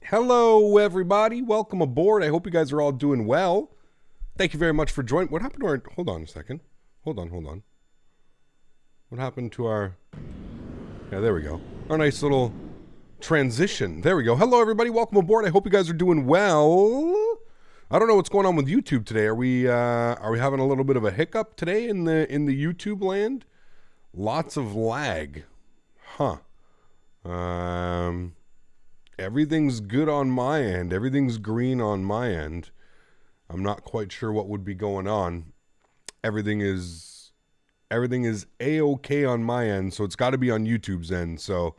Hello, everybody. Welcome aboard. I hope you guys are all doing well. Thank you very much for joining. What happened to our... Hold on a second. Hold on. What happened to our... Yeah, there we go. Our nice little transition. There we go. Hello, everybody. Welcome aboard. I hope you guys are doing well. I don't know what's going on with YouTube today. Are we having a little bit of a hiccup today in the YouTube land? Lots of lag. Huh. Everything's good on my end. Everything's green on my end. I'm not quite sure what would be going on. Everything is A-okay on my end, so it's got to be on YouTube's end. So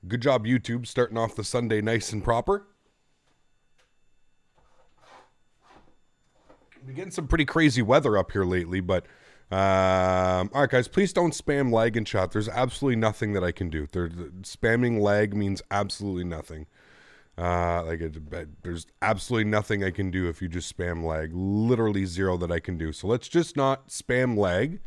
good job, YouTube, starting off the Sunday nice and proper. We're getting some pretty crazy weather up here lately, but all right, guys, please don't spam lag in chat. There's absolutely nothing that I can do. Spamming lag means absolutely nothing. There's absolutely nothing I can do if you just spam lag. Literally zero that I can do. So let's just not spam lag.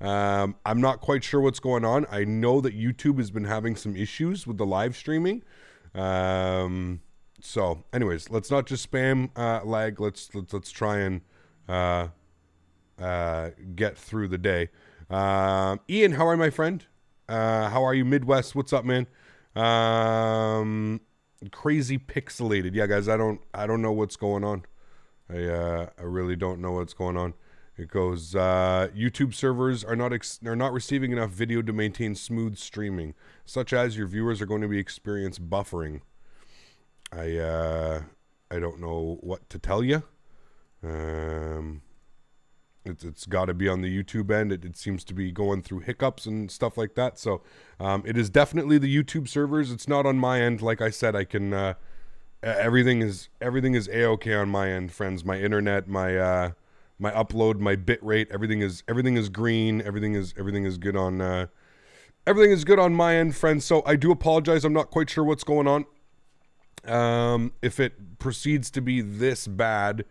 I'm not quite sure what's going on. I know that YouTube has been having some issues with the live streaming. So anyways, let's not just spam lag. Let's try and get through the day. Ian, how are you, my friend? How are you, Midwest? What's up, man? Crazy pixelated. Yeah, guys, I don't know what's going on. I really don't know what's going on. It goes, YouTube servers are not receiving enough video to maintain smooth streaming, such as your viewers are going to be experiencing buffering. I don't know what to tell you. It's got to be on the YouTube end. It seems to be going through hiccups and stuff like that. So it is definitely the YouTube servers. It's not on my end. Like I said, I can everything is A-okay on my end, friends. My internet, my upload, my bit rate, everything is green. Everything is good on everything is good on my end, friends. So I do apologize. I'm not quite sure what's going on. If it proceeds to be this bad,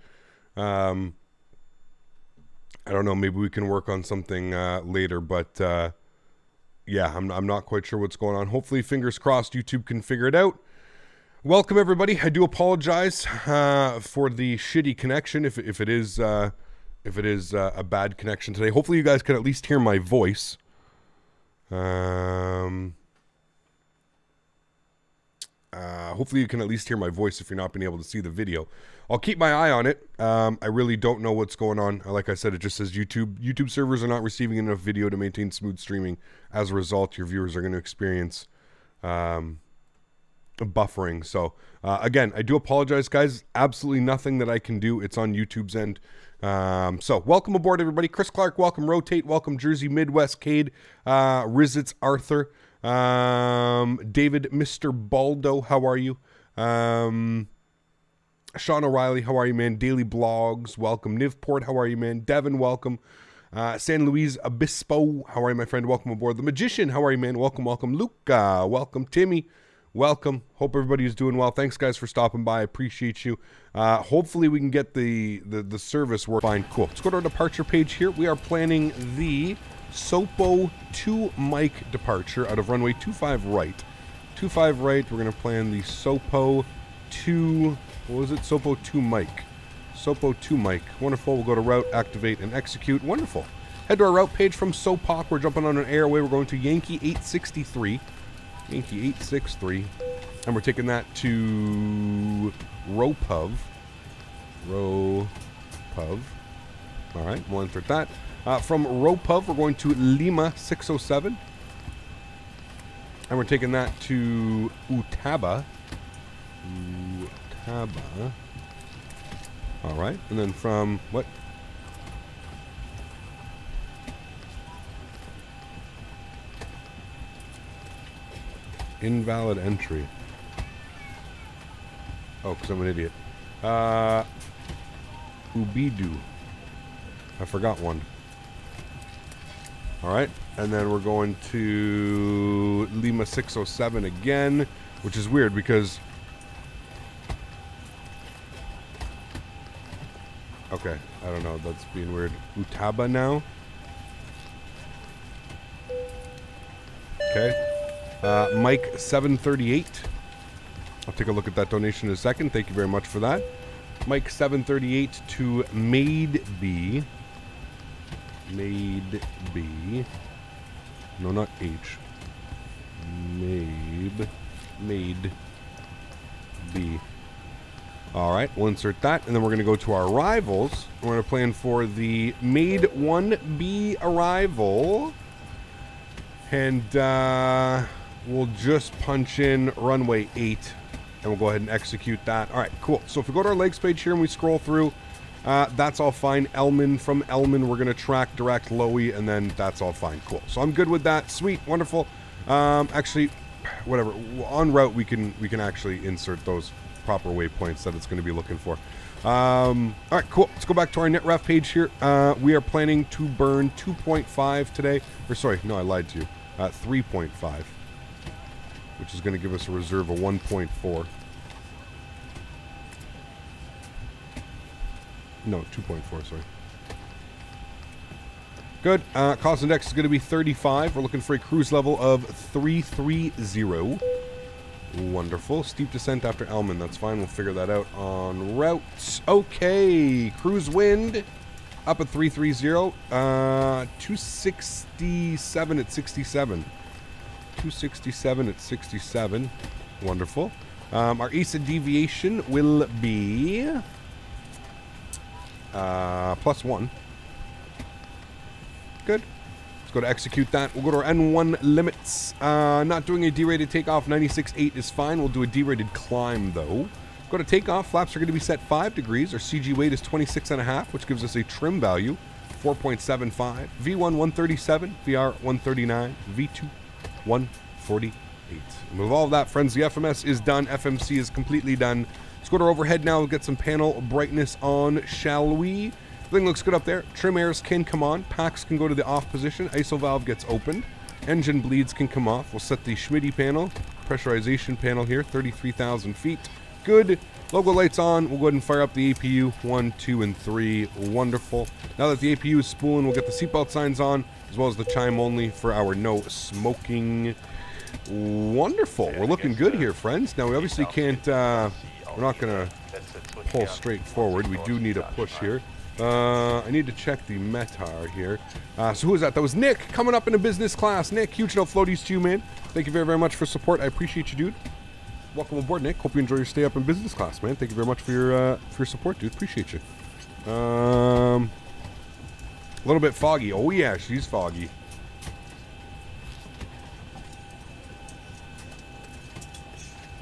I don't know, maybe we can work on something later, but yeah, I'm not quite sure what's going on. Hopefully, fingers crossed, YouTube can figure it out. Welcome, everybody. I do apologize for the shitty connection if it is a bad connection today. Hopefully, you guys can at least hear my voice. Hopefully you can at least hear my voice if you're not being able to see the video. I'll keep my eye on it. I really don't know what's going on. Like I said, it just says YouTube servers are not receiving enough video to maintain smooth streaming. As a result, your viewers are going to experience buffering. So again, I do apologize, guys. Absolutely nothing that I can do. It's on YouTube's end. So welcome aboard, everybody. Chris Clark, welcome. Rotate, welcome. Jersey, Midwest, Cade, Rizitz, Arthur, David, Mr. Baldo, how are you? Sean O'Reilly, how are you, man? Daily Blogs, welcome. Nivport, how are you, man? Devin, welcome. San Luis Obispo, how are you, my friend? Welcome aboard. The Magician, how are you, man? Welcome. Luca, welcome. Timmy, welcome. Hope everybody is doing well. Thanks, guys, for stopping by. I appreciate you. Hopefully we can get the service work fine. Cool. Let's go to our departure page here. We are planning the Sopo 2 mic departure out of runway 25 right. 25 right, we're going to plan the Sopo 2, what was it? Sopo 2 mic. Sopo 2 mic. Wonderful. We'll go to route, activate, and execute. Wonderful. Head to our route page from Sopoc. We're jumping on an airway. We're going to Yankee 863. Yankee 863. And we're taking that to Ropov. All right, we'll insert that. From Ropov, we're going to Lima 607. And we're taking that to Utaba. All right. And then from what? Invalid entry. Oh, because I'm an idiot. Ubidu. I forgot one. All right, and then we're going to Lima 607 again, which is weird because... Okay, I don't know, that's being weird. Utaba now. Okay. Mike 738. I'll take a look at that donation in a second. Thank you very much for that. Mike 738 to Made B. Made B. No, not H. Made B. All right, we'll insert that, and then we're going to go to our rivals. We're going to plan for the Made 1B arrival, and we'll just punch in runway 8, and we'll go ahead and execute that. All right, cool. So if we go to our legs page here and we scroll through, that's all fine. Elman, from Elman, we're going to track direct Lowy, and then that's all fine. Cool. So I'm good with that. Sweet, wonderful. Actually, whatever. En route, we can actually insert those proper waypoints that it's going to be looking for. All right, cool. Let's go back to our netref page here. We are planning to burn 2.5 today. Or sorry, no, I lied to you. 3.5, which is going to give us a reserve of 1.4. No, 2.4, sorry. Good. Cost index is going to be 35. We're looking for a cruise level of 330. Wonderful. Steep descent after Elman. That's fine. We'll figure that out on routes. Okay. Cruise wind up at 330. 267 at 67. 267 at 67. Wonderful. Our ESA deviation will be +1. Good. Let's go to execute that. We'll go to our N1 limits. Not doing a D-rated takeoff. 96.8 is fine. We'll do a D-rated climb, though. Go to takeoff. Flaps are going to be set 5 degrees. Our CG weight is 26.5, which gives us a trim value, 4.75. V1, 137. VR, 139. V2, 148. Move all of that, friends. The FMS is done. FMC is completely done. Let's go to our overhead now. We'll get some panel brightness on, shall we? Everything looks good up there. Trim airs can come on. Packs can go to the off position. ISO valve gets opened. Engine bleeds can come off. We'll set the Smitty panel, pressurization panel here, 33,000 feet. Good. Logo lights on. We'll go ahead and fire up the APU. 1, 2, and 3. Wonderful. Now that the APU is spooling, we'll get the seatbelt signs on, as well as the chime only for our no smoking. Wonderful. We're looking good here, friends. Now, we obviously can't, we're not going to pull straight forward. We do need a push here. I need to check the METAR here. So who is that? That was Nick coming up in a business class. Nick, huge no floaties to you, man. Thank you very, very much for support. I appreciate you, dude. Welcome aboard, Nick. Hope you enjoy your stay up in business class, man. Thank you very much for your support, dude. Appreciate you. A little bit foggy. Oh yeah, she's foggy.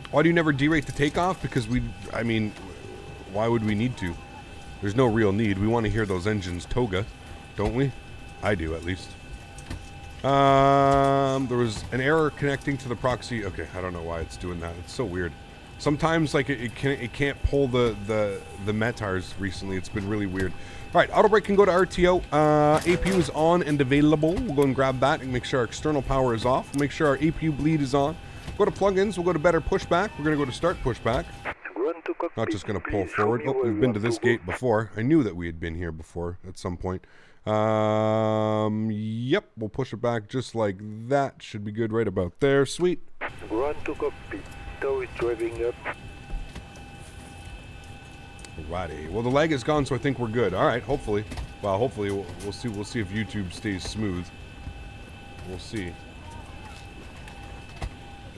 Why do you never derate the takeoff? Because I mean, why would we need to? There's no real need. We want to hear those engines toga, don't we? I do, at least. There was an error connecting to the proxy. Okay, I don't know why it's doing that. It's so weird. Sometimes, like, it can't pull the METARs recently. It's been really weird. All right, auto brake can go to RTO. APU is on and available. We'll go and grab that and make sure our external power is off. We'll make sure our APU bleed is on. Go to plugins. We'll go to better pushback. We're going to go to start pushback. Not just going to pull forward. Oh, we've been to this gate before. I knew that we had been here before at some point. Yep, we'll push it back just like that. Should be good right about there. Sweet. Run to cockpit. Tow is driving up. Alrighty. Well, the lag is gone, so I think we're good. All right, hopefully. Well, hopefully we'll see. We'll see if YouTube stays smooth. We'll see. It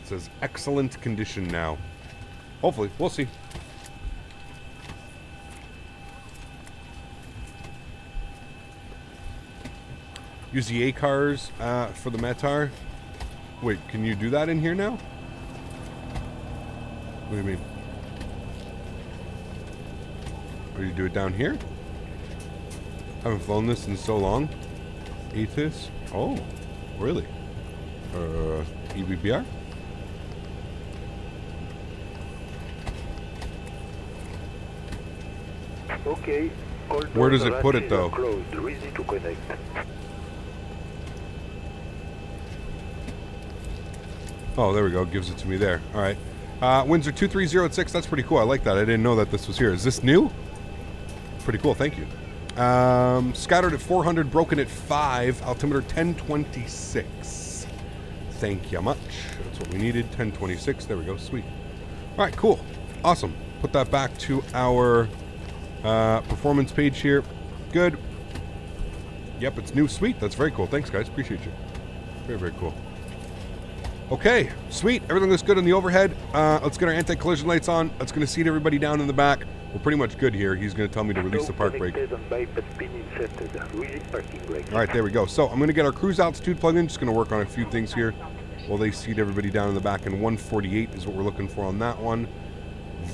says excellent condition now. Hopefully, we'll see. Use the A cars for the METAR. Wait, can you do that in here now? What do you mean? Or you do it down here? I haven't flown this in so long. Aethys? Oh, really? EVBR? Okay. Where does it put it though? Closed, easy to connect. Oh, there we go. Gives it to me there. All right. Windsor 23086. That's pretty cool. I like that. I didn't know that this was here. Is this new? Pretty cool. Thank you. Scattered at 400, broken at 5. Altimeter 1026. Thank you much. That's what we needed. 1026. There we go. Sweet. All right, cool. Awesome. Put that back to our performance page here. Good. Yep, it's new. Sweet. That's very cool. Thanks, guys. Appreciate you. Very, very cool. Okay, sweet. Everything looks good on the overhead. Let's get our anti-collision lights on. That's going to seat everybody down in the back. We're pretty much good here. He's going to tell me to release the park brake. All right, there we go. So I'm going to get our cruise altitude plugged in. Just going to work on a few things here while they seat everybody down in the back. And 148 is what we're looking for on that one.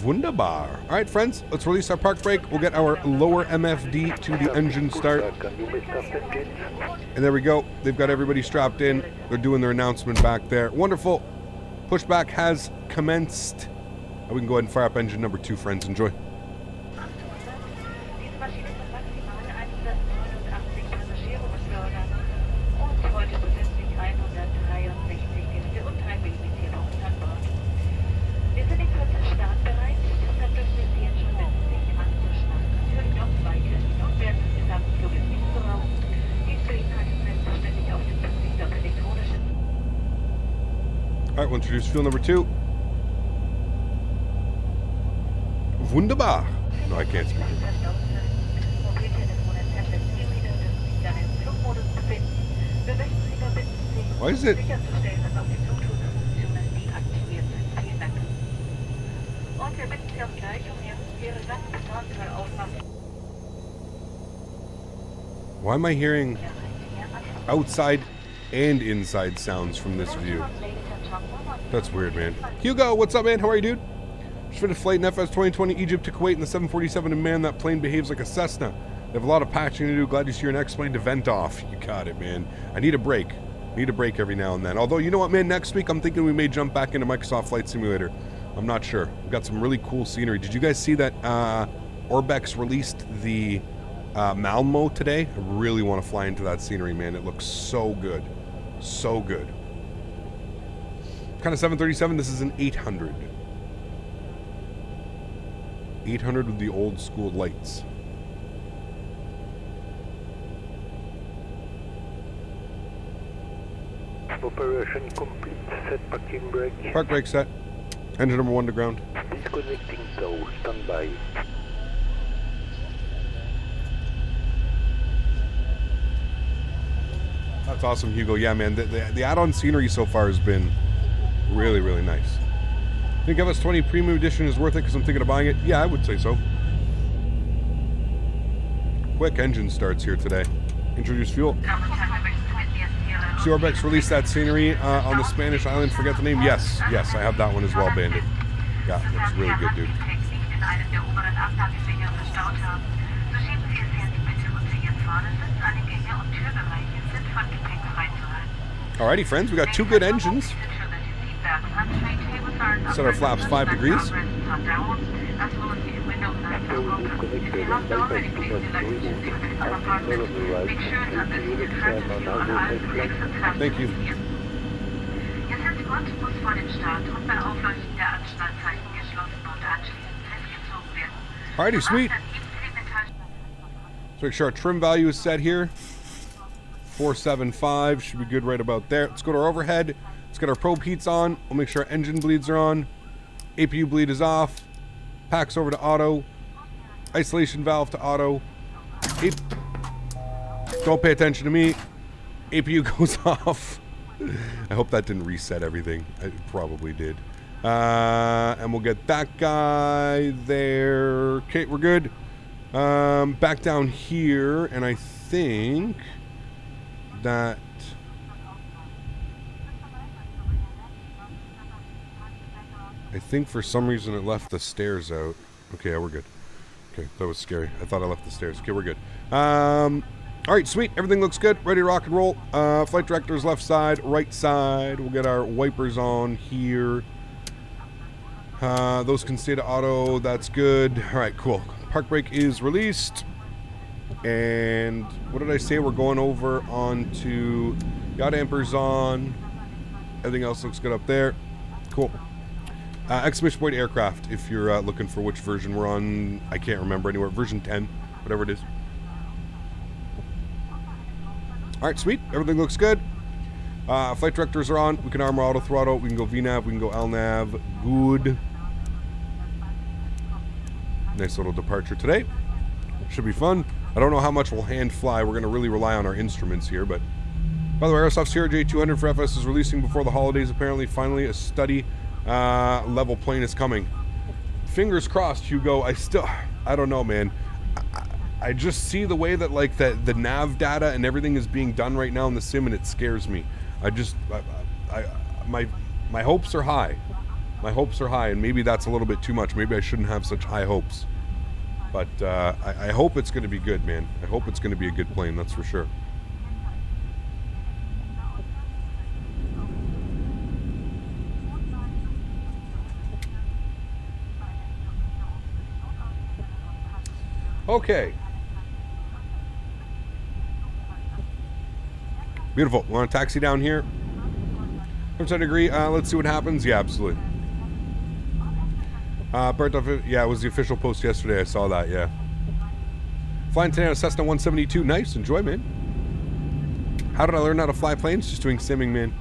Wunderbar. All right, friends, let's release our park brake. We'll get our lower MFD to the engine start. And there we go. They've got everybody strapped in. They're doing their announcement back there. Wonderful. Pushback has commenced. We can go ahead and fire up engine number 2, friends. Enjoy. All right, we'll introduce fuel number 2. Wunderbar. No, I can't speak it. Why is it? Why am I hearing outside and inside sounds from this view? That's weird, man. Hugo, what's up, man? How are you, dude? Just finished flight in FS 2020 Egypt to Kuwait in the 747, and man, that plane behaves like a Cessna. They have a lot of patching to do. Glad to see your next plane to vent off. You got it, man. I need a break. Need a break every now and then. Although, you know what, man? Next week, I'm thinking we may jump back into Microsoft Flight Simulator. I'm not sure. We've got some really cool scenery. Did you guys see that Orbex released the Malmo today? I really want to fly into that scenery, man. It looks so good. So good. Kind of 737. This is an 800. 800 with the old school lights. Operation complete. Set parking brake. Park brake set. Engine number 1 to ground. Disconnecting tow. Standby. That's awesome, Hugo. Yeah, man. The add-on scenery so far has been really, really nice. Think FS 20 Premium Edition is worth it because I'm thinking of buying it? Yeah, I would say so. Quick engine starts here today. Introduce fuel. See Orbex released that scenery on the Spanish island. Forget the name. Yes, yes, I have that one as well, Bandit. Yeah, looks really good, dude. Alrighty, friends, we got 2 good engines. Set our flaps 5 degrees. Thank you. Alrighty, sweet. So make sure our trim value is set here. 475 should be good right about there. Let's go to our overhead. Let's get our probe heats on. We'll make sure our engine bleeds are on. APU bleed is off. Packs over to auto. Isolation valve to auto. Don't pay attention to me. APU goes off. I hope that didn't reset everything. It probably did. And we'll get that guy there. Okay, we're good. Back down here, and I think that for some reason it left the stairs out. Okay, yeah, we're good. Okay, that was scary. I thought I left the stairs. Okay, we're good. Alright, sweet. Everything looks good. Ready to rock and roll. Flight director's left side, right side. We'll get our wipers on here. Those can stay to auto. That's good. Alright, cool. Park brake is released. And what did I say? We're going over onto yacht dampers on. Everything else looks good up there. Cool. Exclamation point aircraft, if you're looking for which version we're on. I can't remember anywhere. Version 10, whatever it is. Alright, sweet. Everything looks good. Flight directors are on. We can armor auto throttle. We can go VNAV. We can go LNAV. Good. Nice little departure today. Should be fun. I don't know how much we'll hand fly. We're going to really rely on our instruments here, but... By the way, Airsoft CRJ200 for FS is releasing before the holidays. Apparently, finally, a study level plane is coming. Fingers crossed, Hugo. I don't know, man. I just see the way that, like, the nav data and everything is being done right now in the sim, and it scares me. My hopes are high. My hopes are high, and maybe that's a little bit too much. Maybe I shouldn't have such high hopes. But I hope it's going to be good, man. I hope it's going to be a good plane, that's for sure. Okay. Beautiful. Want to taxi down here? I'm trying to agree. Let's see what happens. Yeah, absolutely. Yeah, it was the official post yesterday. I saw that, yeah. Flying today on a Cessna 172. Nice. Enjoy, man. How did I learn how to fly planes? Just doing simming, man.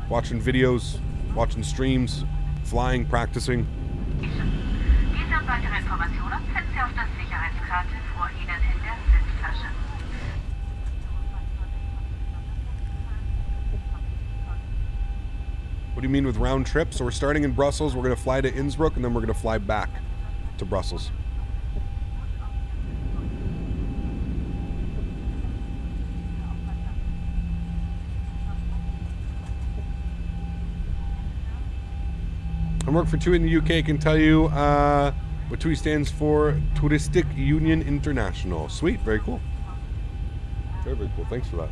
Watching videos, watching streams, flying, practicing. Diese und weitere Informationen finden Sie auf das Sicherheitskarte vor Ihnen in der Sitztasche. What do you mean with round trip? So we're starting in Brussels, we're going to fly to Innsbruck, and then we're going to fly back to Brussels. I work for TUI in the UK. I can tell you what TUI stands for. Touristic Union International. Sweet. Very cool. Very, very cool. Thanks for that.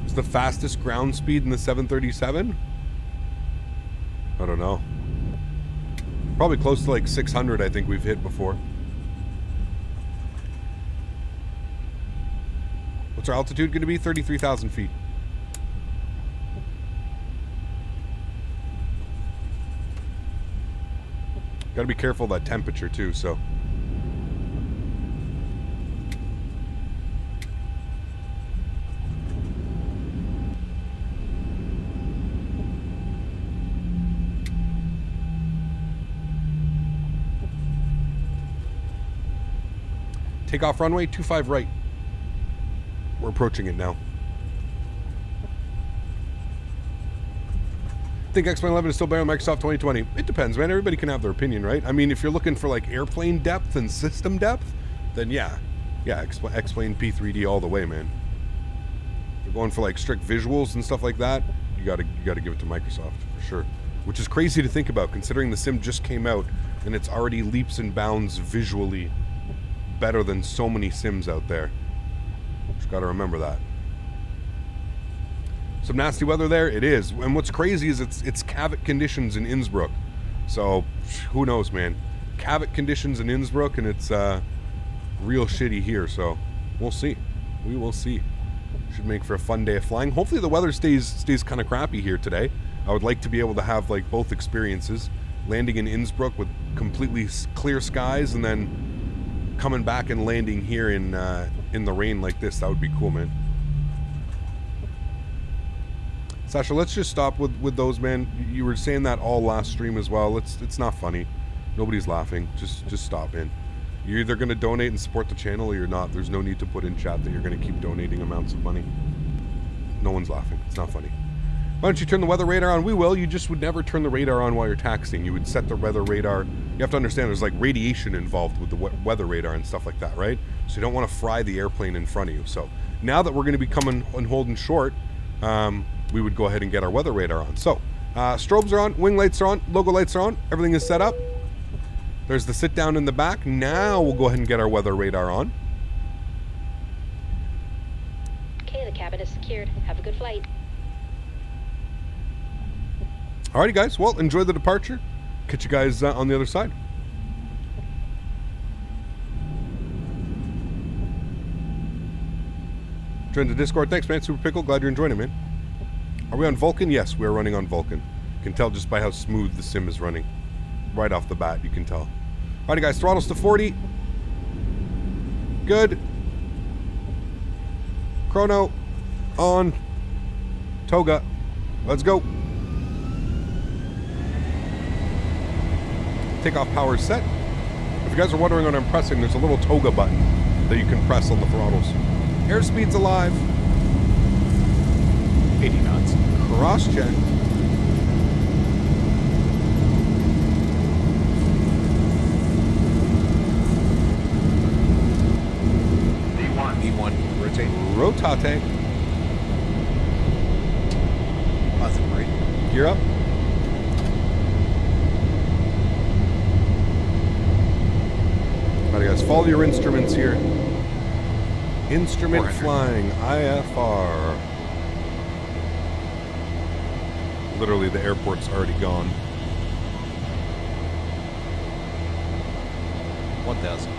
It's the fastest ground speed in the 737? I don't know. Probably close to like 600, I think we've hit before. What's our altitude going to be? 33,000 feet. Got to be careful of that temperature too, so. Take off runway 25 right. We're approaching it now. I think X-Plane 11 is still better than Microsoft 2020. It depends, man. Everybody can have their opinion, right? I mean, if you're looking for like airplane depth and system depth, then yeah, X-Plane P3D all the way, man. If you're going for like strict visuals and stuff like that, you gotta give it to Microsoft for sure. Which is crazy to think about, considering the sim just came out and it's already leaps and bounds visually better than so many sims out there. Just got to remember that. Some nasty weather there. It is. And what's crazy is it's Kavik conditions in Innsbruck. So who knows, man. Kavik conditions in Innsbruck, and it's real shitty here. So we'll see. We will see. Should make for a fun day of flying. Hopefully the weather stays kind of crappy here today. I would like to be able to have like both experiences. Landing in Innsbruck with completely clear skies, and then coming back and landing here in the rain like this. That would be cool, man. Sasha, let's just stop with those, man. You were saying that all last stream as well. It's not funny. Nobody's laughing. Just stop, man. You're either going to donate and support the channel or you're not. There's no need to put in chat that you're going to keep donating amounts of money. No one's laughing. It's not funny. Why don't you turn the weather radar on? We will. You just would never turn the radar on while you're taxiing. You would set the weather radar. You have to understand there's like radiation involved with the weather radar and stuff like that, right? So you don't want to fry the airplane in front of you. So now that we're going to be coming and holding short, we would go ahead and get our weather radar on. So strobes are on, wing lights are on, logo lights are on. Everything is set up. There's the sit down in the back. Now we'll go ahead and get our weather radar on. Okay, the cabin is secured. Have a good flight. Alrighty, guys. Well, enjoy the departure. Catch you guys on the other side. Join the Discord. Thanks, man. Super Pickle. Glad you're enjoying it, man. Are we on Vulcan? Yes, we are running on Vulcan. You can tell just by how smooth the sim is running. Right off the bat, you can tell. Alrighty, guys. Throttles to 40. Good. Chrono. On. Toga. Let's go. Takeoff power set. If you guys are wondering what I'm pressing, there's a little toga button that you can press on the throttles. Airspeed's alive. 80 knots. Cross check. V1. Rotate. Rotate. Positive rate. Gear up. Alright guys, follow your instruments here. Instrument 400. flying, IFR. Literally the airport's already gone. 1,000.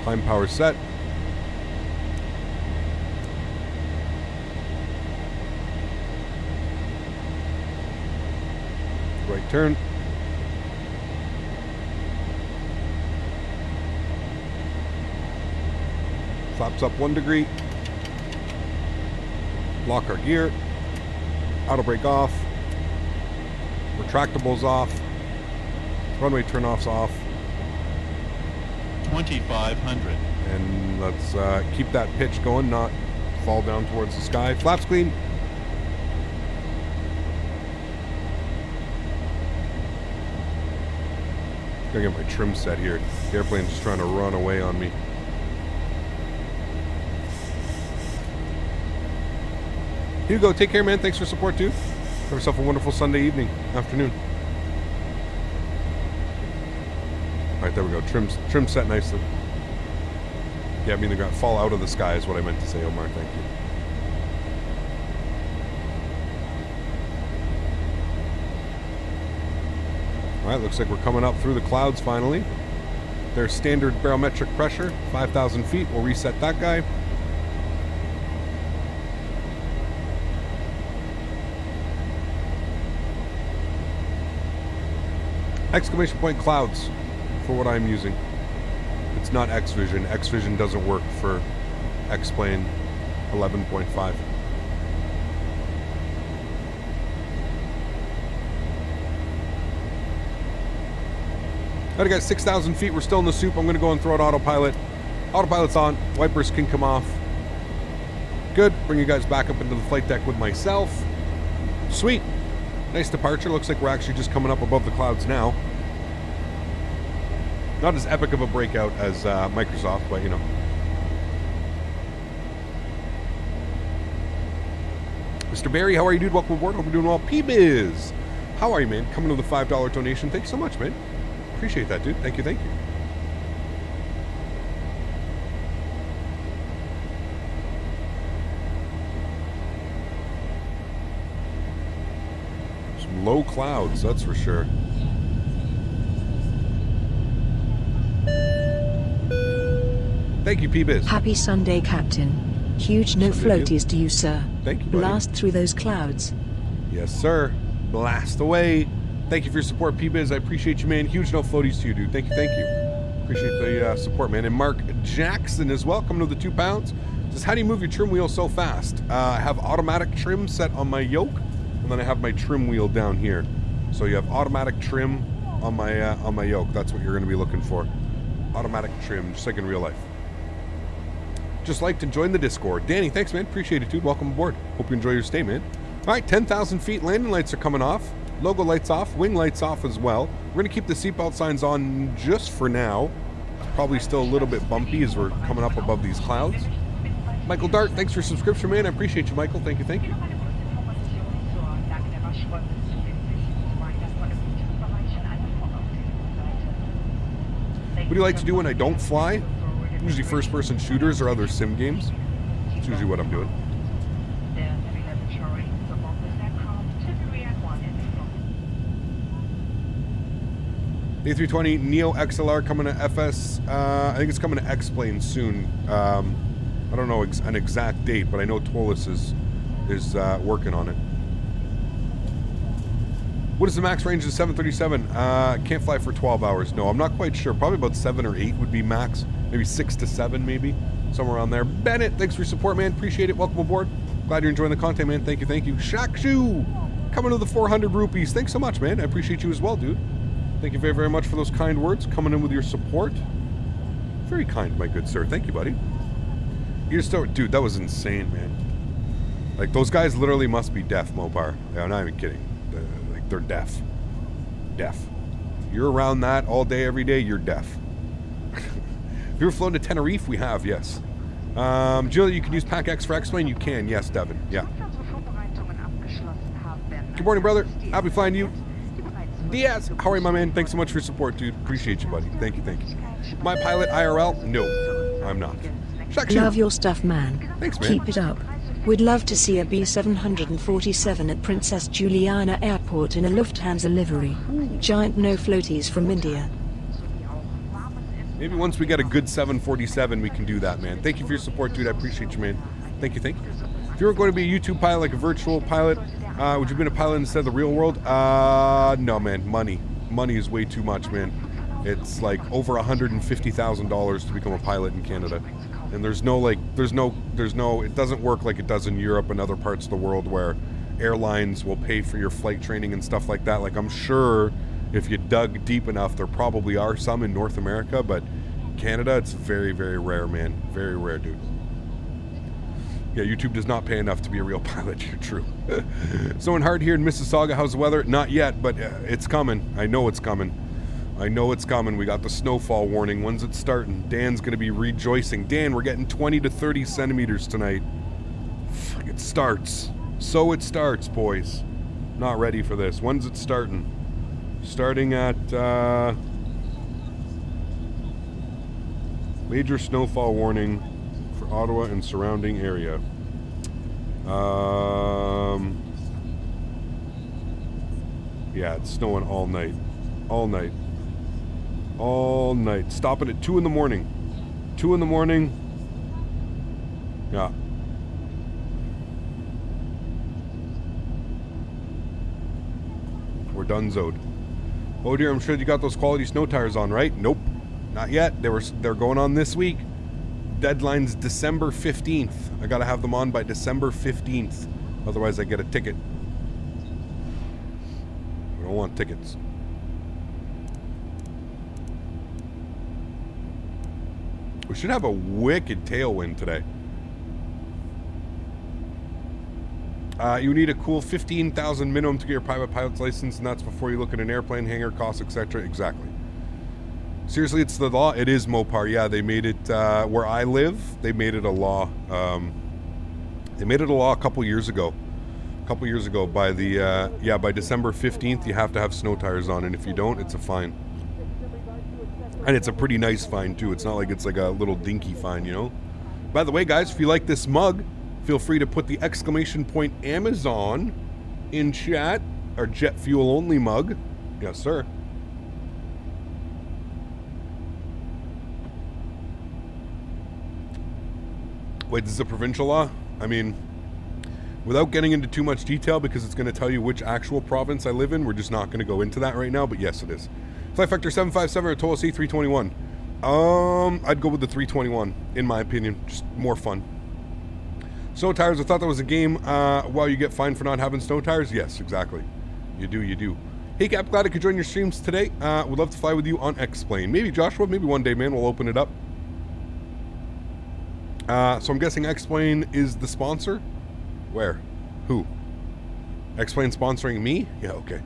Climb power set. Right turn. Flaps up 1 degree. Lock our gear. Auto brake off. Retractables off. Runway turn offs off. 2,500. And let's keep that pitch going, not fall down towards the sky. Flaps clean. Gonna get my trim set here. The airplane's just trying to run away on me. Hugo, take care, man. Thanks for support, too. Have yourself a wonderful Sunday evening, afternoon. All right, there we go. Trim set nicely. Yeah, I mean, they're going to fall out of the sky is what I meant to say, Omar. Thank you. All right, looks like we're coming up through the clouds finally. There's standard barometric pressure, 5,000 feet. We'll reset that guy. Exclamation point clouds for what I'm using. It's not XVision. XVision doesn't work for X-Plane 11.5. Alright guys, 6,000 feet. We're still in the soup. I'm going to go and throw out autopilot. Autopilot's on. Wipers can come off. Good. Bring you guys back up into the flight deck with myself. Sweet. Nice departure. Looks like we're actually just coming up above the clouds now. Not as epic of a breakout as Microsoft, but you know. Mr. Barry, how are you, dude? Welcome aboard. Hope you're doing well. P-Biz, how are you, man? Coming to the $5 donation. Thanks so much, man. Appreciate that, dude. Thank you, thank you. Some low clouds, that's for sure. Thank you, P-Biz. Happy Sunday, Captain. Huge no floaties to you, sir. Thank you, buddy. Blast through those clouds. Yes, sir. Blast away. Thank you for your support, P-Biz. I appreciate you, man. Huge no floaties to you, dude. Thank you, thank you. Appreciate the support, man. And Mark Jackson as well, coming to the £2. Says, how do you move your trim wheel so fast? I have automatic trim set on my yoke, and then I have my trim wheel down here. So you have automatic trim on my yoke. That's what you're going to be looking for. Automatic trim, just like in real life. Just liked and joined the Discord. Danny, thanks, man. Appreciate it, dude. Welcome aboard. Hope you enjoy your stay, man. All right, 10,000 feet. Landing lights are coming off. Logo lights off. Wing lights off as well. We're going to keep the seatbelt signs on just for now. Probably still a little bit bumpy as we're coming up above these clouds. Michael Dart, thanks for your subscription, man. I appreciate you, Michael. Thank you, thank you. What do you like to do when I don't fly? Usually first-person shooters or other sim games. That's usually what I'm doing. A320 Neo XLR coming to FS. I think it's coming to X-Plane soon. I don't know an exact date, but I know Tolis is is working on it. What is the max range of 737? Can't fly for 12 hours. No, I'm not quite sure. Probably about 7 or 8 would be max. Maybe 6 to 7, maybe. Somewhere around there. Bennett, thanks for your support, man. Appreciate it. Welcome aboard. Glad you're enjoying the content, man. Thank you, thank you. Shakshu, coming to the 400 rupees. Thanks so much, man. I appreciate you as well, dude. Thank you very, very much for those kind words. Coming in with your support. Very kind, my good sir. Thank you, buddy. You're still... Dude, that was insane, man. Like, those guys literally must be deaf, Mopar. Yeah, I'm not even kidding. They're deaf. Deaf. You're around that all day, every day, you're deaf. Have you ever flown to Tenerife? We have, yes. Do you know that you can use Pack X for X-Plane? You can, yes, Devin. Yeah. Good morning, brother. Happy flying to you. Diaz, how are you, my man? Thanks so much for your support, dude. Appreciate you, buddy. Thank you, thank you. My pilot IRL? No, I'm not. Love your stuff, man. Thanks, man. Keep it up. We'd love to see a B747 at Princess Juliana Airport in a Lufthansa livery. Giant no floaties from India. Maybe once we get a good 747, we can do that, man. Thank you for your support, dude. I appreciate you, man. Thank you, thank you. If you were going to be a YouTube pilot, like a virtual pilot, would you have been a pilot instead of the real world? No, man. Money. Money is way too much, man. It's like over $150,000 to become a pilot in Canada. And there's no, it doesn't work like it does in Europe and other parts of the world where airlines will pay for your flight training and stuff like that. Like, I'm sure if you dug deep enough, there probably are some in North America, but Canada, it's very, very rare, man. Very rare, dude. Yeah, YouTube does not pay enough to be a real pilot. You're true. Snowing hard here in Mississauga. How's the weather? Not yet, but it's coming. I know it's coming. I know it's coming. We got the snowfall warning. When's it starting? Dan's going to be rejoicing. Dan, we're getting 20 to 30 centimeters tonight. It starts. So it starts, boys. Not ready for this. When's it starting? Starting at major snowfall warning for Ottawa and surrounding area. Yeah, it's snowing all night. All night. All night. Stopping at 2 in the morning. 2 in the morning. Yeah. We're donezoed. Oh dear, I'm sure you got those quality snow tires on, right? Nope. Not yet. They're going on this week. Deadline's December 15th. I gotta have them on by December 15th. Otherwise I get a ticket. We don't want tickets. We should have a wicked tailwind today. You need a cool $15,000 minimum to get your private pilot's license, and that's before you look at an airplane, hangar costs, etc. Exactly. Seriously, it's the law. It is, Mopar. Yeah, they made it where I live. They made it a law. They made it a law a couple years ago. By the by December 15th, you have to have snow tires on, and if you don't, it's a fine. And it's a pretty nice fine, too. It's not like it's like a little dinky fine, you know? By the way, guys, if you like this mug, feel free to put the exclamation point Amazon in chat. Our jet fuel only mug. Yes, sir. Wait, this is a provincial law? I mean, without getting into too much detail, because it's going to tell you which actual province I live in, we're just not going to go into that right now, but yes, it is. Flight Factor 757 or Total C 321? I'd go with the 321, in my opinion. Just more fun. Snow tires, I thought that was a game while you get fined for not having snow tires. Yes, exactly. You do. Hey, Cap, glad I could join your streams today. Would love to fly with you on X-Plane. Maybe, Joshua, maybe one day, man, we'll open it up. So I'm guessing X-Plane is the sponsor? Where? Who? X-Plane sponsoring me? Yeah, okay.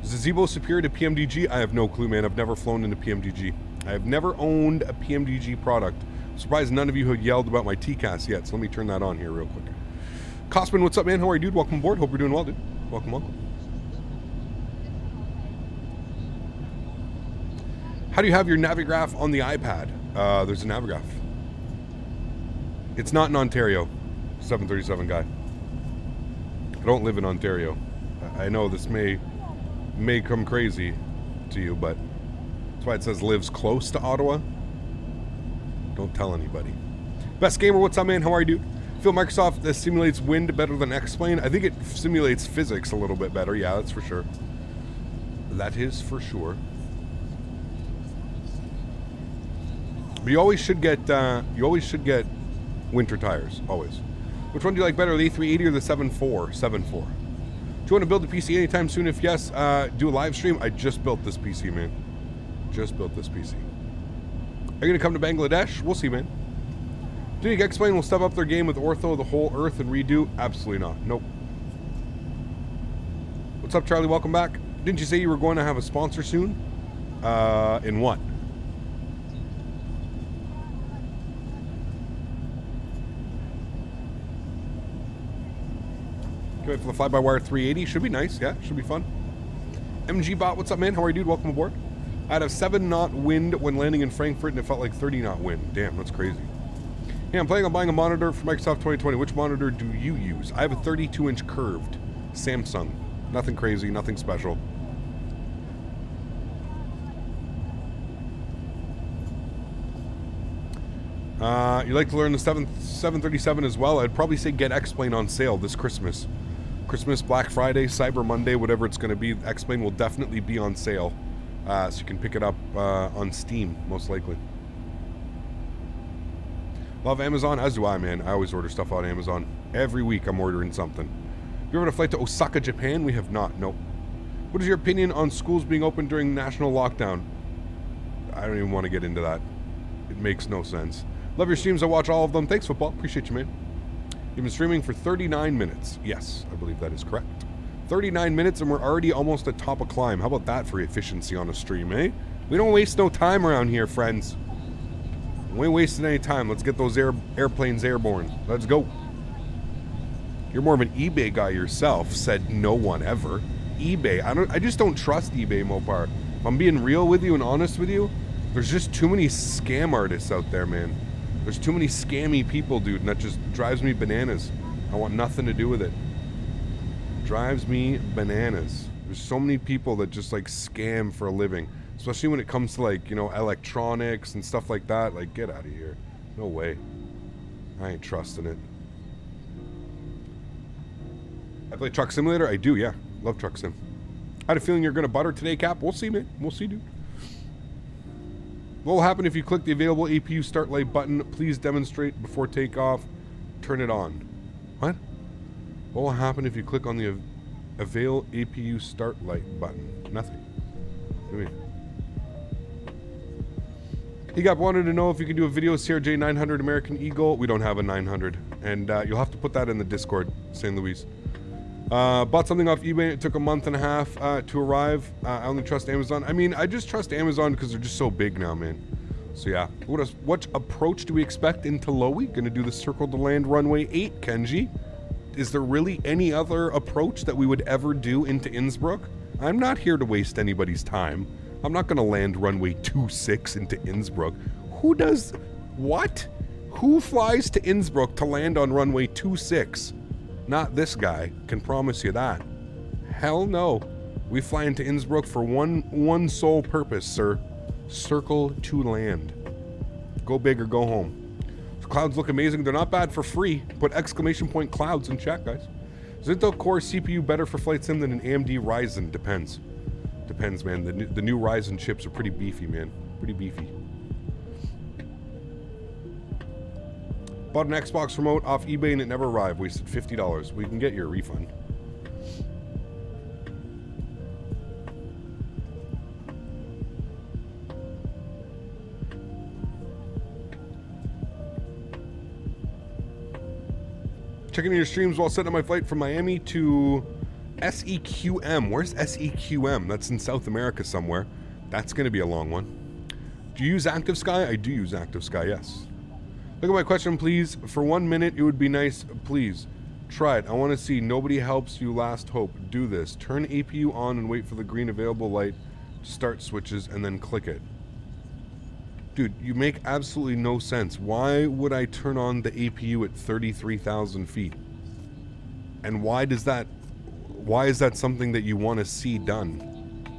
Is the Zibo superior to PMDG? I have no clue, man. I've never flown into PMDG. I have never owned a PMDG product. I'm surprised none of you have yelled about my TCAS yet, so let me turn that on here real quick. Cosman, what's up, man? How are you, dude? Welcome aboard. Hope you're doing well, dude. Welcome. How do you have your Navigraph on the iPad? There's a Navigraph. It's not in Ontario, 737 guy. I don't live in Ontario. I know this may come crazy to you, but that's why it says lives close to Ottawa. Don't tell anybody. Best Gamer, what's up, man? How are you, dude? feel Microsoft simulates wind better than X-Plane. I think it simulates physics a little bit better. Yeah, that's for sure. That is for sure. But you always should get winter tires. Always. Which one do you like better, the A380 or the 7.4? 7.4. Do you want to build a PC anytime soon? If yes, do a live stream. I just built this PC, man. Just built this PC. Are you going to come to Bangladesh? We'll see, man. Do you think X-Plane will step up their game with Ortho, the whole Earth, and redo? Absolutely not. Nope. What's up, Charlie? Welcome back. Didn't you say you were going to have a sponsor soon? In what? Can wait for the fly-by-wire 380. Should be nice. Yeah, should be fun. MG Bot, what's up, man? How are you, dude? Welcome aboard. I had a 7-knot wind when landing in Frankfurt, and it felt like 30-knot wind. Damn, that's crazy. Hey, I'm planning on buying a monitor for Microsoft 2020. Which monitor do you use? I have a 32-inch curved Samsung. Nothing crazy, nothing special. You like to learn the 737 as well? I'd probably say get X-Plane on sale this Christmas. Christmas, Black Friday, Cyber Monday, whatever it's going to be. X-Plane will definitely be on sale. So you can pick it up on Steam, most likely. Love Amazon, as do I, man. I always order stuff on Amazon. Every week I'm ordering something. You ever had a flight to Osaka, Japan? We have not, nope. What is your opinion on schools being open during national lockdown? I don't even want to get into that. It makes no sense. Love your streams, I watch all of them. Thanks, football. Appreciate you, man. You've been streaming for 39 minutes. Yes, I believe that is correct. 39 minutes and we're already almost at top of climb. How about that for efficiency on a stream, eh? We don't waste no time around here, friends. We ain't wasting any time. Let's get those airplanes airborne. Let's go. You're more of an eBay guy yourself, said no one ever. eBay, I just don't trust eBay, Mopar. If I'm being real with you and honest with you, there's just too many scam artists out there, man. There's too many scammy people, dude, and that just drives me bananas. I want nothing to do with it. Drives me bananas. There's so many people that just like scam for a living, especially when it comes to like, you know, electronics and stuff like that. Like, get out of here. No way. I ain't trusting it. I play Truck Simulator? I do, yeah. Love Truck Sim. I had a feeling you're gonna butter today, Cap. We'll see, man. We'll see, dude. What will happen if you click the available APU start light button? Please demonstrate before takeoff. Turn it on. What? What will happen if you click on the avail APU start light button? Nothing. What do you mean? He got wanted to know if you can do a video CRJ 900 American Eagle. We don't have a 900. And you'll have to put that in the Discord, St. Louis. Bought something off eBay. It took a month and a half to arrive. I only trust Amazon. I mean, I just trust Amazon because they're just so big now, man. So yeah. What approach do we expect into Lowy? Gonna do the circle to land runway 8, Kenji. Is there really any other approach that we would ever do into Innsbruck? I'm not here to waste anybody's time. I'm not gonna land runway 26 into Innsbruck. Who does what? Who flies to Innsbruck to land on runway 26? Not this guy, can promise you that. Hell no. We fly into Innsbruck for one sole purpose, sir. Circle to land. Go big or go home. The clouds look amazing. They're not bad for free. Put exclamation point clouds in chat, guys. Is Intel Core CPU better for flight sim than an AMD Ryzen? Depends. Depends, man. The new Ryzen chips are pretty beefy, man. Pretty beefy. Bought an Xbox remote off eBay and it never arrived. Wasted $50. We can get your refund. Checking your streams while setting up my flight from Miami to SEQM. Where's SEQM? That's in South America somewhere. That's going to be a long one. Do you use ActiveSky? I do use ActiveSky, yes. Look at my question, please. For 1 minute, it would be nice. Please, try it. I want to see. Nobody helps you. Last hope. Do this. Turn APU on and wait for the green available light to start switches and then click it. Dude, you make absolutely no sense. Why would I turn on the APU at 33,000 feet? And why is that something that you want to see done?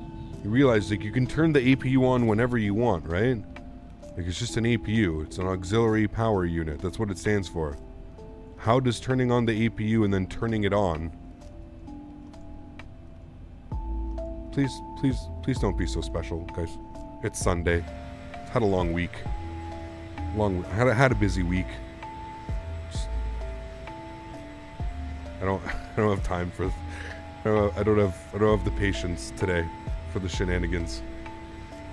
You realize, like, you can turn the APU on whenever you want, right? Like, it's just an APU. It's an auxiliary power unit. That's what it stands for. How does turning on the APU and then turning it on? Please don't be so special, guys. It's Sunday. Had a long week. Had a busy week. I don't have time for. I don't have the patience today for the shenanigans.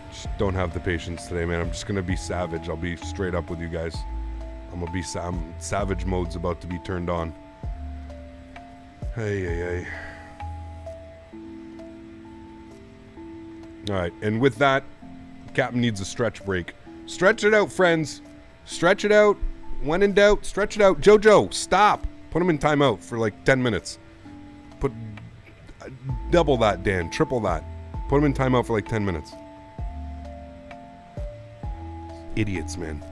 Just don't have the patience today, man. I'm just gonna be savage. I'll be straight up with you guys. Savage mode's about to be turned on. Hey. All right, and with that, Captain needs a stretch break. Stretch it out, friends. Stretch it out. When in doubt, stretch it out. Jojo, stop. Put him in timeout for like 10 minutes. Put double that, Dan. Triple that. Put him in timeout for like 10 minutes. Idiots, man.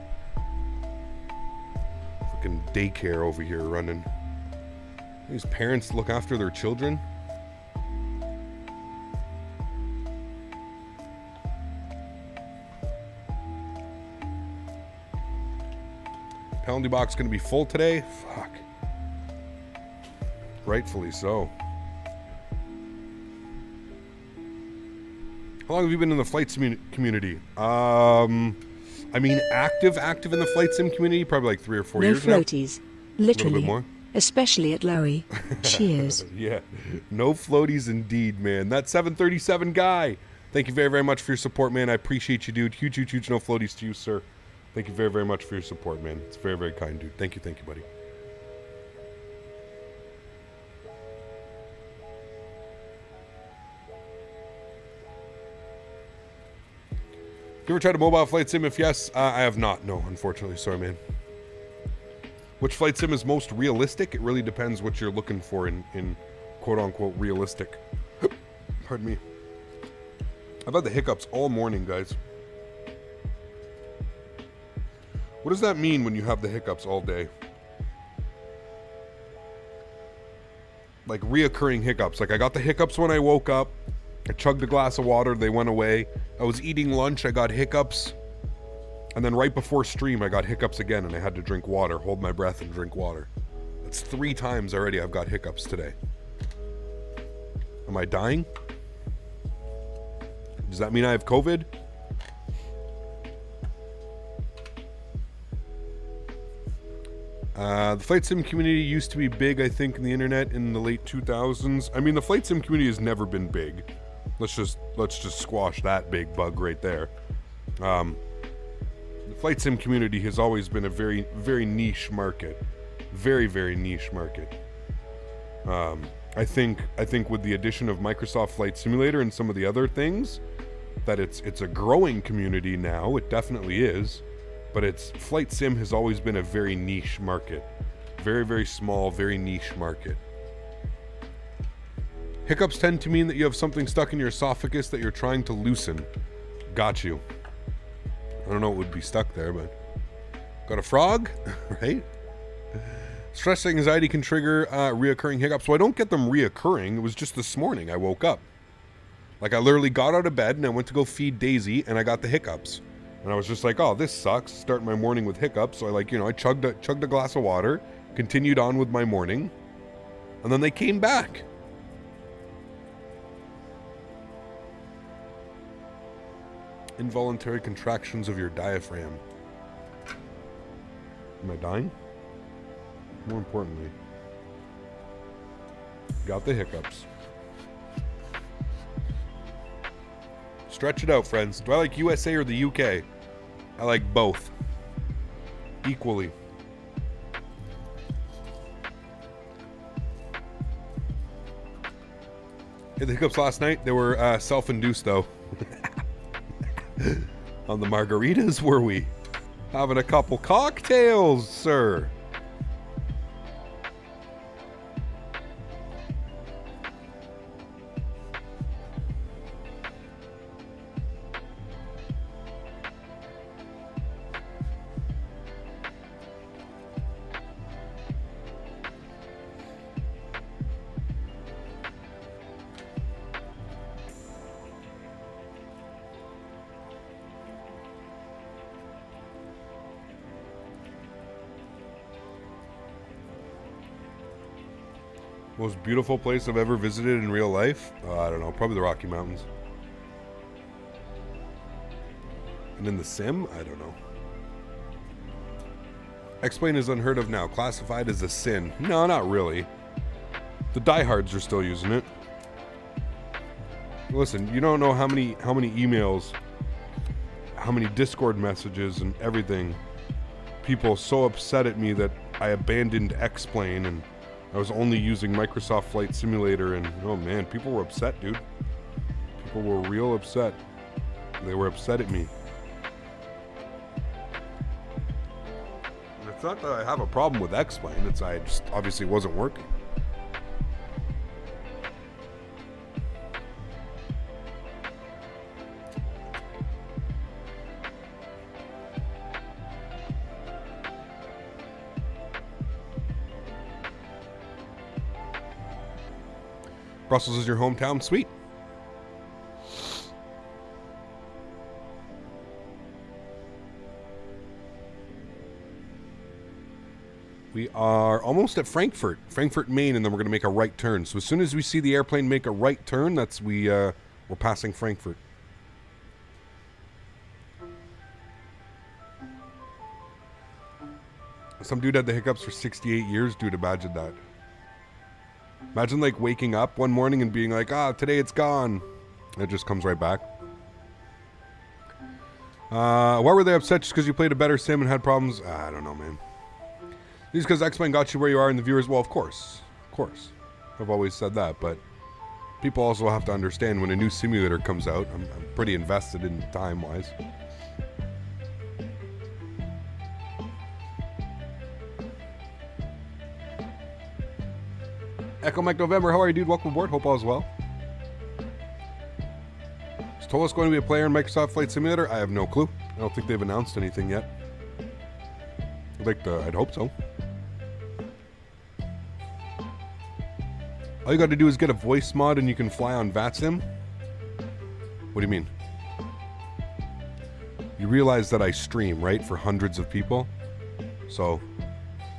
Fucking daycare over here running. These parents look after their children. Penalty box going to be full today? Fuck. Rightfully so. How long have you been in the flight sim community? I mean, active in the flight sim community, probably like 3 or 4 years now. No floaties. Literally. A little bit more. Especially at Lowy. Cheers. Yeah. No floaties indeed, man. That 737 guy. Thank you very, very much for your support, man. I appreciate you, dude. Huge no floaties to you, sir. Thank you very, very much for your support, man. It's very, very kind, dude. Thank you, buddy. You ever tried a mobile flight sim? If yes, I have not. No, unfortunately. Sorry, man. Which flight sim is most realistic? It really depends what you're looking for in quote-unquote realistic. Pardon me. I've had the hiccups all morning, guys. What does that mean when you have the hiccups all day? Like reoccurring hiccups. Like I got the hiccups when I woke up. I chugged a glass of water. They went away. I was eating lunch. I got hiccups. And then right before stream, I got hiccups again and I had to drink water, hold my breath and drink water. That's 3 times already I've got hiccups today. Am I dying? Does that mean I have COVID? The flight sim community used to be big, I think, in the internet in the late 2000s. I mean, the flight sim community has never been big. Let's just squash that big bug right there. The flight sim community has always been a very, very niche market. Very, very niche market. I think with the addition of Microsoft Flight Simulator and some of the other things, that it's a growing community now. It definitely is. But flight sim has always been a very niche market. Very, very small, very niche market. Hiccups tend to mean that you have something stuck in your esophagus that you're trying to loosen. Got you. I don't know what would be stuck there, but... Got a frog? Right? Stress anxiety can trigger reoccurring hiccups. So I don't get them reoccurring. It was just this morning I woke up. Like I literally got out of bed and I went to go feed Daisy and I got the hiccups. And I was just like, oh, this sucks. Starting my morning with hiccups. So I chugged a glass of water, continued on with my morning, and then they came back. Involuntary contractions of your diaphragm. Am I dying? More importantly, got the hiccups. Stretch it out, friends. Do I like USA or the UK? I like both. Equally. Hey, the hiccups last night, they were self-induced though. On the margaritas, were we? Having a couple cocktails, sir. Most beautiful place I've ever visited in real life? I don't know. Probably the Rocky Mountains. And in the sim? I don't know. Explain is unheard of now. Classified as a sin. No, not really. The diehards are still using it. Listen, you don't know how many emails, how many Discord messages and everything. People so upset at me that I abandoned Explain and I was only using Microsoft Flight Simulator, and oh man, people were upset, dude. People were real upset. They were upset at me. And it's not that I have a problem with Explain, it's I just obviously wasn't working. Brussels is your hometown? Sweet. We are almost at Frankfurt, Maine, and then we're going to make a right turn. So as soon as we see the airplane make a right turn, we're passing Frankfurt. Some dude had the hiccups for 68 years, dude. Imagine that. Imagine like waking up one morning and being like, today it's gone. It just comes right back. Why were they upset? Just because you played a better sim and had problems? I don't know, man. Just because X-Men got you where you are and the viewers, well, of course. Of course. I've always said that, but people also have to understand when a new simulator comes out, I'm pretty invested in time-wise. Echo Mike November, how are you, dude? Welcome aboard. Hope all is well. Is Tolos going to be a player in Microsoft Flight Simulator? I have no clue. I don't think they've announced anything yet. I'd hope so. All you got to do is get a voice mod and you can fly on VATSIM. What do you mean? You realize that I stream, right, for hundreds of people? So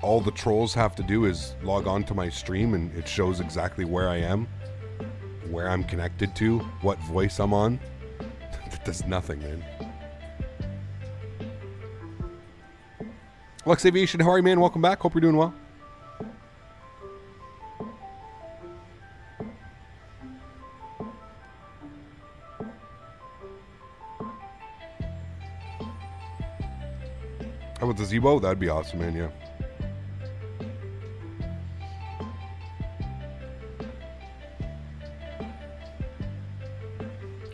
all the trolls have to do is log on to my stream and it shows exactly where I am, where I'm connected to, what voice I'm on. That does nothing, man. Lux Aviation, how are you, man? Welcome back. Hope you're doing well. How about the Zibo? That'd be awesome, man, yeah.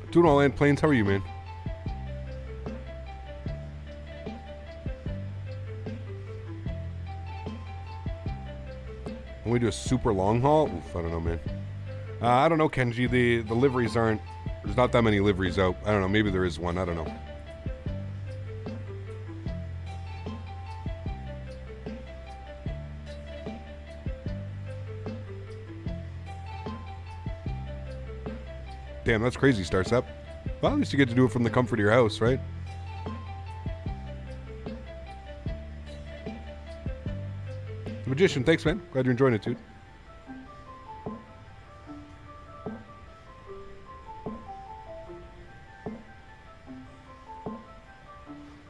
Doing all land planes, how are you, man? When we do a super long haul? Oof, I don't know, man. I don't know, Kenji. The liveries aren't... There's not that many liveries out. I don't know. Maybe there is one. I don't know. Damn, that's crazy, Starstep. Well, at least you get to do it from the comfort of your house, right? Magician, thanks, man. Glad you're enjoying it, dude.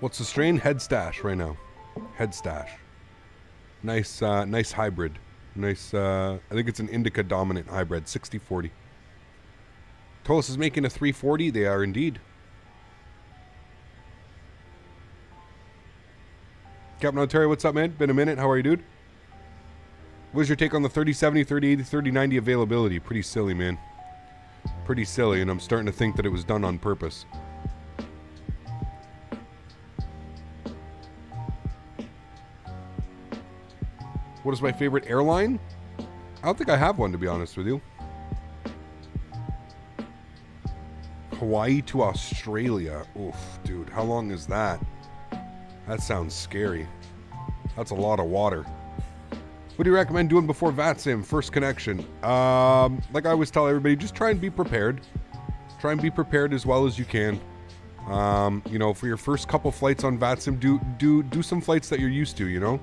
What's the strain? Head stash right now. Head stash. Nice, nice hybrid. Nice, I think it's an indica dominant hybrid. 60-40. Tolos is making a 340. They are indeed. Captain Ontario, what's up, man? Been a minute. How are you, dude? What's your take on the 3070, 3080, 3090 availability? Pretty silly, man. Pretty silly, and I'm starting to think that it was done on purpose. What is my favorite airline? I don't think I have one, to be honest with you. Hawaii to Australia. Oof, dude. How long is that? That sounds scary. That's a lot of water. What do you recommend doing before VATSIM? First connection. Like I always tell everybody, just try and be prepared. Try and be prepared as well as you can. You know, for your first couple flights on VATSIM, do some flights that you're used to, you know?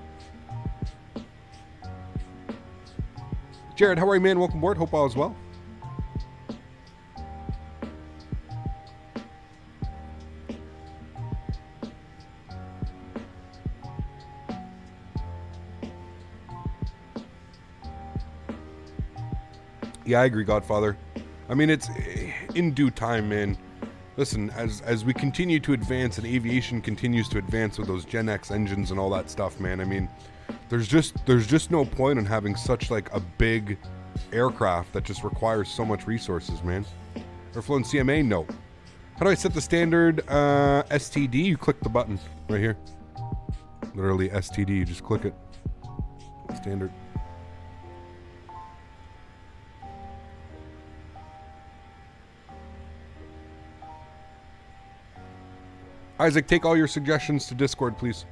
Jared, how are you, man? Welcome aboard. Hope all is well. Yeah, I agree, Godfather. I mean, it's in due time, man. Listen, as we continue to advance and aviation continues to advance with those Gen X engines and all that stuff, man, I mean, there's just no point in having such like a big aircraft that just requires so much resources, man. Ever flown CMA? No. How do I set the standard STD? You click the button right here. Literally STD, you just click it. Standard. Isaac, take all your suggestions to Discord, please.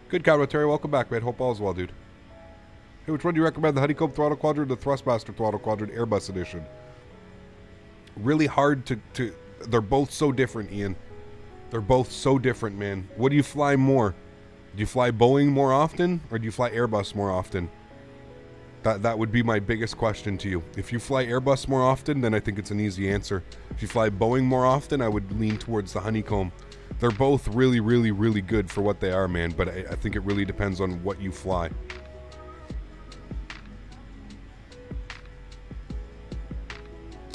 Good Cowboy Terry, welcome back, man. Hope all is well, dude. Hey, which one do you recommend? The Honeycomb Throttle Quadrant or the Thrustmaster Throttle Quadrant Airbus Edition? Really hard to... They're both so different, Ian. They're both so different, man. What do you fly more? Do you fly Boeing more often, or do you fly Airbus more often? That would be my biggest question to you. If you fly Airbus more often, then I think it's an easy answer. If you fly Boeing more often, I would lean towards the Honeycomb. They're both really, really, really good for what they are, man, but I think it really depends on what you fly.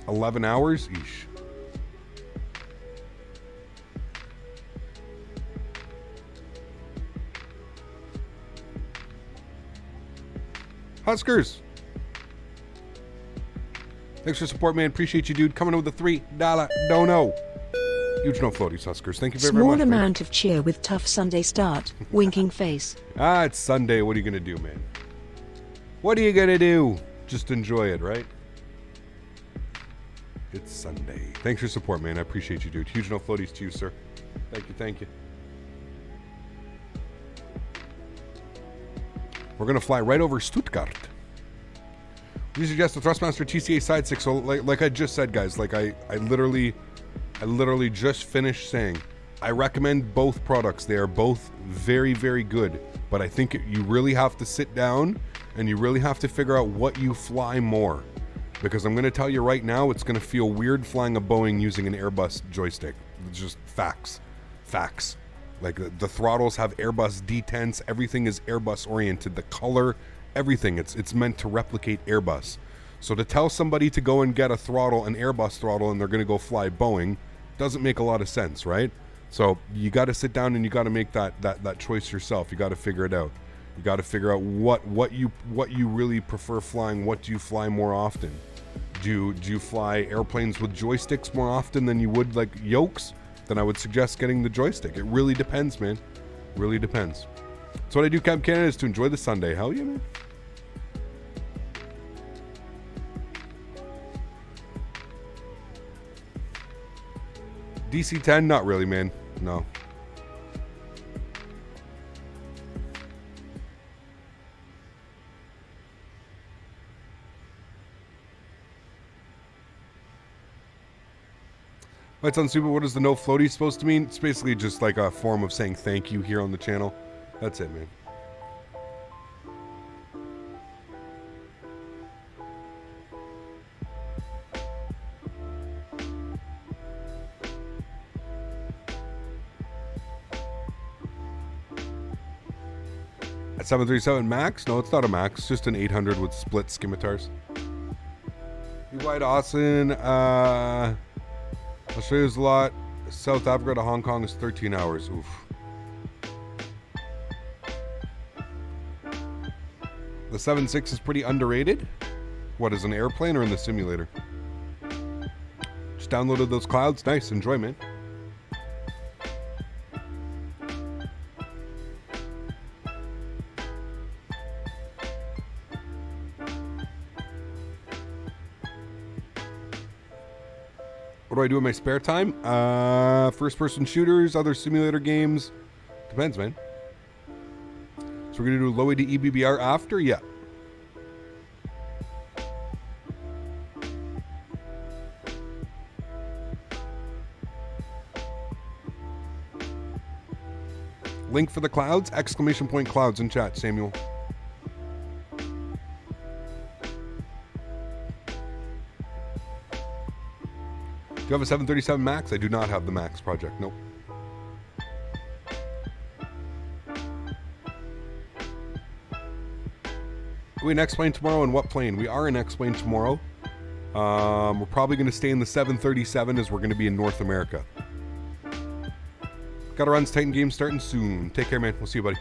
$11 hours? Eesh. Huskers. Thanks for support, man. Appreciate you, dude. Coming in with a $3 dono. Huge no floaties, Huskers. Thank you very, very Small much. amount of cheer with tough Sunday start. Winking face. Ah, it's Sunday. What are you going to do, man? What are you going to do? Just enjoy it, right? It's Sunday. Thanks for your support, man. I appreciate you, dude. Huge no floaties to you, sir. Thank you, thank you. We're going to fly right over Stuttgart. You suggest the Thrustmaster TCA Side 6. So like I just said, guys, like I literally just finished saying, I recommend both products. They are both very, very good. But I think you really have to sit down and you really have to figure out what you fly more. Because I'm going to tell you right now, it's going to feel weird flying a Boeing using an Airbus joystick. It's just facts. Facts. Like the throttles have Airbus detents. Everything is Airbus oriented. The color, everything. It's meant to replicate Airbus. So to tell somebody to go and get a throttle, an Airbus throttle, and they're going to go fly Boeing, doesn't make a lot of sense, right? So you got to sit down and you got to make that choice yourself. You got to figure it out. You got to figure out what you really prefer flying. What do you fly more often? Do you fly airplanes with joysticks more often than you would like yokes? Then I would suggest getting the joystick. It really depends, man. Really depends. So what I do, Camp Canada, is to enjoy the Sunday. Hell yeah, man. DC-10, not really, man. No. Lights on Super, what is the no floaty supposed to mean? It's basically just like a form of saying thank you here on the channel. That's it, man. At 737 Max? No, it's not a Max. Just an 800 with split scimitars. You fly to Austin, Australia's a lot. South Africa to Hong Kong is 13 hours. Oof. The 7.6 is pretty underrated. What, is an airplane or in the simulator? Just downloaded those clouds. Nice. Enjoy, man. What do I do in my spare time? First-person shooters, other simulator games. Depends, man. So we're going to do low AD EBBR after? Yeah. Link for the clouds? Exclamation point clouds in chat, Samuel. Do you have a 737 Max? I do not have the Max project, nope. Are we in X-Plane tomorrow, and what plane? We are in X-Plane tomorrow. We're probably going to stay in the 737 as we're going to be in North America. Gotta run, Titan game starting soon. Take care, man. We'll see you, buddy.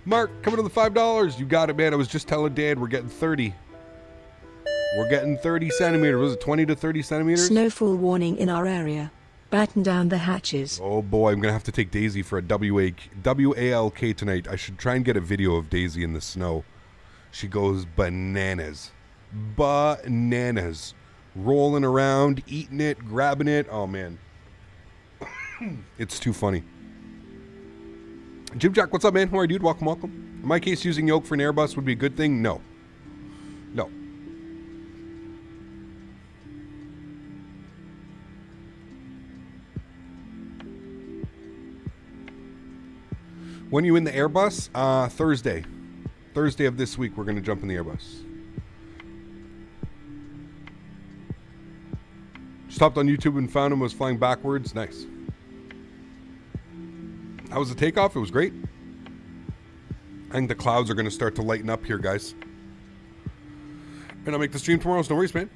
Mark, coming to the $5. You got it, man. I was just telling Dad we're getting 30. We're getting 30 centimeters. Was it 20 to 30 centimeters? Snowfall warning in our area. Batten down the hatches. Oh boy, I'm going to have to take Daisy for a WALK tonight. I should try and get a video of Daisy in the snow. She goes bananas. Bananas. Rolling around, eating it, grabbing it. Oh, man. It's too funny. Jim Jack, what's up, man? How are you, dude? Welcome, welcome. In my case, using yoke for an Airbus would be a good thing? No. No. When are you in the Airbus? Thursday. Thursday of this week, we're going to jump in the Airbus. Just hopped on YouTube and found him, was flying backwards. Nice. How was the takeoff? It was great. I think the clouds are going to start to lighten up here, guys. And I'll make the stream tomorrow. No worries, man.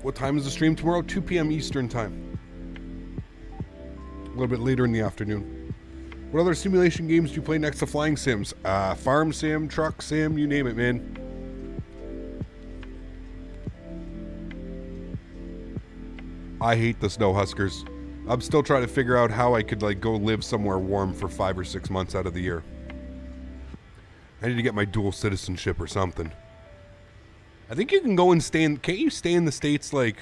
What time is the stream tomorrow? 2 p.m. Eastern time. A little bit later in the afternoon. What other simulation games do you play next to flying sims? Farm sim, truck sim, you name it, man. I hate the snow huskers. I'm still trying to figure out how I could like go live somewhere warm for 5 or 6 months out of the year. I need to get my dual citizenship or something. I think you can go and stay in... Can't you stay in the States like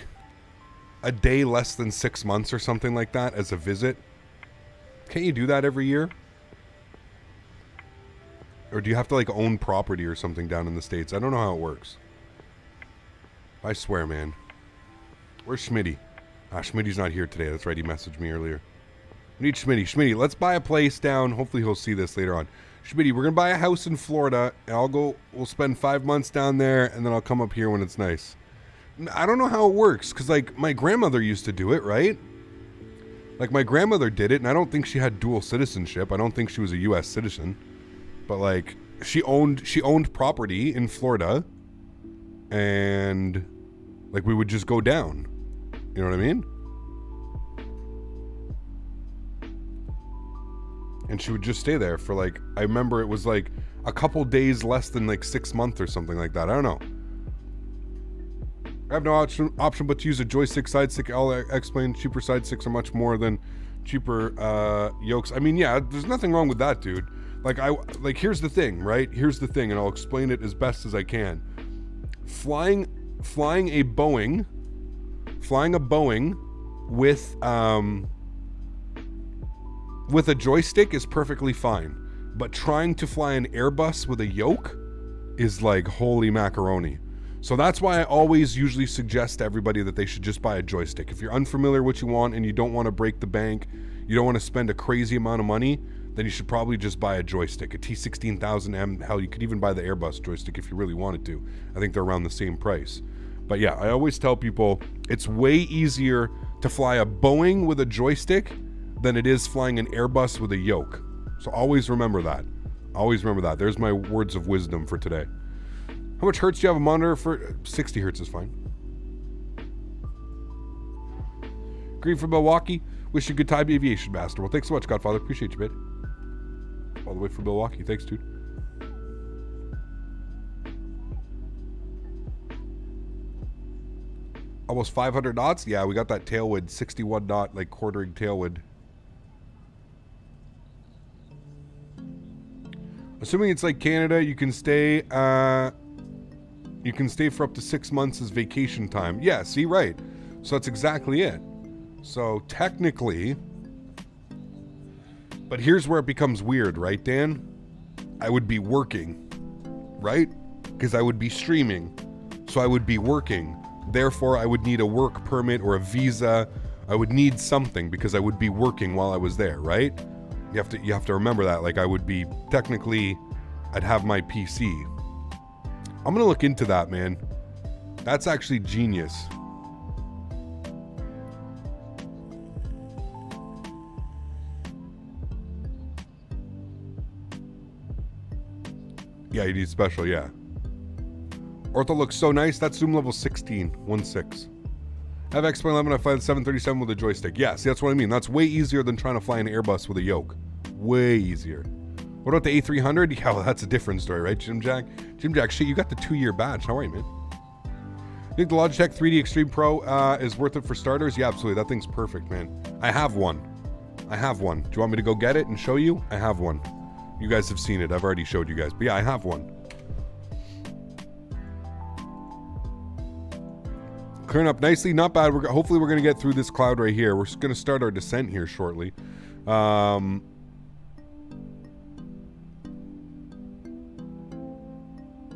a day less than 6 months or something like that as a visit? Can't you do that every year? Or do you have to like own property or something down in the States? I don't know how it works. I swear, man. Where's Smitty? Schmitty's not here today. That's right. He messaged me earlier. We need Smitty. Smitty, let's buy a place down. Hopefully he'll see this later on. Smitty, we're going to buy a house in Florida. And we'll spend 5 months down there, and then I'll come up here when it's nice. I don't know how it works, because, like, my grandmother used to do it, right? Like, my grandmother did it, and I don't think she had dual citizenship. I don't think she was a U.S. citizen. But, like, she owned property in Florida, and, like, we would just go down. You know what I mean? And she would just stay there for like, I remember it was like a couple days less than like 6 months or something like that. I don't know. I have no option but to use a joystick side stick. I'll explain cheaper side sticks are much more than cheaper yokes. I mean, yeah, there's nothing wrong with that, dude. Like here's the thing, right? Here's the thing, and I'll explain it as best as I can. Flying a Boeing with a joystick is perfectly fine, but trying to fly an Airbus with a yoke is like holy macaroni. So that's why I always usually suggest to everybody that they should just buy a joystick. If you're unfamiliar with what you want and you don't want to break the bank, you don't want to spend a crazy amount of money, then you should probably just buy a joystick, a T16000M. Hell, you could even buy the Airbus joystick if you really wanted to. I think they're around the same price. But yeah, I always tell people it's way easier to fly a Boeing with a joystick than it is flying an Airbus with a yoke. So always remember that. Always remember that. There's my words of wisdom for today. How much hertz do you have a monitor for? 60 hertz is fine. Green from Milwaukee. Wish you a good time, Aviation Master. Well, thanks so much, Godfather. Appreciate you, man. All the way from Milwaukee. Thanks, dude. Almost 500 knots? Yeah, we got that tailwind, 61 knot, like quartering tailwind. Assuming it's like Canada, you can stay for up to 6 months as vacation time. Yeah, see, right. So that's exactly it. So technically, but here's where it becomes weird, right, Dan? I would be working, right? Because I would be streaming. So I would be working. Therefore, I would need a work permit or a visa. I would need something because I would be working while I was there, right? You have to remember that. Like, I would be technically, I'd have my PC. I'm gonna look into that, man. That's actually genius. Yeah, you need special, yeah. Ortho looks so nice. That's zoom level 16, 1.6. I have X.11, I fly the 737 with a joystick. Yeah, see, that's what I mean. That's way easier than trying to fly an Airbus with a yoke. Way easier. What about the A300? Yeah, well, that's a different story, right, Jim Jack? Jim Jack, shit, you got the 2-year badge. How are you, man? You think the Logitech 3D Extreme Pro is worth it for starters? Yeah, absolutely. That thing's perfect, man. I have one. I have one. Do you want me to go get it and show you? I have one. You guys have seen it. I've already showed you guys. But yeah, I have one. Clearing up nicely. Not bad. Hopefully we're going to get through this cloud right here. We're going to start our descent here shortly.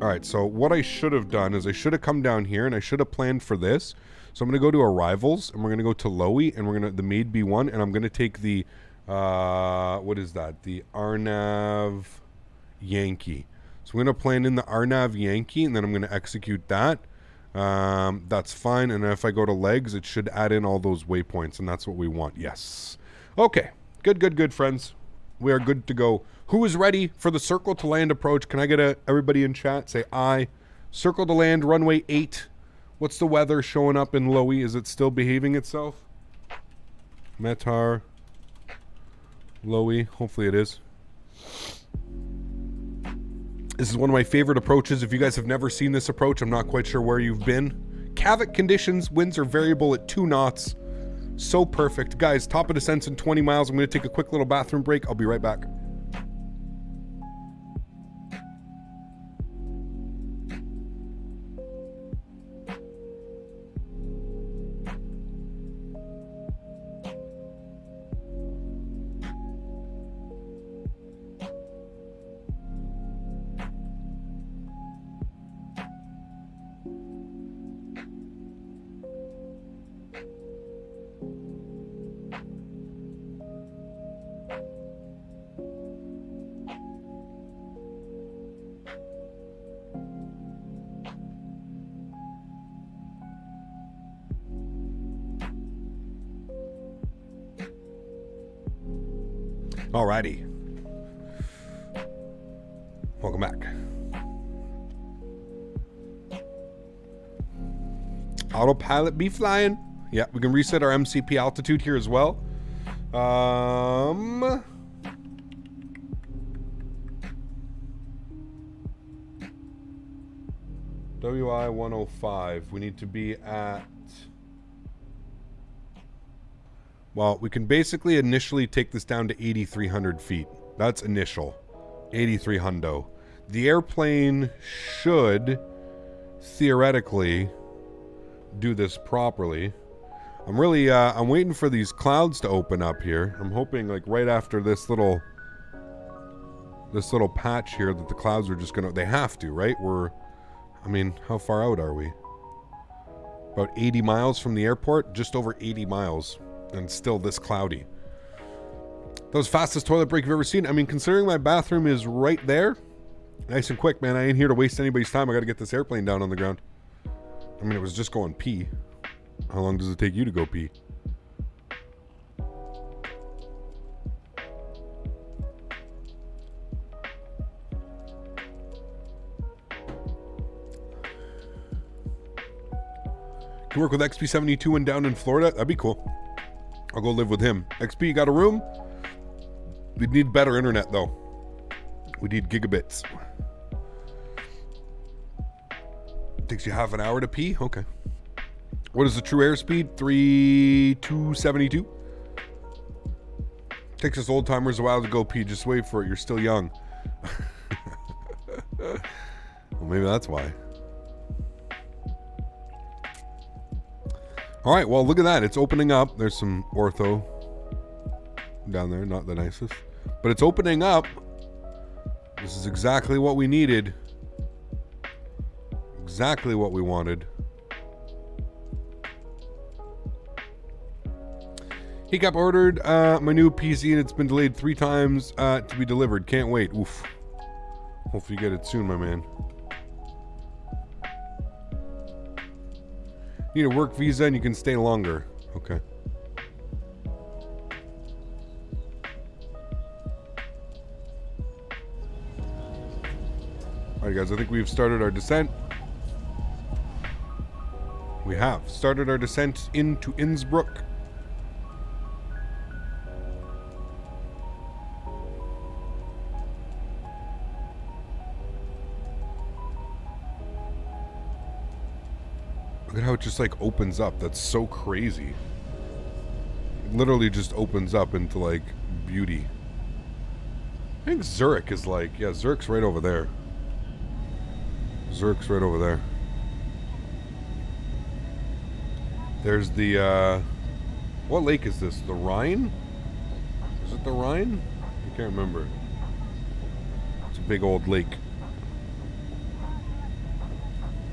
All right, so what I should have done is I should have come down here and I should have planned for this. So I'm going to go to arrivals and we're going to go to Lowy and we're going to the Maid B1 and I'm going to take the what is that? The Arnav Yankee. So we're going to plan in the Arnav Yankee and then I'm going to execute that. That's fine. And if I go to legs, it should add in all those waypoints and that's what we want. Yes. Okay. Good, friends. We are good to go. Who is ready for the circle to land approach? Can I get everybody in chat? Say aye. Circle to land, runway 8. What's the weather showing up in Lowy? Is it still behaving itself? Metar. Lowy. Hopefully it is. This is one of my favorite approaches. If you guys have never seen this approach, I'm not quite sure where you've been. Cavit conditions. Winds are variable at 2 knots. So perfect. Guys, top of descents in 20 miles. I'm going to take a quick little bathroom break. I'll be right back. Alrighty. Welcome back. Autopilot be flying. Yeah, we can reset our MCP altitude here as well. WI 105. We need to be at... Well, we can basically initially take this down to 8,300 feet. That's initial. 8,300. The airplane should, theoretically, do this properly. I'm really, I'm waiting for these clouds to open up here. I'm hoping, like, right after this little patch here that the clouds are just gonna, they have to, right? I mean, how far out are we? About 80 miles from the airport? Just over 80 miles. And still this cloudy. That was fastest toilet break you've ever seen. I mean, considering my bathroom is right there, nice and quick, man. I ain't here to waste anybody's time. I got to get this airplane down on the ground. I mean, it was just going pee. How long does it take you to go pee? Can work with XP72 and down in Florida. That'd be cool. I'll go live with him. XP, you got a room? We need better internet, though. We need gigabits. Takes you half an hour to pee? Okay. What is the true airspeed? 3,272. Takes us old timers a while to go pee. Just wait for it. You're still young. Well, maybe that's why. All right, well, look at that. It's opening up. There's some ortho down there. Not the nicest. But it's opening up. This is exactly what we needed. Exactly what we wanted. He got ordered my new PC and it's been delayed 3 times to be delivered. Can't wait. Oof. Hopefully you get it soon, my man. Need a work visa and you can stay longer. Okay. Alright guys, I think we've started our descent. We have started our descent into Innsbruck. Look at how it just like opens up. That's so crazy. It literally just opens up into like beauty. I think Zurich is like, yeah, Zurich's right over there. Zurich's right over there. There's the, what lake is this? The Rhine? Is it the Rhine? I can't remember. It's a big old lake.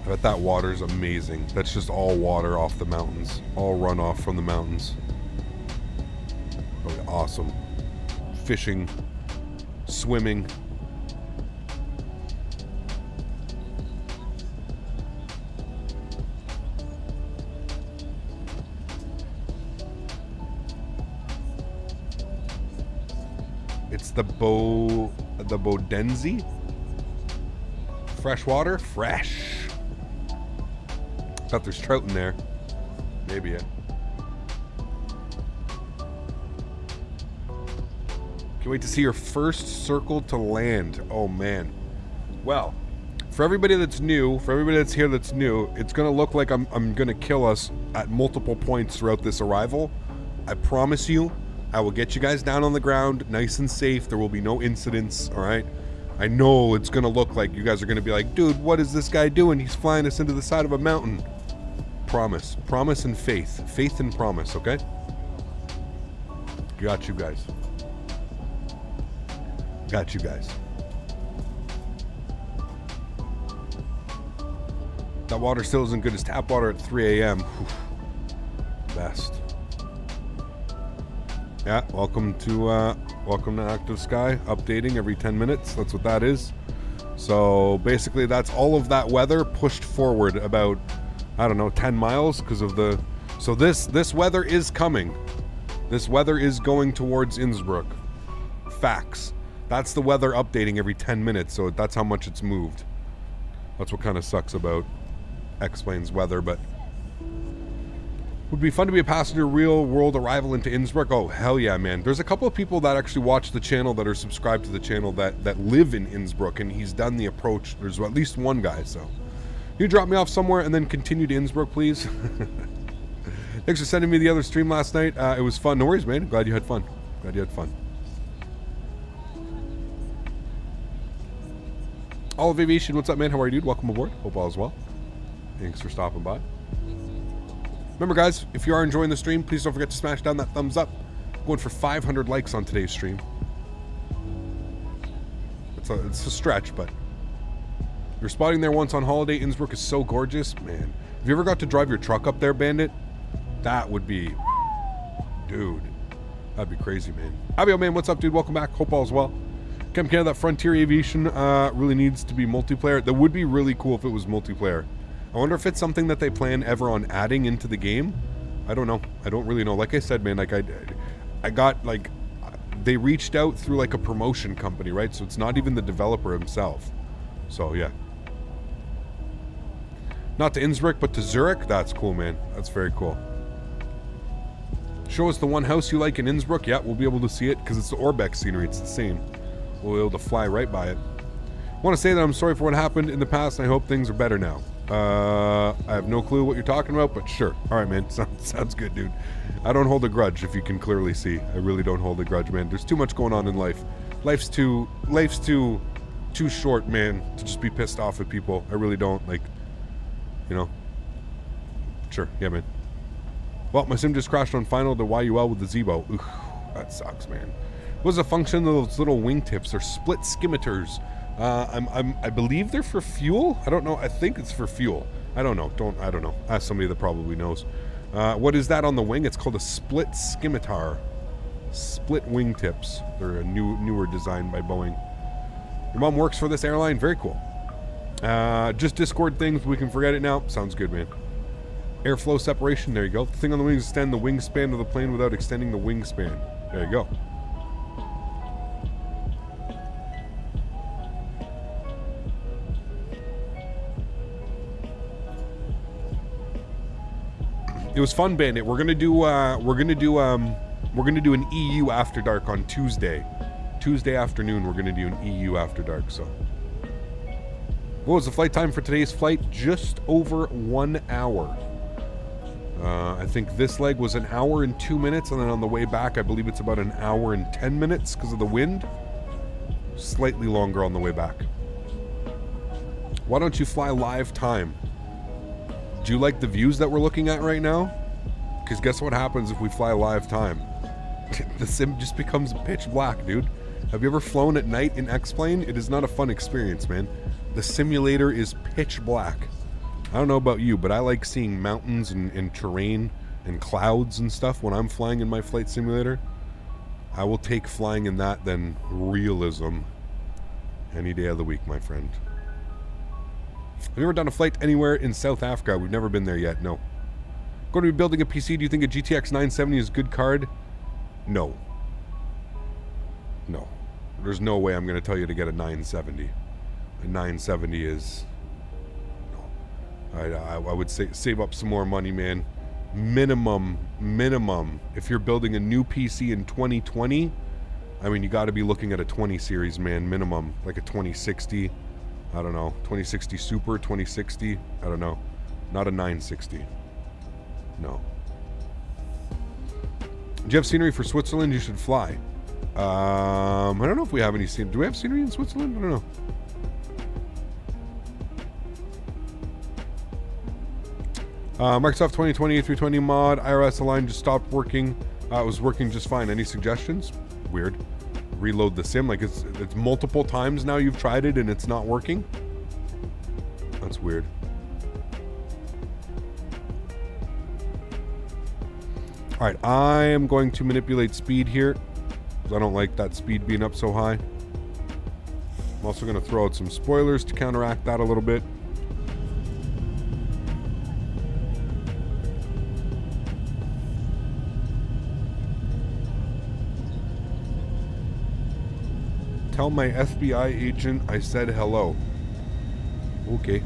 I bet that water's amazing. That's just all water off the mountains. All runoff from the mountains. Oh, awesome. Fishing. Swimming. It's the Bodenzi. Fresh water? Fresh. Thought there's trout in there. Maybe it. Can't wait to see your first circle to land. Oh man. Well, for everybody that's new, for everybody that's here that's new, it's gonna look like I'm gonna kill us at multiple points throughout this arrival. I promise you, I will get you guys down on the ground, nice and safe. There will be no incidents, alright? I know it's gonna look like you guys are gonna be like, dude, what is this guy doing? He's flying us into the side of a mountain. Promise. Promise and faith. Faith and promise, okay? Got you guys. Got you guys. That water still isn't good as tap water at 3 a.m. Best. Yeah, welcome to Active Sky. Updating every 10 minutes. That's what that is. So basically that's all of that weather pushed forward about, I don't know, 10 miles because of the... So this weather is coming. This weather is going towards Innsbruck. Facts. That's the weather updating every 10 minutes, so that's how much it's moved. That's what kind of sucks about X-Plane's weather, but... Would be fun to be a passenger real world arrival into Innsbruck. Oh, hell yeah, man. There's a couple of people that actually watch the channel that are subscribed to the channel that live in Innsbruck, and he's done the approach. There's at least one guy, so... You drop me off somewhere and then continue to Innsbruck, please. Thanks for sending me the other stream last night. It was fun. No worries, man. Glad you had fun. Glad you had fun. All of Aviation, what's up, man? How are you, dude? Welcome aboard. Hope all is well. Thanks for stopping by. Remember, guys, if you are enjoying the stream, please don't forget to smash down that thumbs up. I'm going for 500 likes on today's stream. It's a stretch, but... You're spotting there once on holiday. Innsbruck is so gorgeous. Man, have you ever got to drive your truck up there, Bandit? That would be... Dude. That'd be crazy, man. Abio, man, what's up, dude? Welcome back. Hope all's well. Chem Canada, that Frontier Aviation really needs to be multiplayer. That would be really cool if it was multiplayer. I wonder if it's something that they plan ever on adding into the game. I don't know. I don't really know. Like I said, man, like I got, like... They reached out through, like, a promotion company, right? So it's not even the developer himself. So, yeah. Not to Innsbruck, but to Zurich? That's cool, man. That's very cool. Show us the one house you like in Innsbruck. Yeah, we'll be able to see it because it's the Orbeck scenery. It's the same. We'll be able to fly right by it. I want to say that I'm sorry for what happened in the past and I hope things are better now. I have no clue what you're talking about, but sure. Alright, man. Sounds good, dude. I don't hold a grudge, if you can clearly see. I really don't hold a grudge, man. There's too much going on in life. Life's too short, man, to just be pissed off at people. I really don't, like... You know? Sure, yeah, man. Well, my sim just crashed on final to YUL with the Zibo. Oof, that sucks, man. What's the function of those little wingtips? They're split skimiters. I believe they're for fuel? I don't know. I think it's for fuel. I don't know. I don't know. Ask somebody that probably knows. What is that on the wing? It's called a split scimitar. Split wingtips. They're a newer design by Boeing. Your mom works for this airline? Very cool. Just Discord things. We can forget it now. Sounds good, man. Airflow separation. There you go. The thing on the wings extend the wingspan of the plane without extending the wingspan. There you go. It was fun, Bandit. We're gonna do an EU After Dark on Tuesday. Tuesday afternoon, we're gonna do an EU After Dark. So, what was the flight time for today's flight? Just over 1 hour. I think this leg was 1 hour and 2 minutes, and then on the way back, I believe it's about 1 hour and 10 minutes because of the wind. Slightly longer on the way back. Why don't you fly live time? Do you like the views that we're looking at right now? Because guess what happens if we fly live time? The sim just becomes pitch black, dude. Have you ever flown at night in X-Plane? It is not a fun experience, man. The simulator is pitch black. I don't know about you, but I like seeing mountains and terrain and clouds and stuff when I'm flying in my flight simulator. I will take flying in that than realism any day of the week, my friend. Have you ever done a flight anywhere in South Africa? We've never been there yet, no. Going to be building a PC, do you think a GTX 970 is a good card? No. No. There's no way I'm going to tell you to get a 970. A 970 is... No. I would say save up some more money, man. Minimum, if you're building a new PC in 2020, I mean, you got to be looking at a 20 series, man, minimum. Like a 2060... I don't know, 2060 Super, 2060, I don't know. Not a 960. No. Do you have scenery for Switzerland? You should fly. I don't know if we have any scenery. Do we have scenery in Switzerland? I don't know. Microsoft 2020 A320 mod, IRS Align just stopped working. It was working just fine. Any suggestions? Weird. Reload the sim, like it's multiple times now you've tried it and it's not working. That's weird. All right, I am going to manipulate speed here because I don't like that speed being up so high. I'm also going to throw out some spoilers to counteract that a little bit. Tell my FBI agent I said hello. Okay.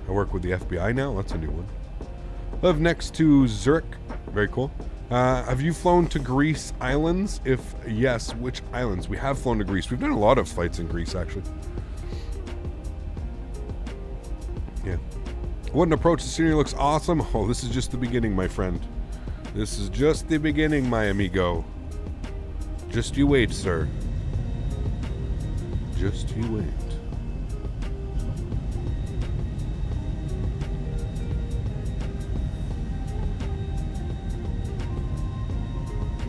I work with the FBI now. That's a new one. Live next to Zurich. Very cool. Have you flown to Greece islands? If yes, which islands? We have flown to Greece. We've done a lot of flights in Greece, actually. Yeah. What an approach. The scenery looks awesome. Oh, this is just the beginning, my friend. This is just the beginning, my amigo. Just you wait, sir. Just you wait.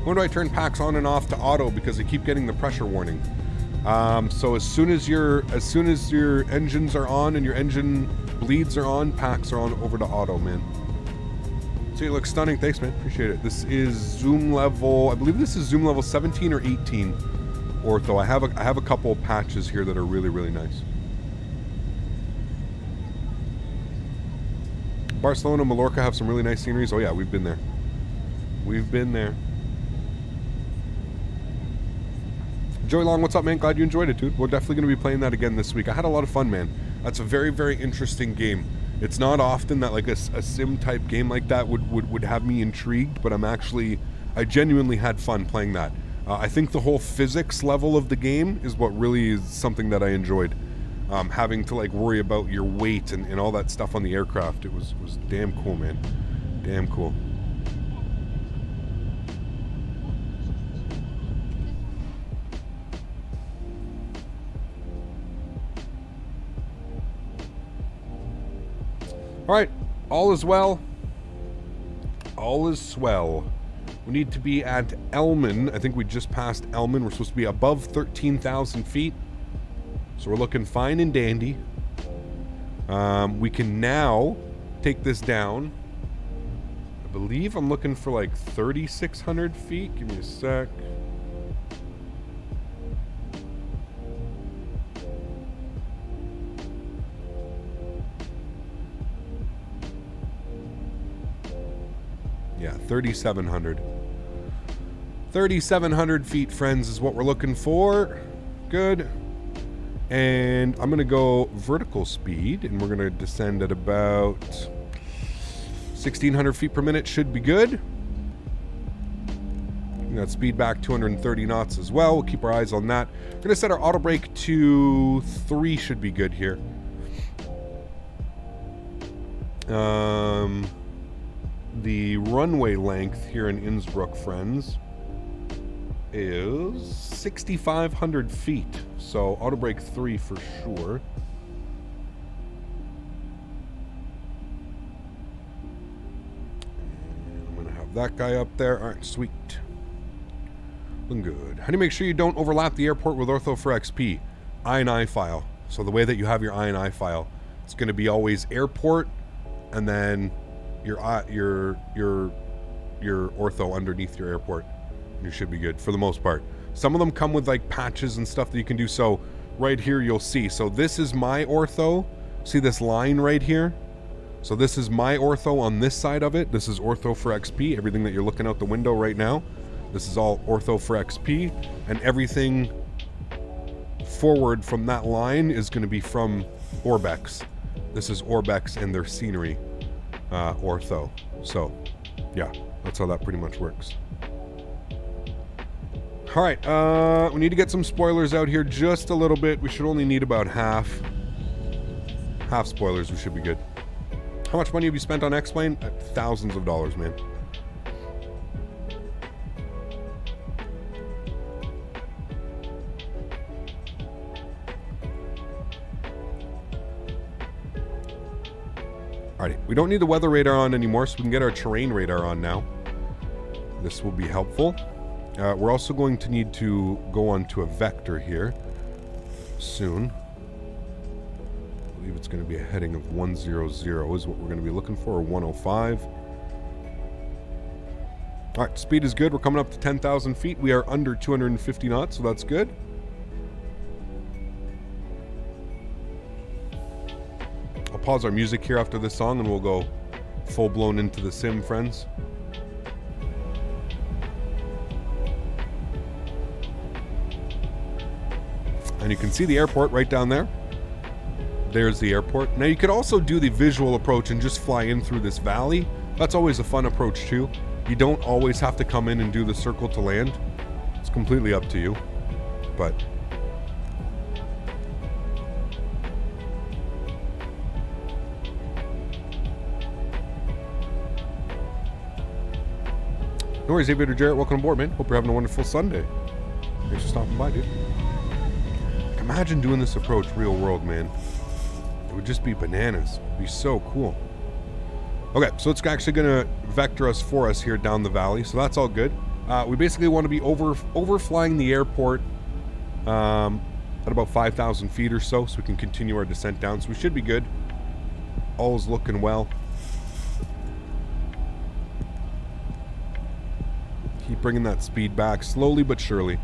When do I turn packs on and off to auto because I keep getting the pressure warning? So as soon as your engines are on and your engine bleeds are on, packs are on over to auto, man. So you look stunning. Thanks, man. Appreciate it. This is zoom level, I believe this is zoom level 17 or 18 ortho. I have a couple of patches here that are really, really nice. Barcelona, Mallorca have some really nice sceneries. Oh yeah, we've been there. We've been there. Joey Long, what's up, man? Glad you enjoyed it, dude. We're definitely going to be playing that again this week. I had a lot of fun, man. That's a very, very interesting game. It's not often that like a sim type game like that would have me intrigued, but I genuinely had fun playing that. I think the whole physics level of the game is what really is something that I enjoyed. Having to like worry about your weight and all that stuff on the aircraft. It was damn cool, man. Damn cool. All right, all is well. All is swell. We need to be at Elman. I think we just passed Elman. We're supposed to be above 13,000 feet. So we're looking fine and dandy. We can now take this down I believe I'm looking for like 3,600 feet. Give me a sec. Yeah, 3,700. 3,700 feet, friends, is what we're looking for. Good. And I'm going to go vertical speed, and we're going to descend at about 1,600 feet per minute. Should be good. That speed back 230 knots as well. We'll keep our eyes on that. We're going to set our auto brake to 3. Should be good here. The runway length here in Innsbruck, friends, is 6,500 feet. So auto brake 3 for sure. And I'm going to have that guy up there. All right, sweet. Looking good. How do you make sure you don't overlap the airport with Ortho for XP? I file. So the way that you have your I file, it's going to be always airport and then your ortho underneath your airport. You should be good for the most part. Some of them come with like patches and stuff that you can do. So right here you'll see. So this is my ortho. See this line right here? So this is my ortho on this side of it. This is ortho for XP. Everything that you're looking out the window right now. This is all ortho for XP. And everything forward from that line is going to be from Orbex. This is Orbex and their scenery ortho. So yeah, that's how that pretty much works. All right, we need to get some spoilers out here just a little bit. We should only need about half spoilers. We should be good. How much money have you spent on X-Plane? Thousands of dollars, man. Alrighty, we don't need the weather radar on anymore, so we can get our terrain radar on now. This will be helpful. We're also going to need to go on to a vector here soon. I believe it's going to be a heading of 100 is what we're going to be looking for, or 105. Alright, speed is good. We're coming up to 10,000 feet. We are under 250 knots, so that's good. I'll pause our music here after this song and we'll go full-blown into the sim, friends. And you can see the airport right down there. There's the airport. Now you could also do the visual approach and just fly in through this valley. That's always a fun approach too. You don't always have to come in and do the circle to land. It's completely up to you. But no worries, Aviator Jarrett. Welcome aboard, man. Hope you're having a wonderful Sunday. Thanks for stopping by, dude. Imagine doing this approach real world, man. It would just be bananas. It would be so cool. Okay, so it's actually going to vector us for us here down the valley, so that's all good. We basically want to be overflying the airport at about 5,000 feet or so we can continue our descent down. So we should be good. All's looking well. Keep bringing that speed back slowly but surely.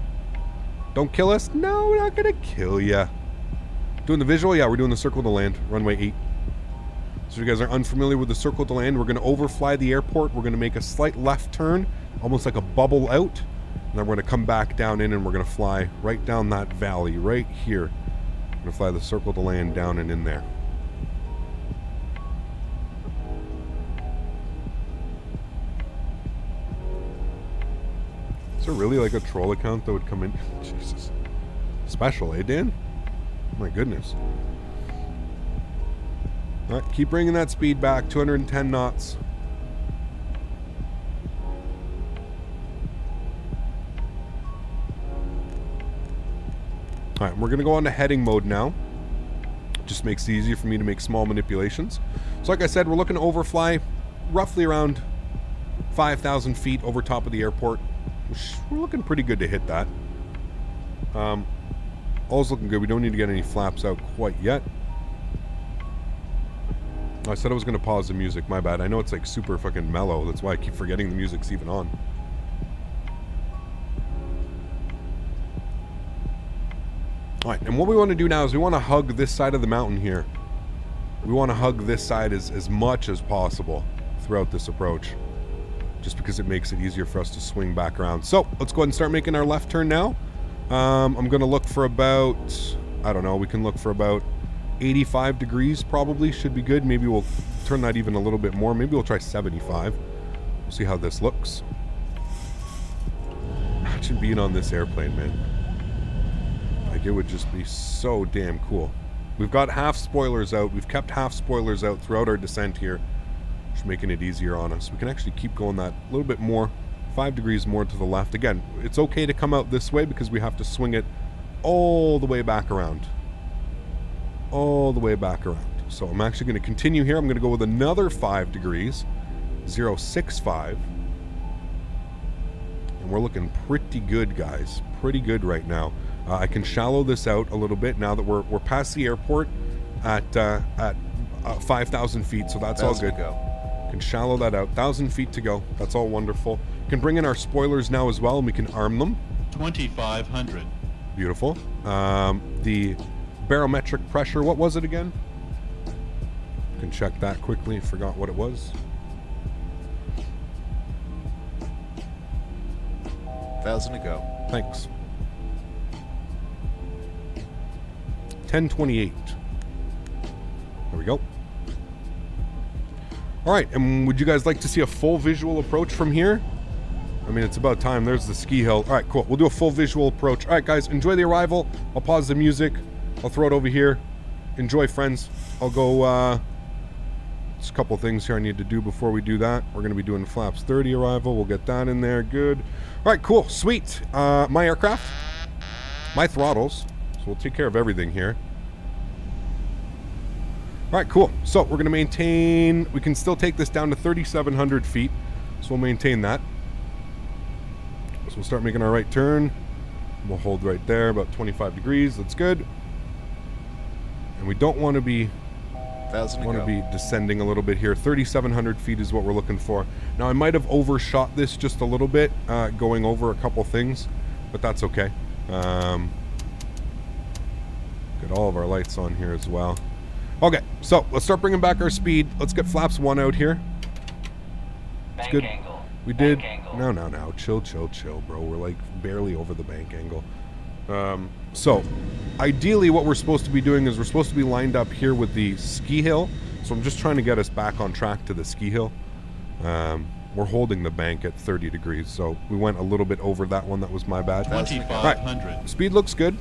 Don't kill us. No, we're not going to kill ya. Doing the visual? Yeah, we're doing the circle to land. Runway 8. So if you guys are unfamiliar with the circle to land, we're going to overfly the airport. We're going to make a slight left turn, almost like a bubble out. And then we're going to come back down in and we're going to fly right down that valley right here. We're going to fly the circle to land down and in there. Is there really like a troll account that would come in? Jesus. Special, eh, Dan? Oh my goodness. Alright, keep bringing that speed back. 210 knots. Alright, we're going to go on to heading mode now. Just makes it easier for me to make small manipulations. So like I said, we're looking to overfly roughly around 5,000 feet over top of the airport. We're looking pretty good to hit that. All's looking good. We don't need to get any flaps out quite yet. I said I was going to pause the music. My bad. I know it's like super fucking mellow. That's why I keep forgetting the music's even on. Alright, and what we want to do now is we want to hug this side of the mountain here. We want to hug this side as much as possible throughout this approach. Just because it makes it easier for us to swing back around. So, let's go ahead and start making our left turn now. I'm going to look for about, I don't know, we can look for about 85 degrees probably, should be good. Maybe we'll turn that even a little bit more. Maybe we'll try 75. We'll see how this looks. Imagine being on this airplane, man. Like, it would just be so damn cool. We've got half spoilers out. We've kept half spoilers out throughout our descent here. Just making it easier on us. We can actually keep going that a little bit more. 5 degrees more to the left. Again, it's okay to come out this way because we have to swing it all the way back around. All the way back around. So I'm actually going to continue here. I'm going to go with another 5 degrees. 065. And we're looking pretty good, guys. Pretty good right now. I can shallow this out a little bit now that we're past the airport at 5,000 feet, so that's all good. Can shallow that out. 1,000 feet to go. That's all wonderful. Can bring in our spoilers now as well, and we can arm them. 2,500. Beautiful. The barometric pressure, what was it again? Can check that quickly. Forgot what it was. 1,000 to go. Thanks. 1028. There we go. Alright, and would you guys like to see a full visual approach from here? I mean, it's about time. There's the ski hill. Alright, cool. We'll do a full visual approach. Alright, guys, enjoy the arrival. I'll pause the music. I'll throw it over here. Enjoy, friends. I'll go, there's a couple things here I need to do before we do that. We're going to be doing flaps 30 arrival. We'll get that in there. Good. Alright, cool. Sweet. My aircraft. My throttles. So we'll take care of everything here. Alright, cool. So we're going to maintain, we can still take this down to 3,700 feet. So we'll maintain that. So we'll start making our right turn. We'll hold right there, about 25 degrees. That's good. And we don't want to be, descending a little bit here. 3,700 feet is what we're looking for. Now I might have overshot this just a little bit, going over a couple things, but that's okay. Get all of our lights on here as well. Okay, so let's start bringing back our speed. Let's get flaps 1 out here. Bank good. Angle. We did. Bank angle. No. Chill, bro. We're like barely over the bank angle. So, ideally what we're supposed to be doing is we're supposed to be lined up here with the ski hill. So I'm just trying to get us back on track to the ski hill. We're holding the bank at 30 degrees. So we went a little bit over that one. That was my bad. 2,500. Right. Speed looks good.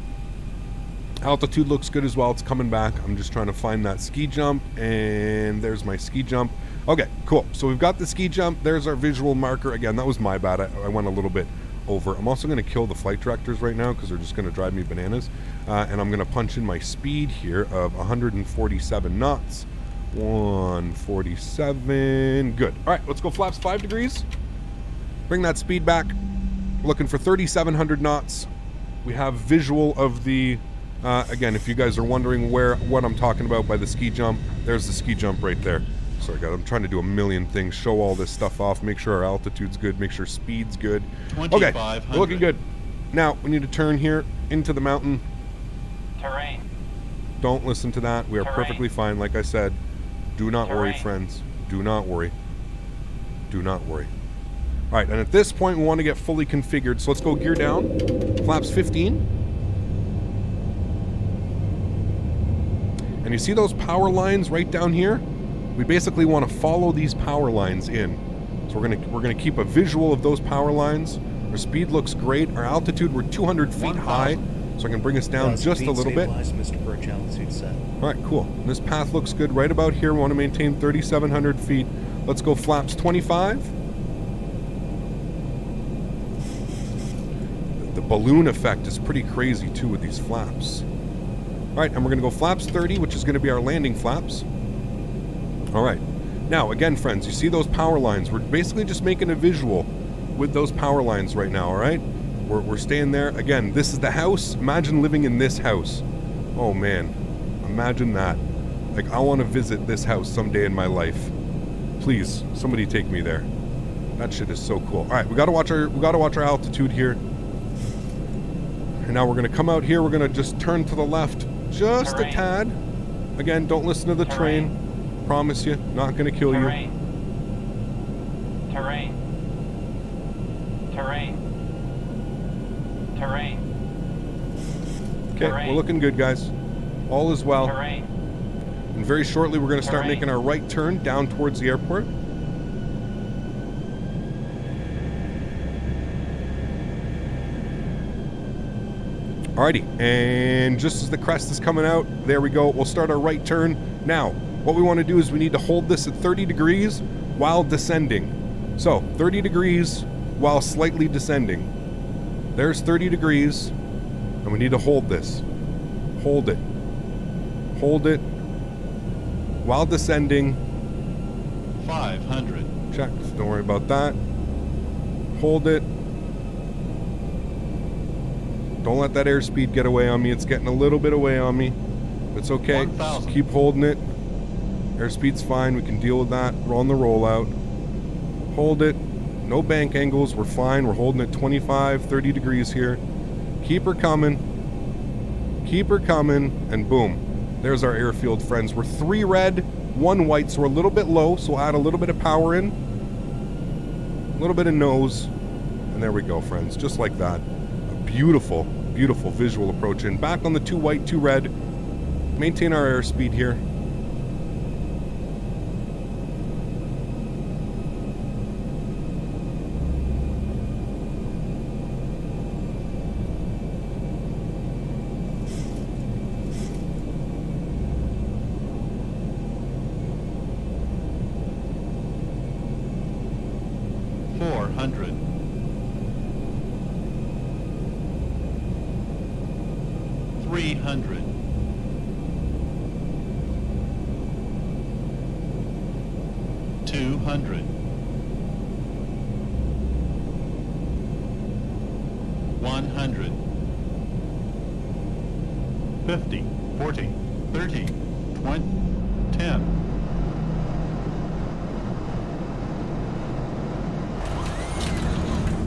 Altitude looks good as well. It's coming back. I'm just trying to find that ski jump, and there's my ski jump. Okay, cool. So we've got the ski jump. There's our visual marker. Again, that was my bad. I went a little bit over. I'm also going to kill the flight directors right now because they're just going to drive me bananas. And I'm going to punch in my speed here of 147 knots. 147. Good. All right, let's go flaps 5 degrees. Bring that speed back. Looking for 3,700 knots. We have visual of the... again, if you guys are wondering what I'm talking about by the ski jump, there's the ski jump right there. Sorry, guys, I'm trying to do a million things, show all this stuff off, make sure our altitude's good, make sure speed's good. Okay, we're looking good. Now, we need to turn here into the mountain. Terrain. Don't listen to that. We are perfectly fine, like I said. Do not worry, friends. Do not worry. Do not worry. All right, and at this point, we want to get fully configured, so let's go gear down. Flaps 15. And you see those power lines right down here? We basically want to follow these power lines in. So we're gonna keep a visual of those power lines. Our speed looks great. Our altitude, we're 200 feet high, so I can bring us down just a little bit. All right, cool. This path looks good right about here. We want to maintain 3,700 feet. Let's go flaps 25. The balloon effect is pretty crazy too with these flaps. All right, and we're going to go flaps 30, which is going to be our landing flaps. All right. Now, again, friends, you see those power lines. We're basically just making a visual with those power lines right now, all right? We're staying there. Again, this is the house. Imagine living in this house. Oh, man. Imagine that. Like, I want to visit this house someday in my life. Please, somebody take me there. That shit is so cool. All right, we gotta watch our altitude here. And now we're gonna come out here. We're gonna just turn to the left just a tad. Again, don't listen to the train. Promise you, not gonna kill you. Terrain. Okay, we're looking good, guys. All is well. Terrain. And very shortly, we're gonna start making our right turn down towards the airport. Alrighty, and just as the crest is coming out, there we go. We'll start our right turn. Now, what we want to do is we need to hold this at 30 degrees while descending. So, 30 degrees while slightly descending. There's 30 degrees, and we need to hold this. Hold it. Hold it while descending. 500. Check, don't worry about that. Hold it. Don't let that airspeed get away on me. It's getting a little bit away on me. It's okay. Just keep holding it. Airspeed's fine. We can deal with that. We're on the rollout. Hold it. No bank angles. We're fine. We're holding it 25, 30 degrees here. Keep her coming. Keep her coming. And boom. There's our airfield, friends. We're 3 red, 1 white, so we're a little bit low. So we'll add a little bit of power in. A little bit of nose. And there we go, friends. Just like that. Beautiful, beautiful visual approach in. Back on the 2 white, 2 red. Maintain our airspeed here.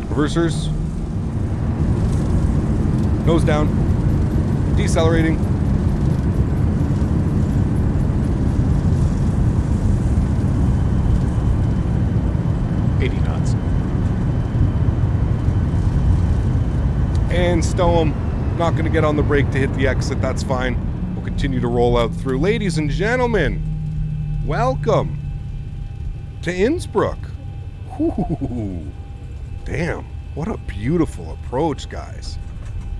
Reversers. Nose down. Decelerating. And stow them. Not going to get on the brake to hit the exit. That's fine. We'll continue to roll out through. Ladies and gentlemen, welcome to Innsbruck. Whew. Damn, what a beautiful approach, guys.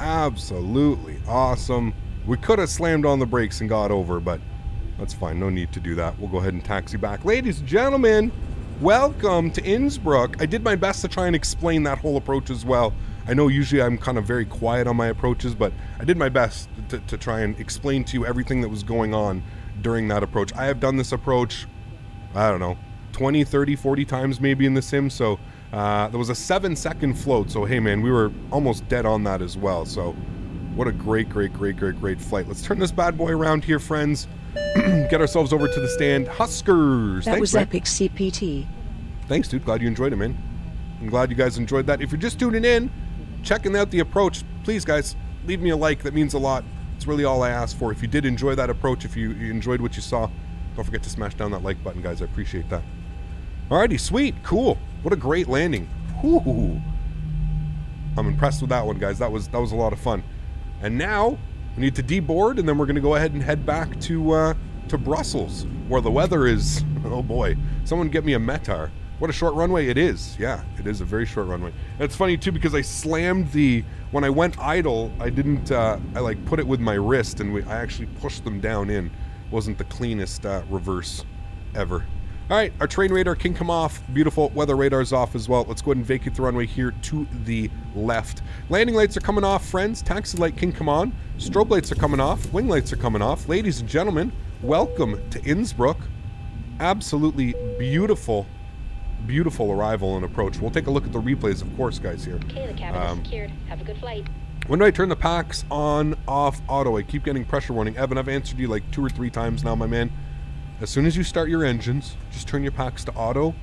Absolutely awesome. We could have slammed on the brakes and got over, but that's fine. No need to do that. We'll go ahead and taxi back. Ladies and gentlemen, welcome to Innsbruck. I did my best to try and explain that whole approach as well. I know usually I'm kind of very quiet on my approaches, but I did my best to try and explain to you everything that was going on during that approach. I have done this approach, I don't know, 20, 30, 40 times maybe in the sim, so there was a 7-second float, so hey man, we were almost dead on that as well. So what a great flight. Let's turn this bad boy around here, friends. Get ourselves over to the stand. Huskers. That was epic CPT. Thanks, dude. Glad you enjoyed it, man. I'm glad you guys enjoyed that. If you're just tuning in, checking out the approach, please guys, leave me a like. That means a lot. It's really all I ask for. If you did enjoy that approach, if you enjoyed what you saw, don't forget to smash down that like button, guys. I appreciate that. Alrighty, sweet, cool. What a great landing. Whoo. I'm impressed with that one, guys. That was a lot of fun. And now we need to deboard, and then we're gonna go ahead and head back to Brussels, where the weather is, oh boy. Someone get me a Metar. What a short runway it is. Yeah, it is a very short runway. And it's funny too, because I slammed when I went idle, I didn't, I like put it with my wrist, and I actually pushed them down in. Wasn't the cleanest reverse ever. All right, our train radar can come off. Beautiful. Weather radar's off as well. Let's go ahead and vacate the runway here to the left. Landing lights are coming off, friends. Taxi light can come on. Strobe lights are coming off. Wing lights are coming off. Ladies and gentlemen, welcome to Innsbruck. Absolutely beautiful arrival and approach. We'll take a look at the replays, of course, guys, here. Okay, the cabin is secured. Have a good flight. When do I turn the packs on, off, auto? I keep getting pressure warning. Evan, I've answered you like 2 or 3 times now, my man. As soon as you start your engines, just turn your packs to auto,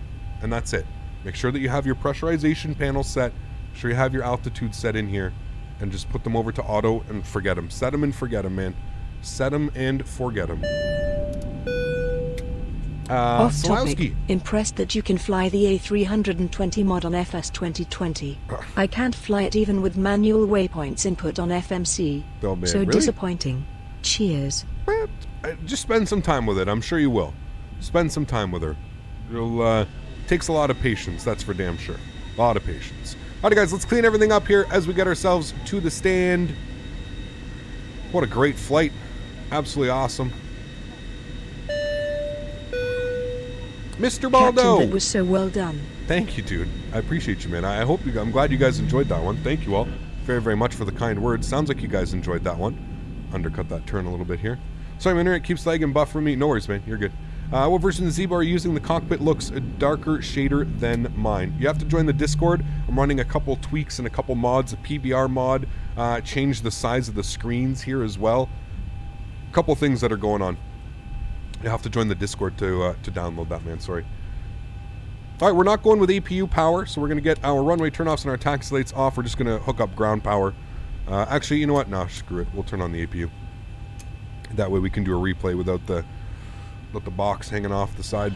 and that's it. Make sure that you have your pressurization panel set. Make sure you have your altitude set in here, and just put them over to auto and forget them. Set them and forget them, man. Set them and forget them. Off topic, Sólríkt. impressed that you can fly the A320 mod on FS 2020. I can't fly it even with manual waypoints input on FMC. Oh, man, So really? disappointing. Cheers. Just spend some time with it. I'm sure you will. Spend some time with her. It'll, takes a lot of patience, that's for damn sure. A lot of patience. Alright guys, let's clean everything up here as we get ourselves to the stand. What a great flight. Absolutely awesome. Mr. Baldo! Captain, that was so well done. Thank you, dude. I appreciate you, man. I hope you. I'm glad you guys enjoyed that one. Thank you all very, very much for the kind words. Sounds like you guys enjoyed that one. Undercut that turn a little bit here. Sorry, my internet keeps lagging, buffering me. No worries, man. You're good. What version of Zibo are you using? The cockpit looks a darker shader than mine. You have to join the Discord. I'm running a couple tweaks and a couple mods. A PBR mod. Change the size of the screens here as well. A couple things that are going on. You have to join the Discord to download that, man. Sorry. All right, we're not going with APU power, so we're going to get our runway turnoffs and our taxi lights off. We're just going to hook up ground power. Actually, you know what? No, screw it. We'll turn on the APU. That way we can do a replay without the box hanging off the side.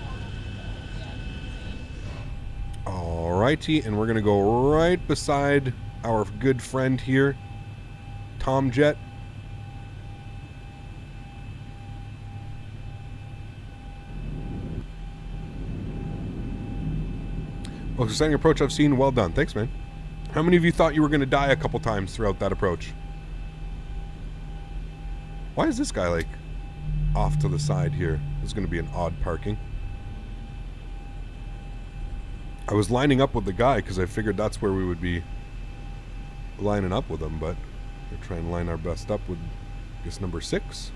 Alrighty, and we're going to go right beside our good friend here, Tom Jet. Well, exciting approach I've seen. Well done. Thanks, man. How many of you thought you were going to die a couple times throughout that approach? Why is this guy, like, off to the side here? This is going to be an odd parking. I was lining up with the guy because I figured that's where we would be lining up with him, but we're trying to line our best up with, I guess, number 6.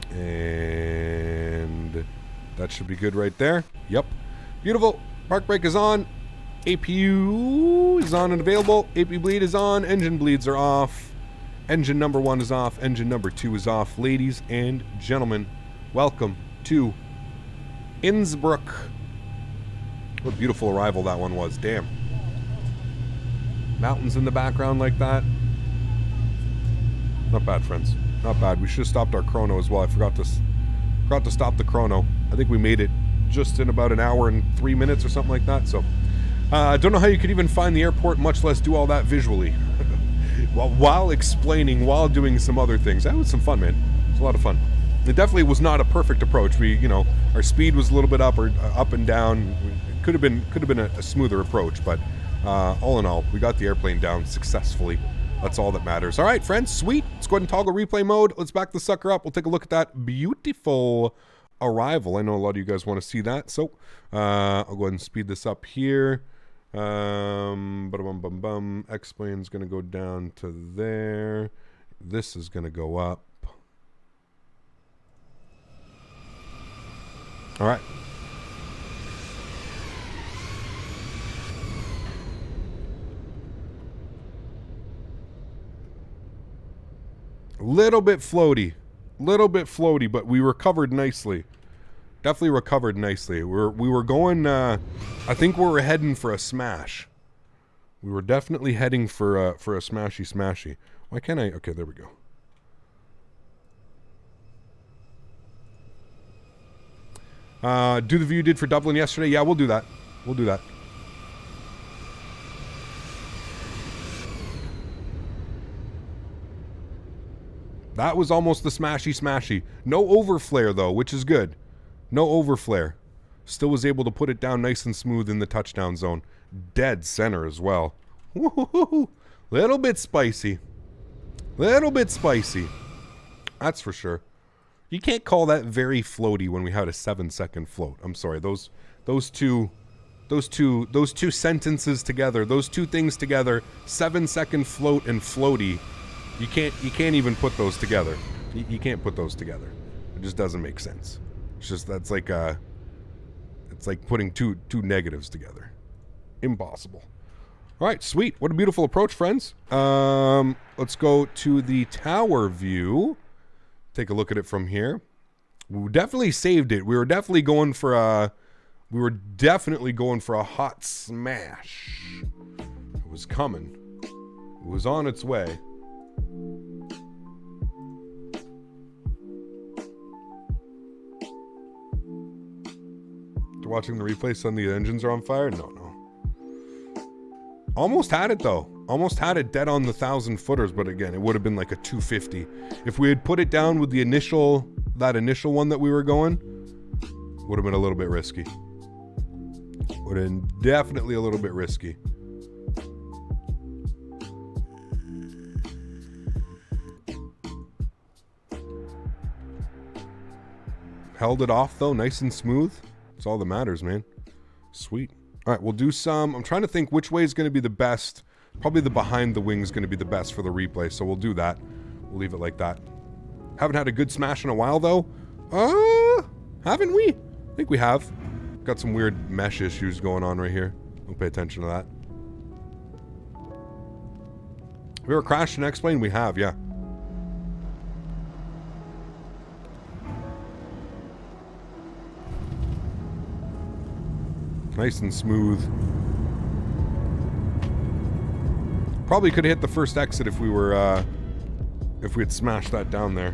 And that should be good right there. Yep. Beautiful. Park brake is on. APU is on and available. AP bleed is on. Engine bleeds are off. Engine number 1 is off. Engine number 2 is off. Ladies and gentlemen, welcome to Innsbruck. What a beautiful arrival that one was. Damn. Mountains in the background like that. Not bad, friends. Not bad. We should have stopped our chrono as well. I forgot to stop the chrono. I think we made it just in about an hour and 3 minutes or something like that. So, I don't know how you could even find the airport, much less do all that visually. while explaining, while doing some other things. That was some fun, man. It was a lot of fun. It definitely was not a perfect approach. We, you know, our speed was a little bit up or up and down. It could have been a smoother approach, but all in all, we got the airplane down successfully. That's all that matters. All right, friends, sweet. Let's go ahead and toggle replay mode. Let's back the sucker up. We'll take a look at that beautiful arrival. I know a lot of you guys want to see that, so I'll go ahead and speed this up here. X-plane's going to go down to there. This is going to go up. All right. Little bit floaty, but we recovered nicely. Definitely recovered nicely. We were going. I think we were heading for a smash. We were definitely heading for a smashy. Why can't I? Okay, there we go. Do the view you did for Dublin yesterday? Yeah, we'll do that. We'll do that. That was almost the smashy. No overflare though, which is good. No overflare. Still was able to put it down nice and smooth in the touchdown zone. Dead center as well. Woo-hoo-hoo-hoo. Little bit spicy. That's for sure. You can't call that very floaty when we had a 7-second float. I'm sorry. Those two sentences together, those two things together, 7-second float and floaty. You can't even put those together. You can't put those together. It just doesn't make sense. It's just it's like putting two negatives together. Impossible. All right, sweet. What a beautiful approach, friends. Let's go to the tower view. Take a look at it from here. We definitely saved it. We were definitely going for a hot smash. It was coming. It was on its way. After watching the replay, suddenly the engines are on fire? No. Almost had it though. Almost had it dead on the 1,000 footers, but again, it would have been like a 250. If we had put it down with the that initial one that we were going, would have been a little bit risky. Would have been definitely a little bit risky. Held it off though, nice and smooth. That's all that matters, man. Sweet. All right, we'll do some. I'm trying to think which way is going to be the best. Probably the behind the wing is going to be the best for the replay, so we'll do that. We'll leave it like that. Haven't had a good smash in a while, though. Haven't we? I think we have. Got some weird mesh issues going on right here. Don't pay attention to that. Have we ever crashed an X-Plane? We have, yeah. Nice and smooth. Probably could have hit the first exit if we were, if we had smashed that down there.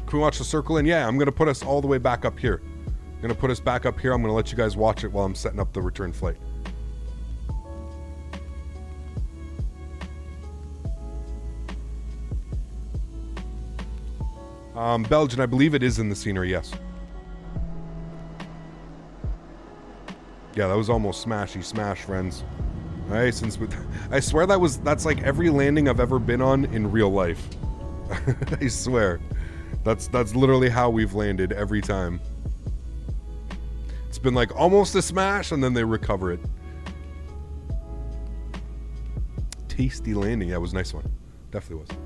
Can we watch the circle in? Yeah, I'm going to put us all the way back up here. I'm going to put us back up here. I'm going to let you guys watch it while I'm setting up the return flight. Belgian, I believe it is in the scenery, yes. Yeah, that was almost smashy smash, friends. Nice and smooth. I swear that's like every landing I've ever been on in real life. I swear. That's literally how we've landed every time. It's been like almost a smash and then they recover it. Tasty landing. Yeah, it was a nice one. Definitely was.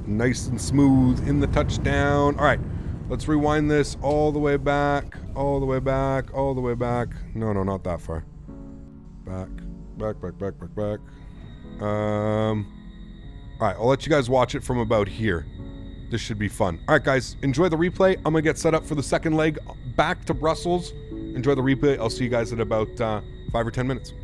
Nice and smooth in the touchdown. All right, let's rewind this all the way back, all the way back, all the way back. No, not that far. Back. All right, I'll let you guys watch it from about here. This should be fun. All right, guys, enjoy the replay. I'm gonna get set up for the second leg back to Brussels. Enjoy the replay. I'll see you guys in about 5 or 10 minutes.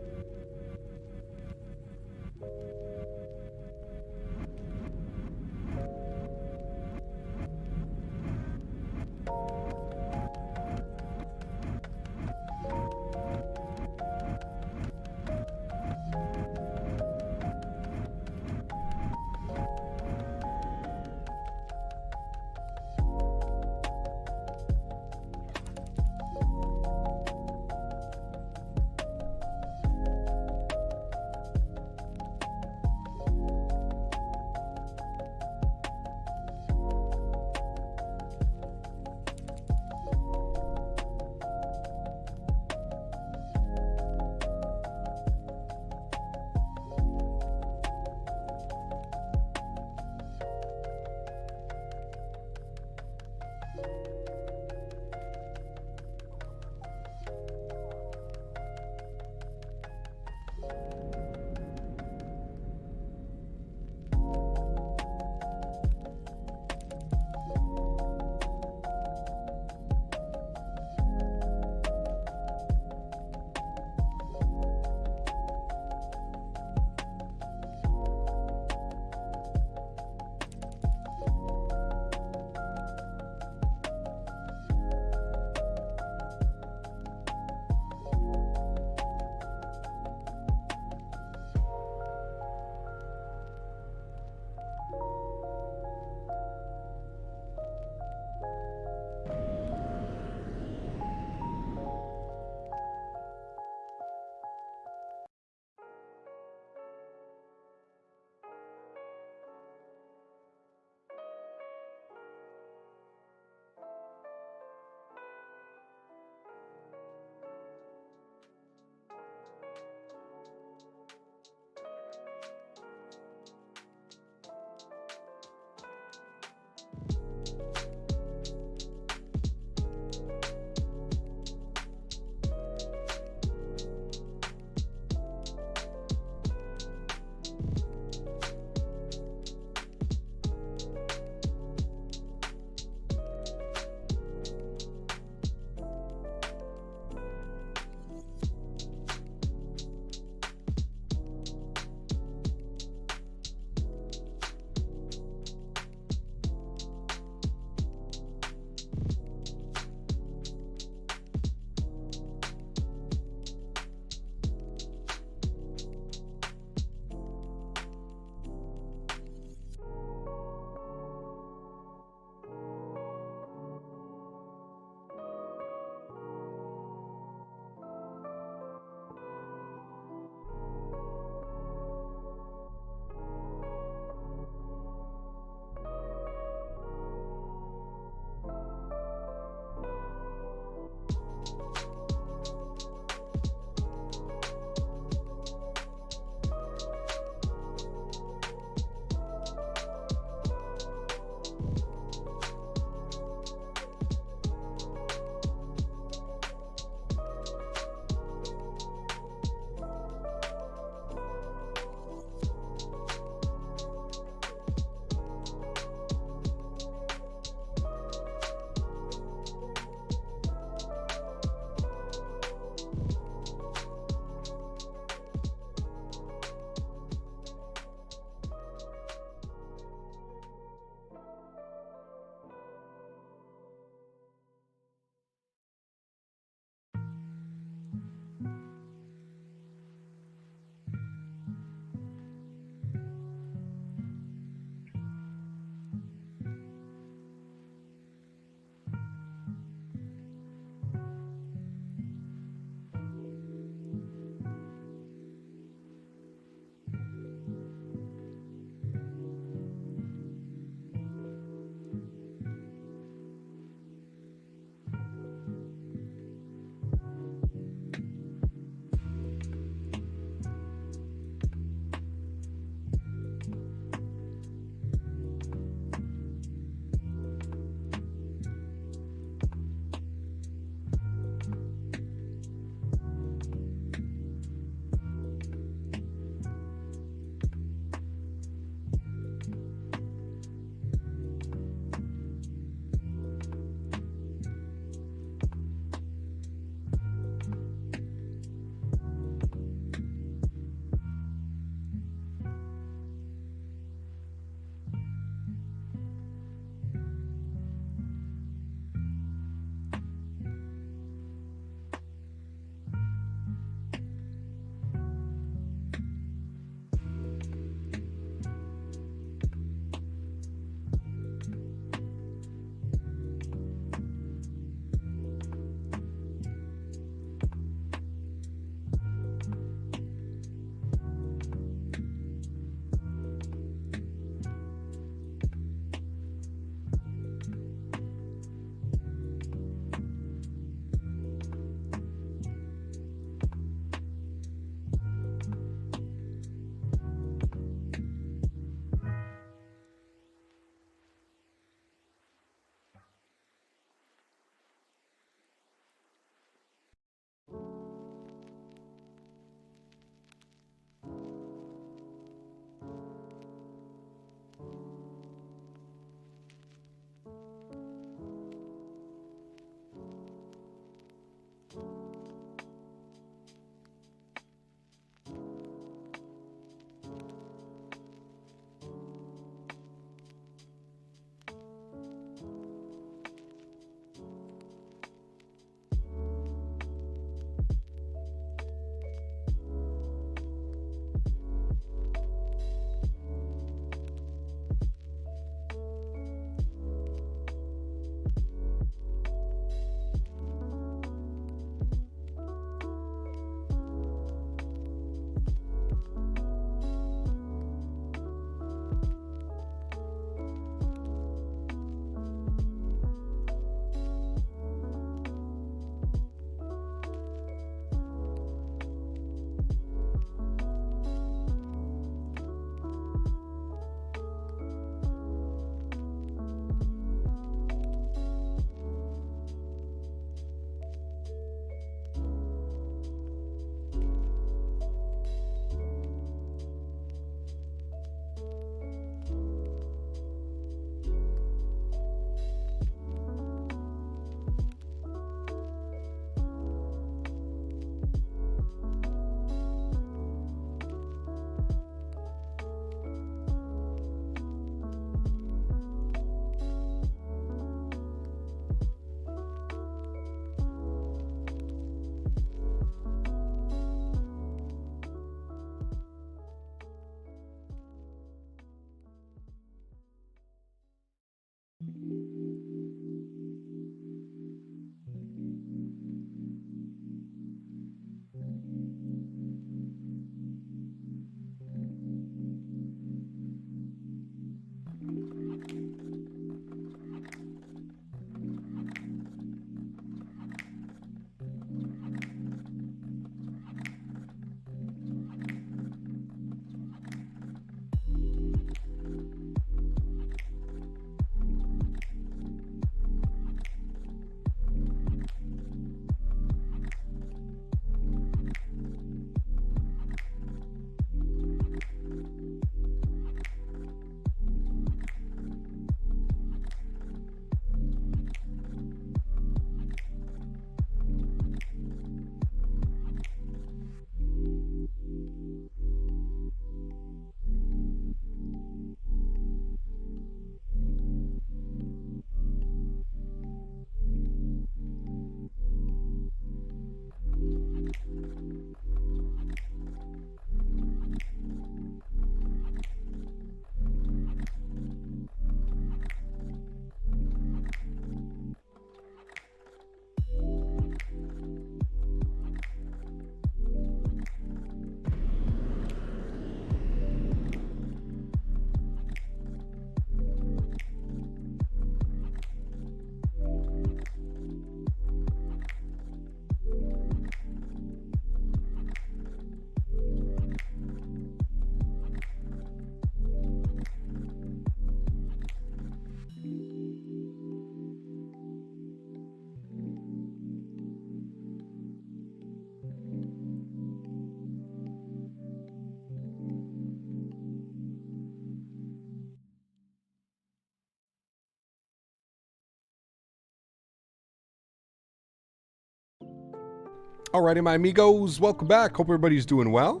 Alrighty, my amigos, welcome back. Hope everybody's doing well.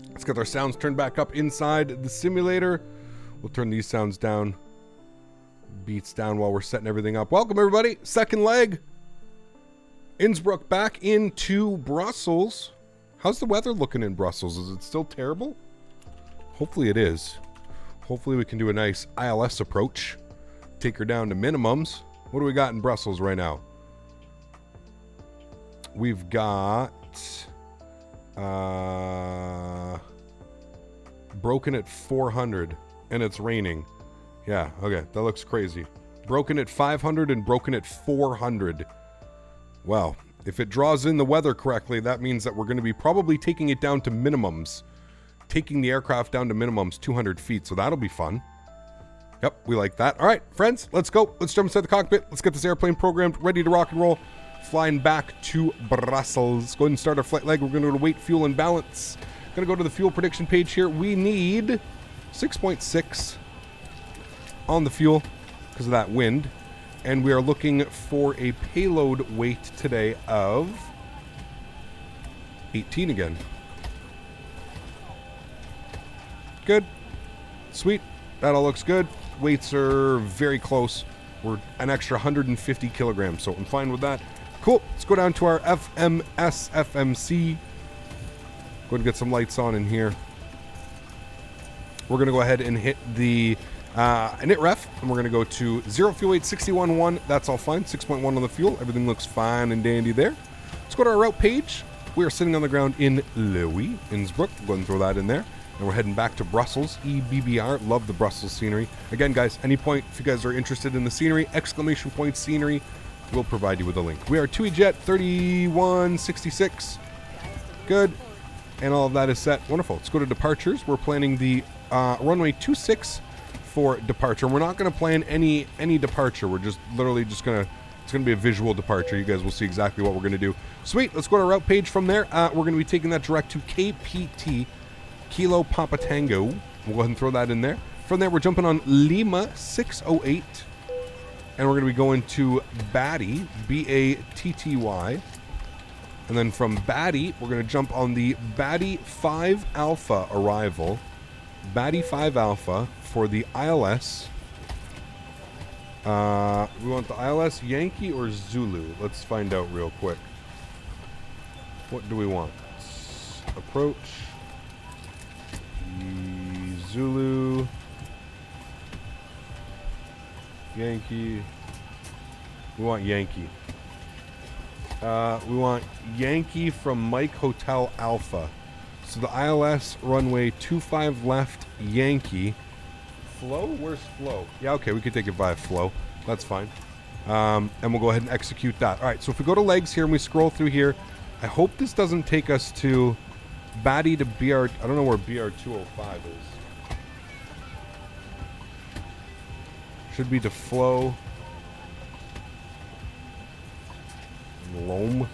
Let's get our sounds turned back up inside the simulator. We'll turn these sounds down, beats down while we're setting everything up. Welcome, everybody. Second leg. Innsbruck back into Brussels. How's the weather looking in Brussels? Is it still terrible? Hopefully it is. Hopefully we can do a nice ILS approach. Take her down to minimums. What do we got in Brussels right now? We've got broken at 400 and it's raining. Yeah, okay, that looks crazy. Broken at 500 and broken at 400. Well, if it draws in the weather correctly, that means that we're going to be probably taking it down to minimums. Taking the aircraft down to minimums 200 feet, so that'll be fun. Yep, we like that. All right, friends, let's go. Let's jump inside the cockpit. Let's get this airplane programmed, ready to rock and roll. Flying back to Brussels. Go ahead and start our flight leg. We're going to go to weight, fuel, and balance. Going to go to the fuel prediction page here. We need 6.6 on the fuel because of that wind. And we are looking for a payload weight today of 18 again. Good. Sweet. That all looks good. Weights are very close. We're an extra 150 kilograms, so I'm fine with that. Cool. Let's go down to our FMS FMC. Go ahead and get some lights on in here. We're going to go ahead and hit the init ref, and we're going to go to 0 fuel weight 61.1. That's all fine. 6.1 on the fuel. Everything looks fine and dandy there. Let's go to our route page. We are sitting on the ground in Louis, Innsbruck. Go ahead and throw that in there. And we're heading back to Brussels, EBBR. Love the Brussels scenery. Again, guys, any point, if you guys are interested in the scenery, exclamation point scenery, we'll provide you with a link. We are TUI Jet 3166. Good. And all of that is set. Wonderful. Let's go to departures. We're planning the runway 26 for departure. We're not going to plan any departure. We're just literally just going to, it's going to be a visual departure. You guys will see exactly what we're going to do. Sweet. Let's go to our route page from there. We're going to be taking that direct to KPT. Kilo Papa Tango. We'll go ahead and throw that in there. From there, we're jumping on Lima 608. And we're going to be going to Batty, B-A-T-T-Y. And then from Batty, we're going to jump on the Batty 5 Alpha arrival. Batty 5 Alpha for the ILS. We want the ILS Yankee or Zulu? Let's find out real quick. What do we want? Approach. Zulu, Yankee. We want Yankee. We want Yankee from Mike Hotel Alpha. So the ILS runway 25 left, Yankee. Flow? Where's Flow? Yeah, okay, we could take it via Flow. That's fine. And we'll go ahead and execute that. All right, so if we go to legs here and we scroll through here, I hope this doesn't take us to Batty to BR. I don't know where BR205 is. Should be to Flow. Loam.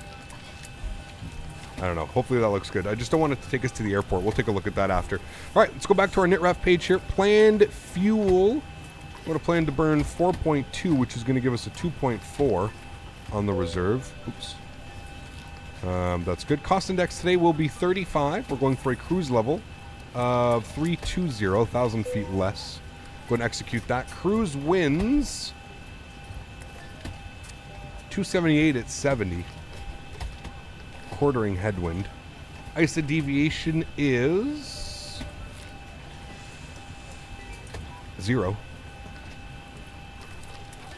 I don't know. Hopefully that looks good. I just don't want it to take us to the airport. We'll take a look at that after. All right, let's go back to our NitRef page here. Planned fuel. We're going to plan to burn 4.2, which is going to give us a 2.4 on the reserve. Oops. That's good. Cost index today will be 35. We're going for a cruise level of 320, 1,000 feet less. Go ahead and execute that. Cruise winds 278 at 70. Quartering headwind. ISA deviation is 0.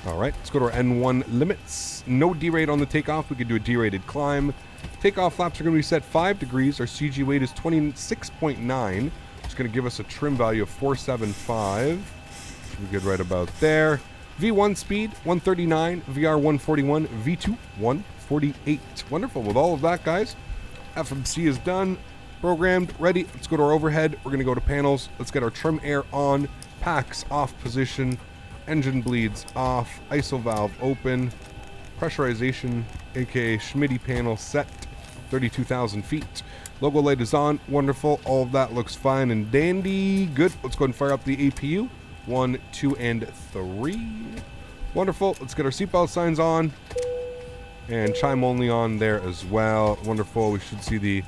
All right, let's go to our N1 limits. No derate on the takeoff. We could do a derated climb. Takeoff flaps are going to be set 5 degrees. Our CG weight is 26.9. It's going to give us a trim value of 475. Should be good right about there. V1 speed 139, VR 141, V2 148. Wonderful. With all of that, guys, FMC is done, programmed, ready. Let's go to our overhead. We're going to go to panels. Let's get our trim air on, packs off position, engine bleeds off, ISO valve open, pressurization, aka Smitty panel set, 32,000 feet. Logo light is on. Wonderful. All of that looks fine and dandy. Good. Let's go ahead and fire up the APU. 1, 2, and 3. Wonderful. Let's get our seatbelt signs on. And chime only on there as well. Wonderful. We should see the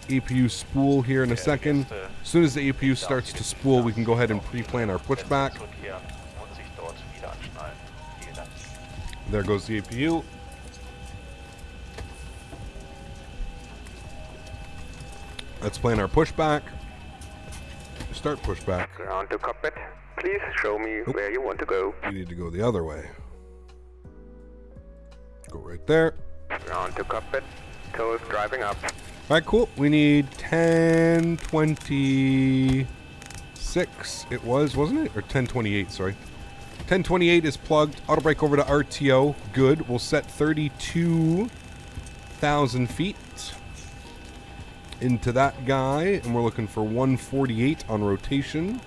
APU spool here in a second. As soon as the APU starts to spool, we can go ahead and pre-plan our pushback. There goes the APU. Let's plan our pushback. Start pushback. Ground to cockpit. Please show me where you want to go. We need to go the other way. Go right there. Ground to cockpit. Toes driving up. All right, cool. We need 1026. It was, wasn't it? Or 1028, sorry. 1028 is plugged. Auto brake over to RTO. Good. We'll set 32,000 feet into that guy. And we're looking for 148 on rotation.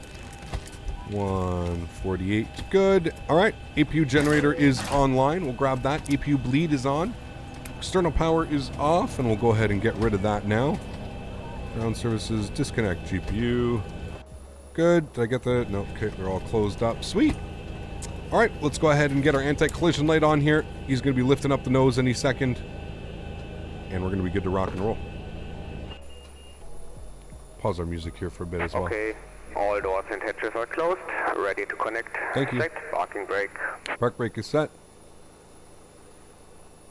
148. Good. All right. APU generator is online. We'll grab that. APU bleed is on. External power is off, and we'll go ahead and get rid of that now. Ground services, disconnect GPU. Good. Did I get the... No, okay, they're all closed up. Sweet. All right, let's go ahead and get our anti-collision light on here. He's going to be lifting up the nose any second, and we're going to be good to rock and roll. Pause our music here for a bit as well. Okay, all doors and hatches are closed. Ready to connect. Thank you. Set parking brake. Park brake is set.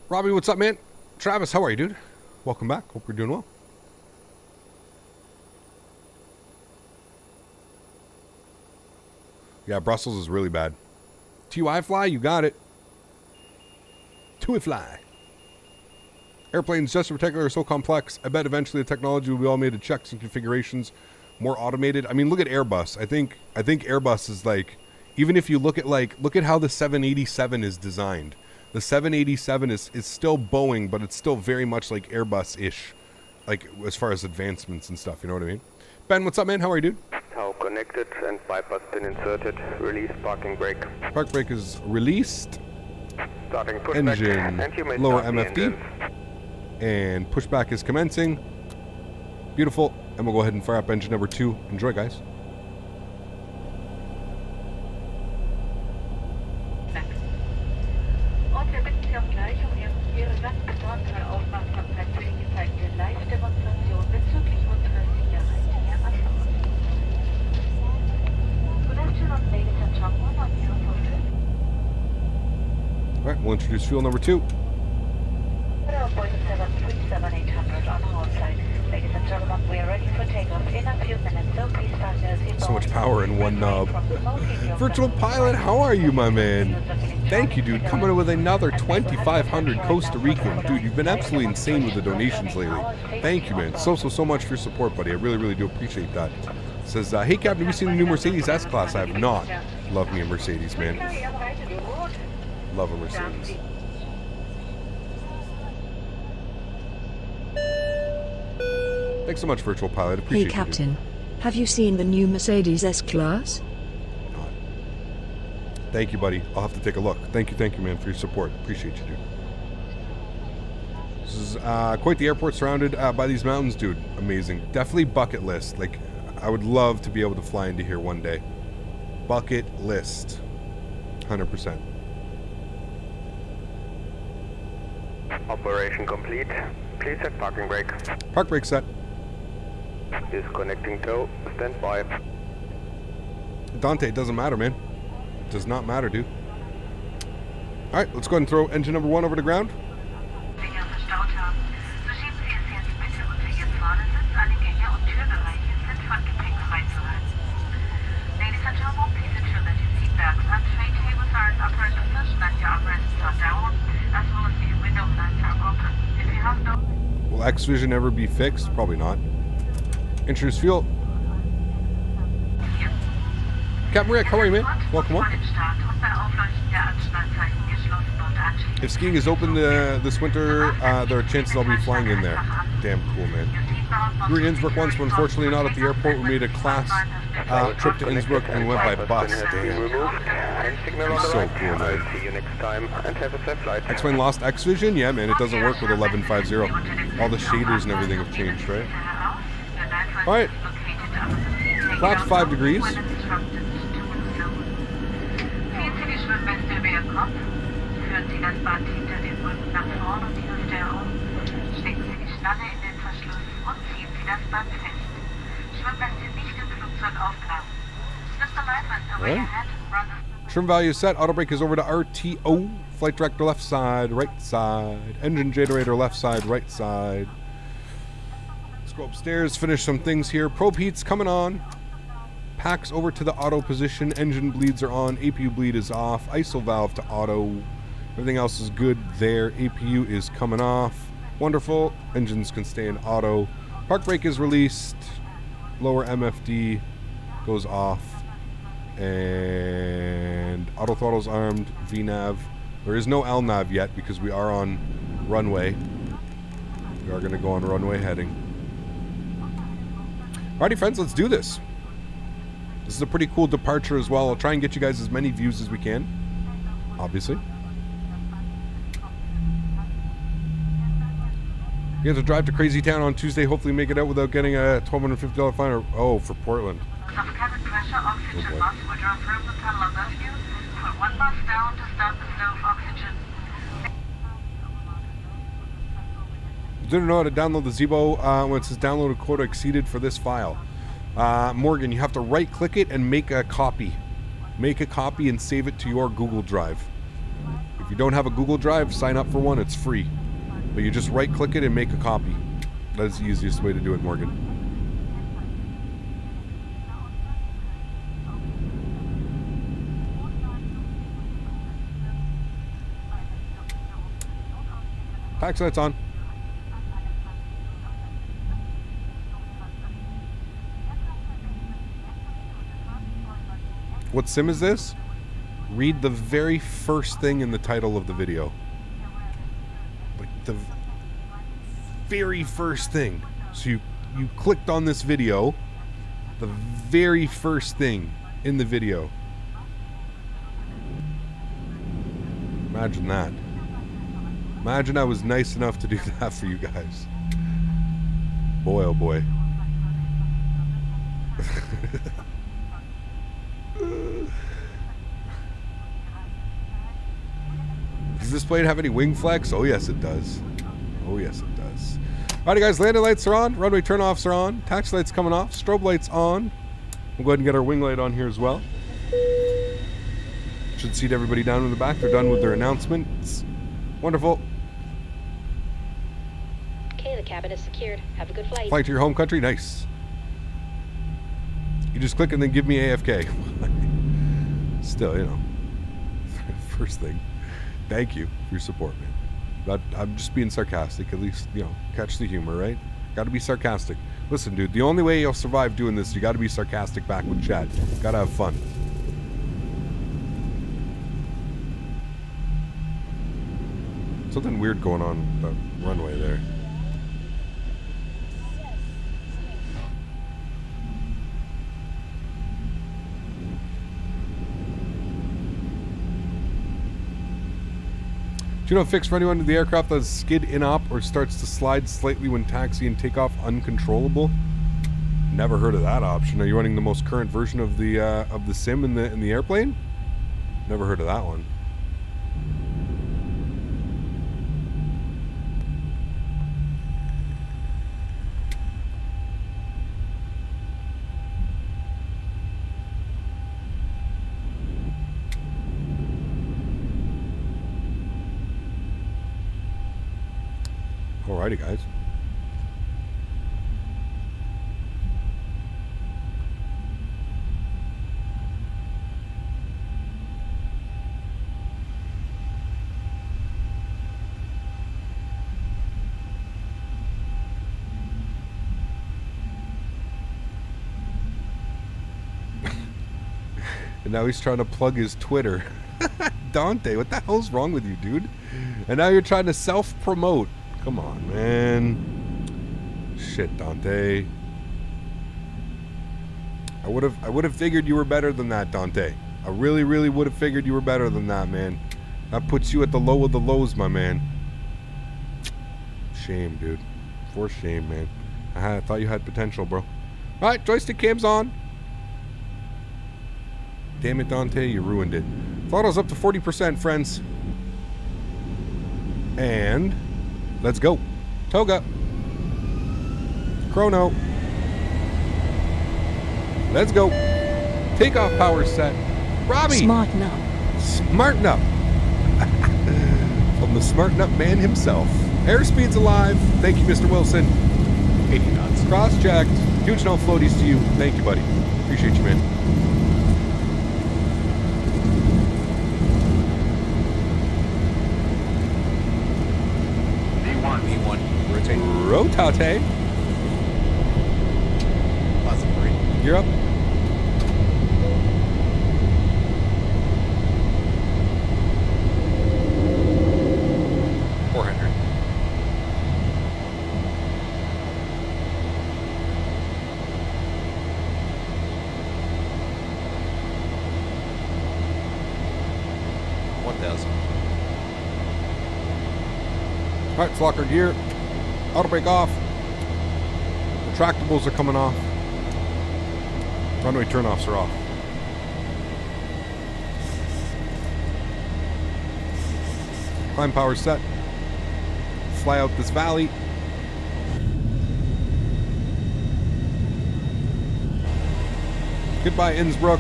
Robbie, what's up, man? Travis, how are you, dude? Welcome back. Hope you're doing well. Yeah, Brussels is really bad. TUI fly, you got it. TUI fly. Airplanes, just in particular, are so complex. I bet eventually the technology will be all made of checks and configurations, more automated. I mean, look at Airbus. I think Airbus is like, even if you look at how the 787 is designed. The 787 is still Boeing, but it's still very much like Airbus-ish, like as far as advancements and stuff. You know what I mean? Ben, what's up, man? How are you, dude? Tow connected and bypass pin inserted. Release parking brake. Park brake is released. Starting pushback. Engine And you may lower start the MFD. engines. And pushback is commencing. Beautiful. And we'll go ahead and fire up engine number 2. Enjoy, guys. Und wir bitten Sie auch gleich Ihre ganz besondere Aufmerksamkeit für die gezeigte Live-Demonstration bezüglich unserer Sicherheit hier anzunehmen. Good afternoon, ladies and gentlemen, on your photos. All right, we'll introduce fuel number 2. Boeing 737-800 on hold side. Ladies and gentlemen, we are ready for takeoff in a few minutes, so please fasten your seatbelts. So much power in one knob. Virtual Pilot, how are you, my man? Thank you, dude. Coming in with another 2,500 Costa Rican. Dude, you've been absolutely insane with the donations lately. Thank you, man. So much for your support, buddy. I really, really do appreciate that. Says, hey, Captain, have you seen the new Mercedes S-Class? I have not. Love me a Mercedes, man. Love a Mercedes. Thanks so much, Virtual Pilot. Appreciate Hey, it. Captain. Have you seen the new Mercedes S-Class? Thank you, buddy. I'll have to take a look. Thank you, man, for your support. Appreciate you, dude. This is quite the airport surrounded by these mountains, dude. Amazing. Definitely bucket list. Like, I would love to be able to fly into here one day. Bucket list. 100%. Operation complete. Please set parking brake. Park brake set. Disconnecting tow. Stand by. Dante, it doesn't matter, man. It does not matter, dude. All right, let's go ahead and throw engine number 1 over to ground. Sie hier verstaut haben, so schieben Sie es jetzt bitte unter Ihr Vordersitz. Alle Gänge und Türbereiche sind von Gepäck freizuhalten. Ladies and gentlemen, please ensure that your seat belts and tray tables are in upright position and your armrests are down, as well as your window blinds are open. If you have no... Will Xvision ever be fixed? Probably not. Introduce fuel. Captain Rick, how are you, man? Welcome. If skiing is open this winter, there are chances I'll be flying in there. Damn cool, man. We were in Innsbruck once, but unfortunately not at the airport. We made a class trip to Innsbruck and we went by bus. Damn. So cool, man. See you next time and have a safe flight. X-Wing lost Xvision? Yeah, man, it doesn't work with 1150. All the shaders and everything have changed, right? Alright. Flat 5 degrees. Ziehen Sie die Schwimmweste über Ihr Kopf. Für führen Sie das Band hinter den Rücken nach vorn und die Hüfte herum. Stecken Sie die Schnalle in den Verschluss und ziehen Sie das Band fest. Schwimmweste nicht im Flugzeug aufklappen. Mr. Lightman, away ahead, run the... Trim value set. Auto brake is over to RTO. Flight director left side, right side. Engine generator left side, right side. Let's go upstairs, finish some things here. Probe heat's coming on. Packs over to the auto position. Engine bleeds are on. APU bleed is off. ISO valve to auto. Everything else is good there. APU is coming off. Wonderful. Engines can stay in auto. Park brake is released. Lower MFD goes off. And auto throttle's armed. VNAV. There is no LNAV yet because we are on runway. We are going to go on runway heading. Alrighty, friends, let's do this. This is a pretty cool departure as well. I'll try and get you guys as many views as we can, obviously. You have to drive to Crazy Town on Tuesday. Hopefully make it out without getting a $1,250 fine. Or, oh, for Portland. Of cabin pressure, oxygen mask will drop from the tunnel above you. Put one mask down to start the flow of oxygen. Didn't know how to download the Zibo when it says downloaded quota exceeded for this file. Morgan, you have to right click it and make a copy. Make a copy and save it to your Google Drive. If you don't have a Google Drive, sign up for one, it's free. But you just right click it and make a copy. That's the easiest way to do it, Morgan. Tax lights on. What sim is this? Read the very first thing in the title of the video. Like the very first thing. So you clicked on this video, the very first thing in the video. Imagine that. Imagine I was nice enough to do that for you guys. Boy, oh boy. Does this plane have any wing flex? Oh yes it does. Oh yes it does. Alrighty guys, landing lights are on, runway turnoffs are on, taxi lights coming off, strobe lights on. We'll go ahead and get our wing light on here as well. Should seat everybody down in the back. They're done with their announcements. Wonderful. Okay, the cabin is secured. Have a good flight. Flying to your home country, nice. You just click and then give me AFK. Still, you know, first thing. Thank you for your support, man. But I'm just being sarcastic. At least, you know, catch the humor, right? Got to be sarcastic. Listen, dude, the only way you'll survive doing this, you got to be sarcastic back with chat. Got to have fun. Something weird going on the runway there. Do you know a fix for anyone to the aircraft that skid in-op or starts to slide slightly when taxi and takeoff uncontrollable? Never heard of that option. Are you running the most current version of the sim in the airplane? Never heard of that one. Alrighty, guys. And now he's trying to plug his Twitter. Dante, what the hell's wrong with you, dude? And now you're trying to self-promote. Come on, man. Shit, Dante. I would have figured you were better than that, Dante. I really, really would have figured you were better than that, man. That puts you at the low of the lows, my man. Shame, dude. For shame, man. I thought you had potential, bro. Alright, joystick cam's on. Damn it, Dante, you ruined it. Throttle's up to 40%, friends. And let's go. Toga. Chrono. Let's go. Takeoff power set. Robbie. Smarten up. Smarten up. From the Smarten Up man himself. Airspeed's alive. Thank you, Mr. Wilson. 80 knots. Cross-checked. Huge no floaties to you. Thank you, buddy. Appreciate you, man. V1. Rotate. Rotate. Positive 3. You're up. All right, flocker gear. Auto brake off. Retractables are coming off. Runway turnoffs are off. Climb power set. Fly out this valley. Goodbye, Innsbruck.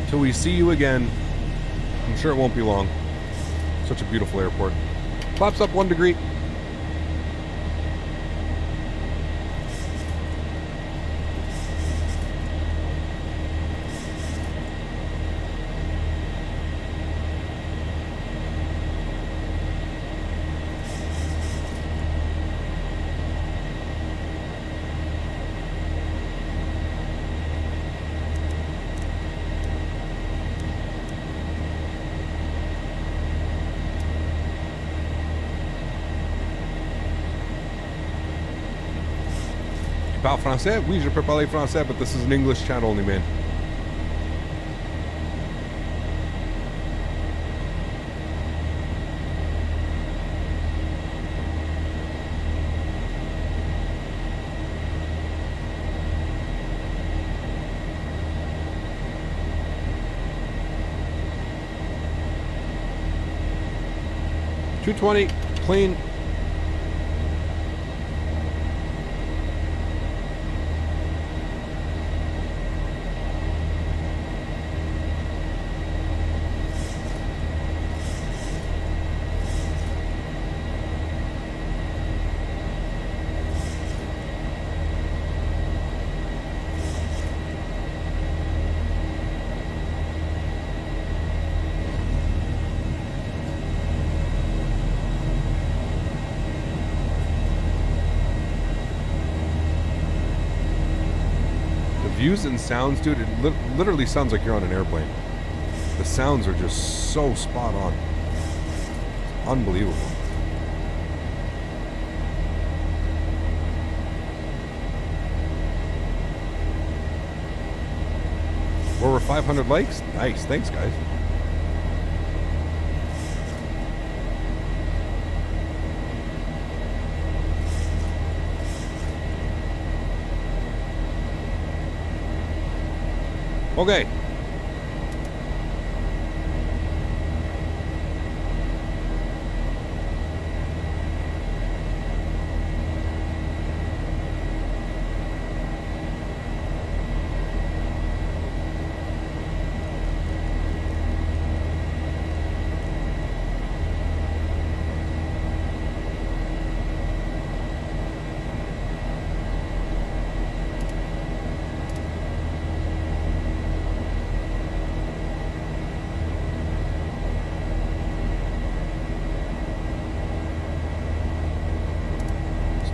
Till we see you again. I'm sure it won't be long. Such a beautiful airport. Flaps up 1 degree. Parle français? Oui, je peux parler français, but this is an English chat only, man. $220, clean. Views and sounds, dude, it literally sounds like you're on an airplane. The sounds are just so spot on. Unbelievable. Over 500 likes? Nice, thanks guys. Okay.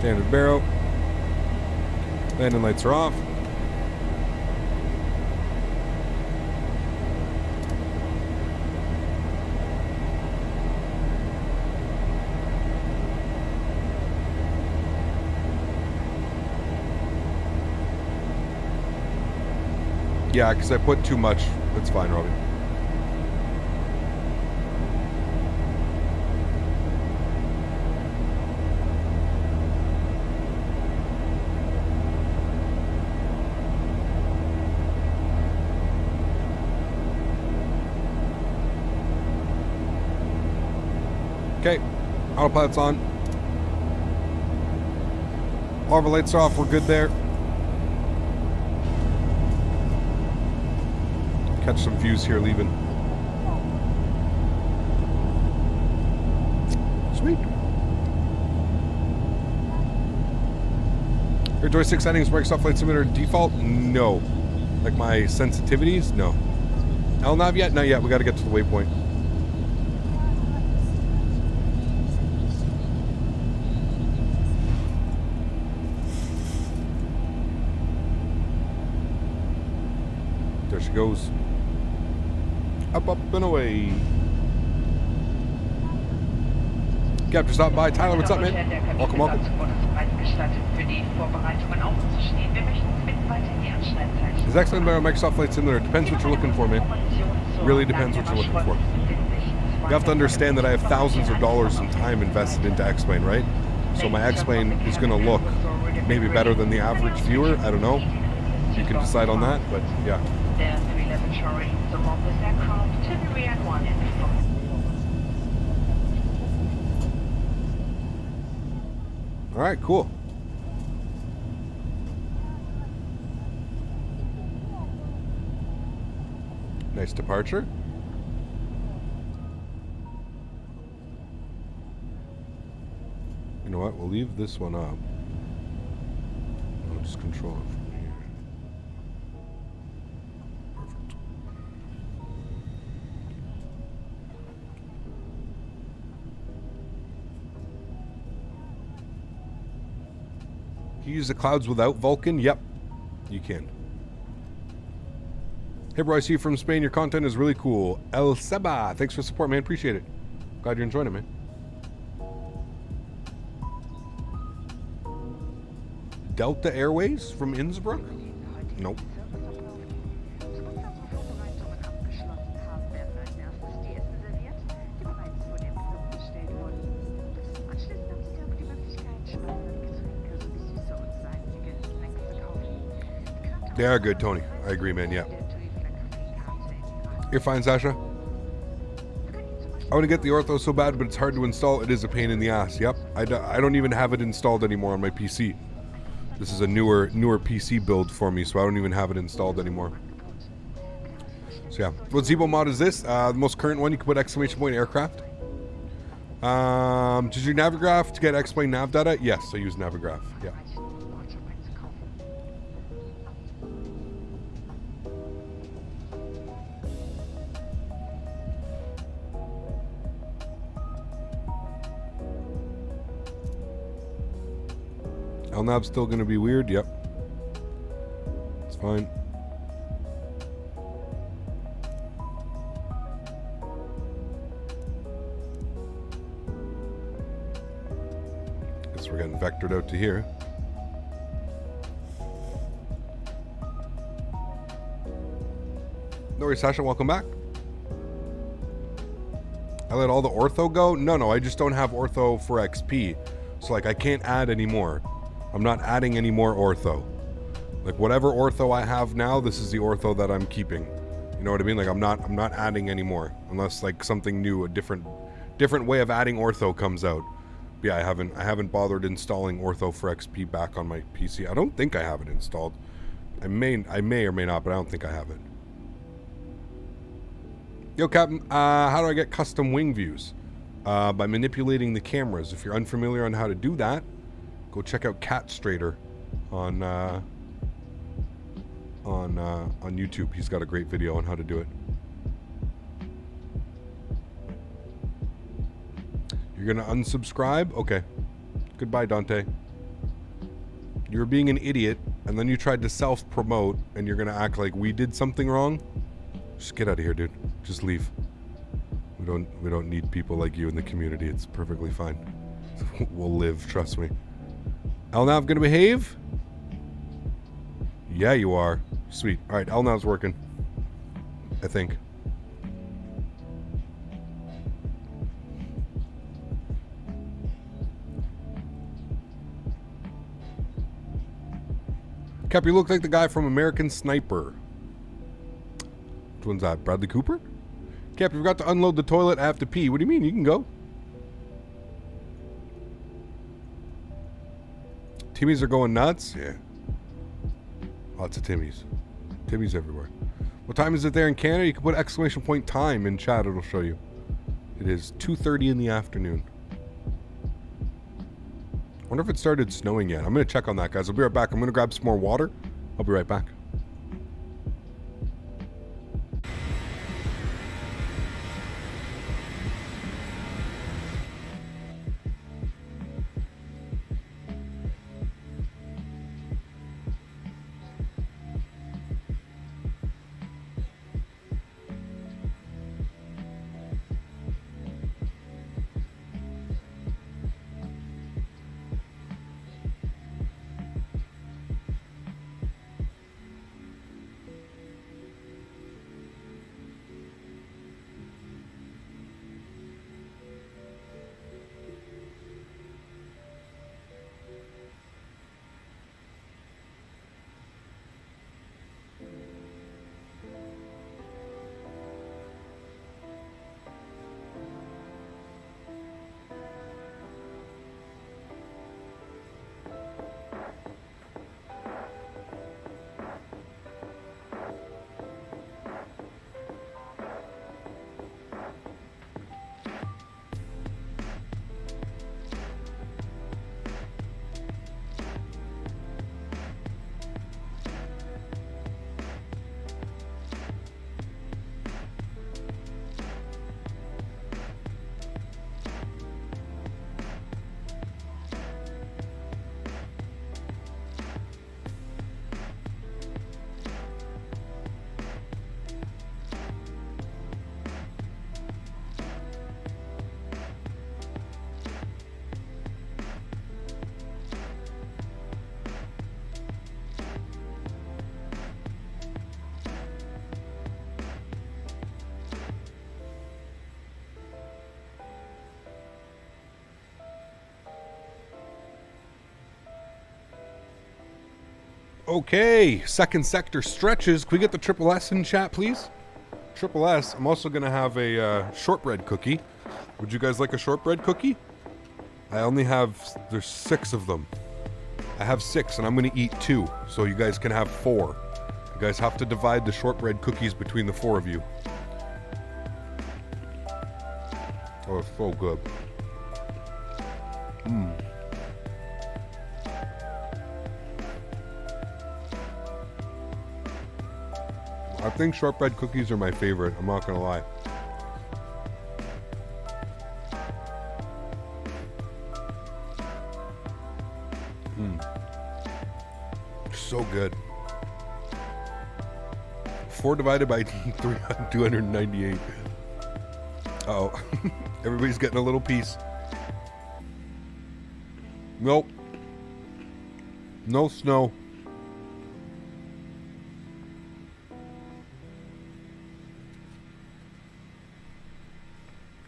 Standard barrel. Landing lights are off. Yeah, because I put too much. That's fine, Robbie. Okay, Autopilot's on. All of our lights are off. We're good there. Catch some views here leaving. Sweet. Your joystick settings, Microsoft Flight Simulator default? No. Like my sensitivities? No. LNAV yet? Not yet. We got to get to the waypoint. There she goes. Up, up, and away. Captain, stop by. Tyler, what's up, man? Welcome, welcome. Is excellent better on Microsoft Flight Simulator? Depends what you're looking for, man. Really depends what you're looking for. You have to understand that I have thousands of dollars in time invested into X-Plane, right? So my X-Plane is going to look maybe better than the average viewer. I don't know. You can decide on that, but yeah. All right, cool. Nice departure. You know what? We'll leave this one up. I'll just control it from here. Perfect. Can you use the clouds without Vulkan? Yep, you can. Hey bro, I see you from Spain. Your content is really cool. El Seba, thanks for the support, man. Appreciate it. Glad you're enjoying it, man. Delta Airways from Innsbruck? Nope. They are good, Tony. I agree, man. Yeah. You're fine, Sasha. I want to get the ortho so bad, but it's hard to install. It is a pain in the ass. Yep. I don't even have it installed anymore on my PC. This is a newer PC build for me, so I don't even have it installed anymore. So yeah. What Zibo mod is this? The most current one. You can put exclamation point aircraft. Did you Navigraph to get X-Plane nav data? Yes, I use Navigraph. Yeah. LNAV's still going to be weird. Yep. It's fine. Guess we're getting vectored out to here. No worries, Sasha. Welcome back. I let all the ortho go? No, I just don't have ortho for XP. So, like, I can't add any more. I'm not adding any more ortho. Like, whatever ortho I have now, this is the ortho that I'm keeping. You know what I mean? Like, I'm not adding any more unless like something new, a different way of adding ortho comes out. But yeah, I haven't bothered installing ortho for XP back on my PC. I don't think I have it installed. I may or may not, but I don't think I have it. Yo, Captain, how do I get custom wing views? By manipulating the cameras. If you're unfamiliar on how to do that, go check out Cat Strader on YouTube. He's got a great video on how to do it. You're gonna unsubscribe? Okay. Goodbye, Dante. You were being an idiot, and then you tried to self-promote, and you're gonna act like we did something wrong? Just get out of here, dude. Just leave. We don't need people like you in the community. It's perfectly fine. We'll live, trust me. LNAV gonna behave? Yeah, you are. Sweet. Alright, LNAV's working. I think. Cap, you look like the guy from American Sniper. Which one's that? Bradley Cooper? Cap, you forgot to unload the toilet. I have to pee. What do you mean? You can go. Timmies are going nuts? Yeah. Lots of Timmies. Timmies everywhere. What time is it there in Canada? You can put exclamation point time in chat. It'll show you. It is 2:30 in the afternoon. I wonder if it started snowing yet. I'm going to check on that, guys. I'll be right back. I'm going to grab some more water. I'll be right back. Okay, second sector stretches. Can we get the triple S in chat, please? Triple S. I'm also going to have a shortbread cookie. Would you guys like a shortbread cookie? I only have, there's 6 of them. I have 6 and I'm going to eat 2. So you guys can have 4. You guys have to divide the shortbread cookies between the 4 of you. Oh, it's so good. Mmm. I think shortbread cookies are my favorite. I'm not gonna lie. So good. 4 divided by 298. Uh-oh. Everybody's getting a little piece. Nope. No snow.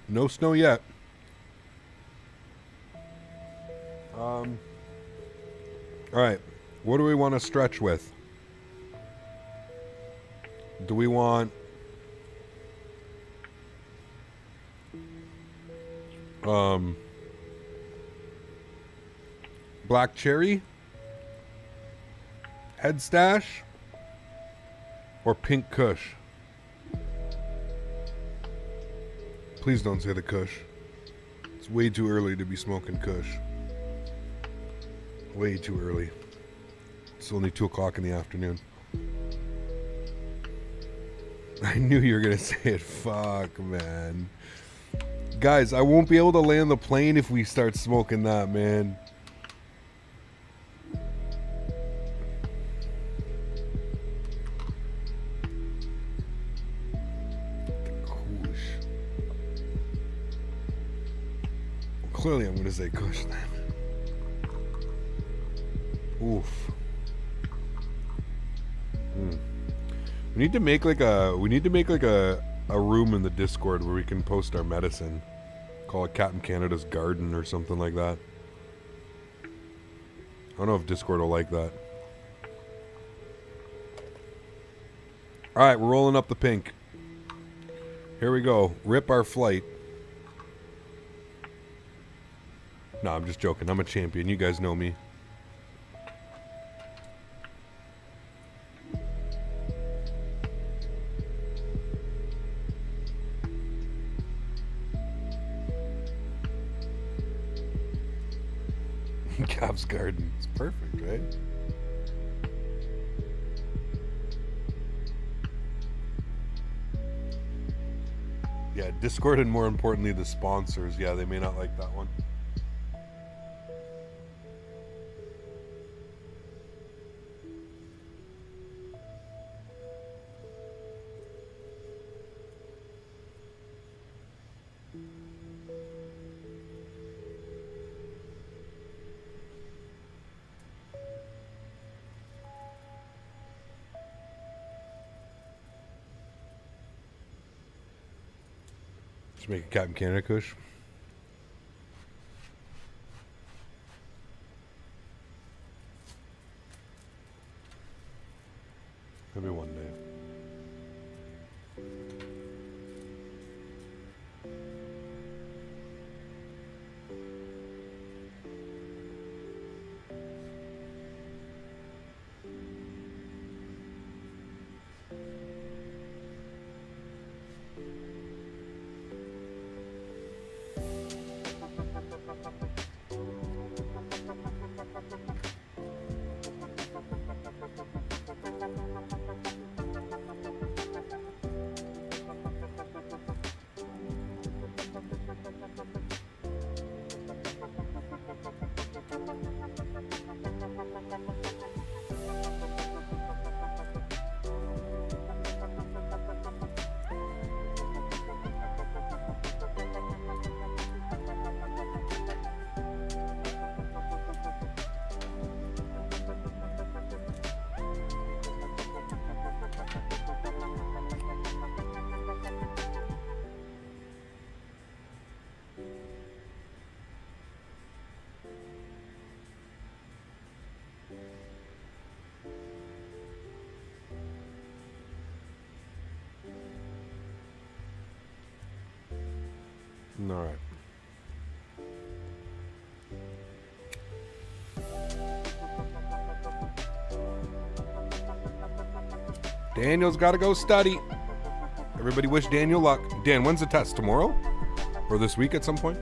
No snow yet. All right. What do we want to stretch with? Do we want black cherry, head stash, or pink kush? Please don't say the kush. It's way too early to be smoking kush. Way too early. It's only 2 o'clock in the afternoon. I knew you were gonna say it. Fuck, man. Guys, I won't be able to land the plane if we start smoking that, man. Clearly I'm gonna say kush then. Oof. We need to make like a room in the Discord where we can post our medicine. Call it Captain Canada's Garden or something like that. I don't know if Discord will like that. Alright, we're rolling up the pink. Here we go. Rip our Flite. No, I'm just joking. I'm a champion. You guys know me. Cavs Garden. It's perfect, right? Yeah, Discord and more importantly the sponsors. Yeah, they may not like that one. Just make a Captain Canada Kush. Maybe one day. All right. Daniel's got to go study. Everybody wish Daniel luck. Dan, when's the test? Tomorrow? Or this week at some point?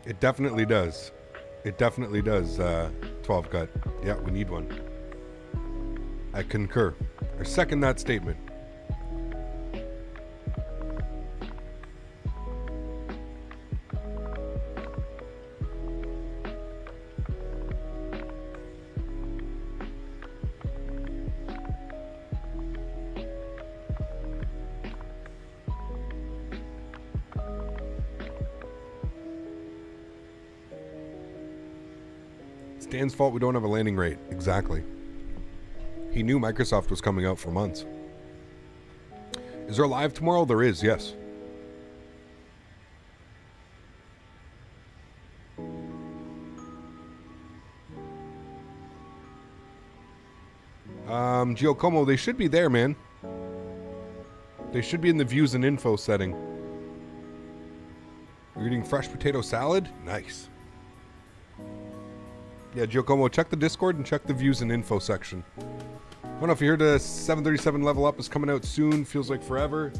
It definitely does. It definitely does, 12 cut. Yeah, we need one. I concur. I second that statement. Dan's fault we don't have a landing rate. Exactly. He knew Microsoft was coming out for months. Is there a live tomorrow? There is, yes. Giacomo, they should be there, man. They should be in the views and info setting. You're eating fresh potato salad? Nice. Yeah, Giacomo, check the Discord and check the views and info section. I don't know if you heard the 737 level up is coming out soon. Feels like forever.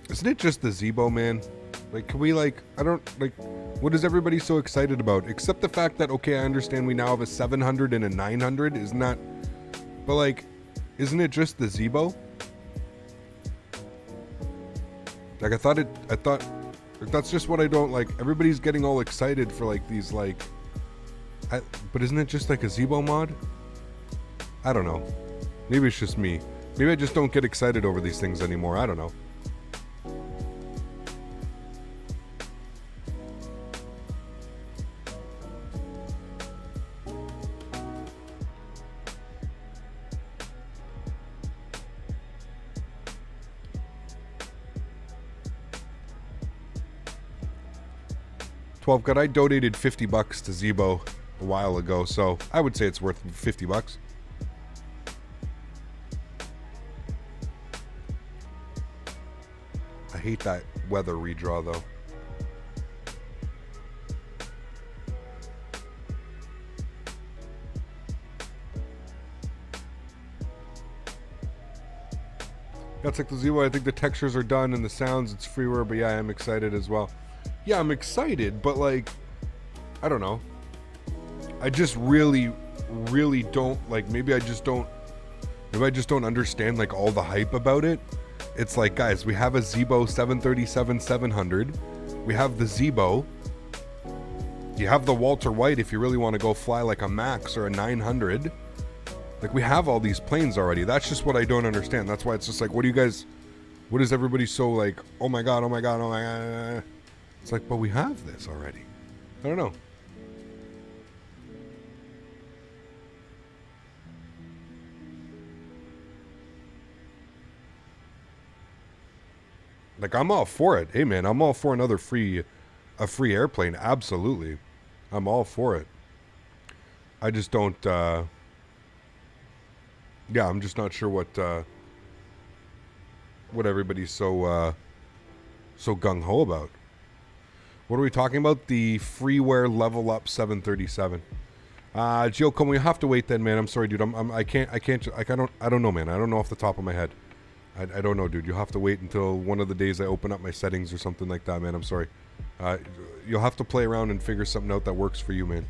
Isn't it just the Zibo, man? Like, can we, like, I don't, like, what is everybody so excited about? Except the fact that, okay, I understand we now have a 700 and a 900. Isn't that, but, like, isn't it just the Zibo? Like, I thought, like, that's just what I don't, like, everybody's getting all excited for, like, these, like, but isn't it just, like, a Zibo mod? I don't know. Maybe it's just me. Maybe I just don't get excited over these things anymore. I don't know. $12 I donated $50 to Zibo a while ago, so I would say it's worth $50. I hate that weather redraw though. That's like the Zibo. I think the textures are done and the sounds, it's freeware, but yeah, I'm excited as well. Yeah, I'm excited, but like, I don't know. I just really don't, like, maybe I just don't understand, like, all the hype about it. It's like, guys, we have a Zibo 737-700. We have the Zibo. You have the Walter White if you really want to go fly like a Max or a 900. Like, we have all these planes already. That's just what I don't understand. That's why it's just like, what is everybody so like, oh my god, oh my god, oh my god. It's like, but we have this already. I don't know. Like, I'm all for it. Hey, man, I'm all for a free airplane. Absolutely. I'm all for it. I just don't, yeah, I'm just not sure what everybody's so gung-ho about. What are we talking about? The freeware level up 737. Giacomo, you have to wait then, man. I'm sorry, dude. I don't know, man. I don't know off the top of my head. I don't know, dude. You'll have to wait until one of the days I open up my settings or something like that, man. I'm sorry. You'll have to play around and figure something out that works for you, man.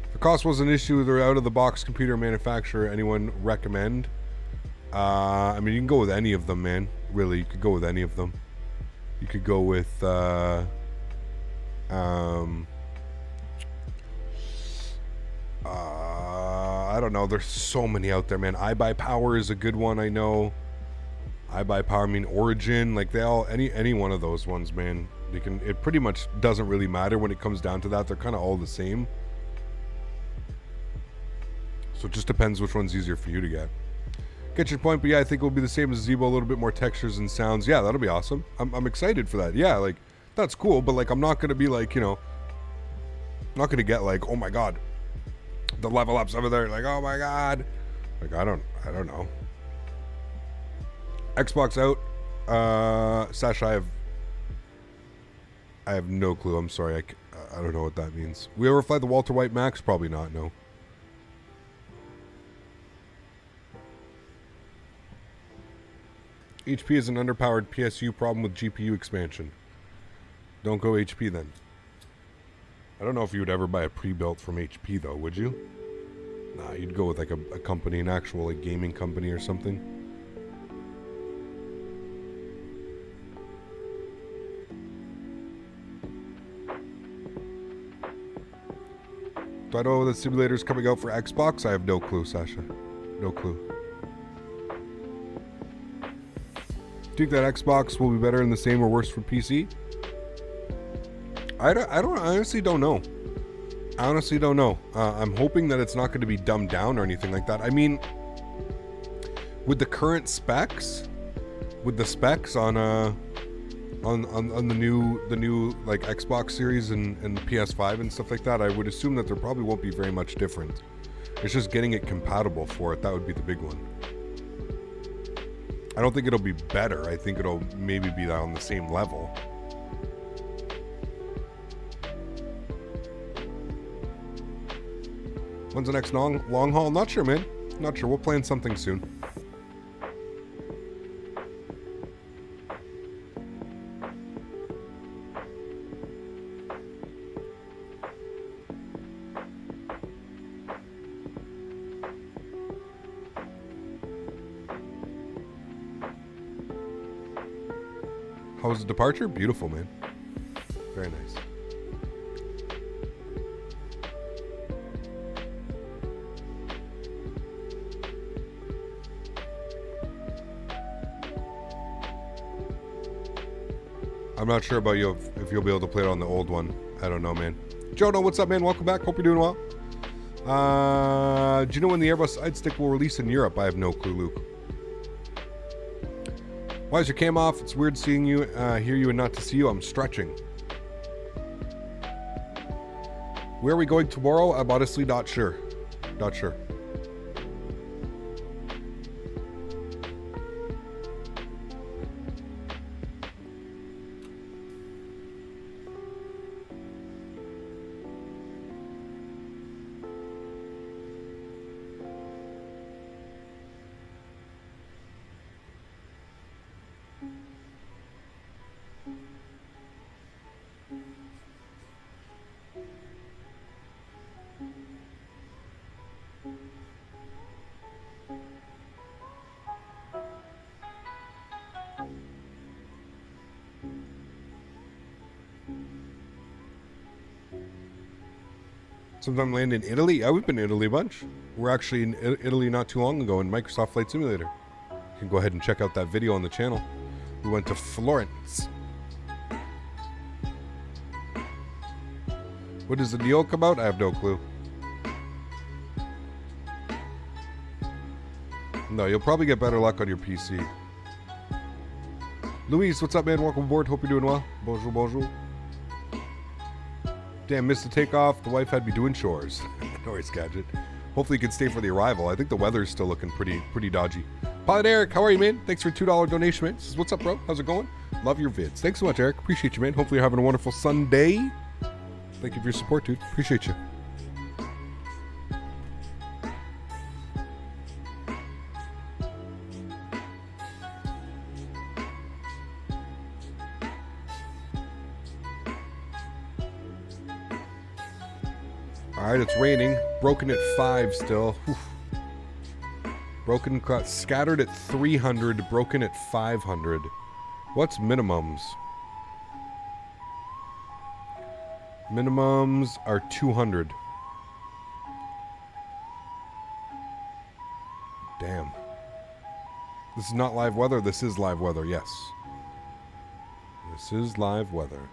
If the cost was an issue with their out-of-the-box computer manufacturer, anyone recommend? I mean, you can go with any of them, man. Really, you could go with any of them. You could go with, I don't know. There's so many out there, man. iBuyPower is a good one, I know. iBuyPower, I mean, Origin, like they all, any one of those ones, man. They can. It pretty much doesn't really matter when it comes down to that. They're kind of all the same. So it just depends which one's easier for you to get. Get your point, but yeah, I think it will be the same as Zibo, a little bit more textures and sounds. Yeah, that'll be awesome. I'm excited for that. Yeah, like, that's cool, but like, I'm not going to be like, you know, I'm not going to get like, oh my god, the level ups over there, like, oh my god. Like, I don't know. Xbox out. Sasha, I have no clue. I'm sorry. I don't know what that means. We ever fly the Walter White Max? Probably not, no. HP is an underpowered PSU problem with GPU expansion. Don't go HP then. I don't know if you would ever buy a pre-built from HP though, would you? Nah, you'd go with like a company, an actual like gaming company or something. Do I know the simulator's coming out for Xbox? I have no clue, Sasha. No clue. Do you think that Xbox will be better and the same or worse for PC? I honestly don't know. I honestly don't know. I'm hoping that it's not going to be dumbed down or anything like that. I mean, with the current specs, with the specs on the new like Xbox Series and PS5 and stuff like that, I would assume that there probably won't be very much different. It's just getting it compatible for it. That would be the big one. I don't think it'll be better. I think it'll maybe be on the same level. When's the next long haul? Not sure, man. Not sure. We'll plan something soon. How was the departure? Beautiful, man. Very nice. I'm not sure about you if you'll be able to play it on the old one. I don't know, man. Jono, what's up, man? Welcome back. Hope you're doing well. Do you know when the Airbus side stick will release in Europe? I have no clue, Luke. Why is your cam off? It's weird seeing you, hear you, and not to see you. I'm stretching. Where are we going tomorrow? I'm honestly not sure. Not sure. Sometime land in Italy? Yeah, we've been in Italy a bunch. We're actually in Italy not too long ago in Microsoft Flight Simulator. You can go ahead and check out that video on the channel. We went to Florence. What does the Neo come out? I have no clue. No, you'll probably get better luck on your PC. Luis, what's up, man? Welcome aboard. Hope you're doing well. Bonjour, bonjour. Damn, missed the takeoff. The wife had me doing chores. No worries, Gadget. Hopefully you can stay for the arrival. I think the weather's still looking pretty dodgy. Pilot Eric, how are you, man? Thanks for a $2 donation, man. Says, what's up, bro? How's it going? Love your vids. Thanks so much, Eric. Appreciate you, man. Hopefully you're having a wonderful Sunday. Thank you for your support, dude. Appreciate you. Alright, it's raining. Broken at 5 still. Whew. Broken, scattered at 300, broken at 500. What's minimums? Minimums are 200. Damn. This is not live weather. This is live weather, yes. This is live weather.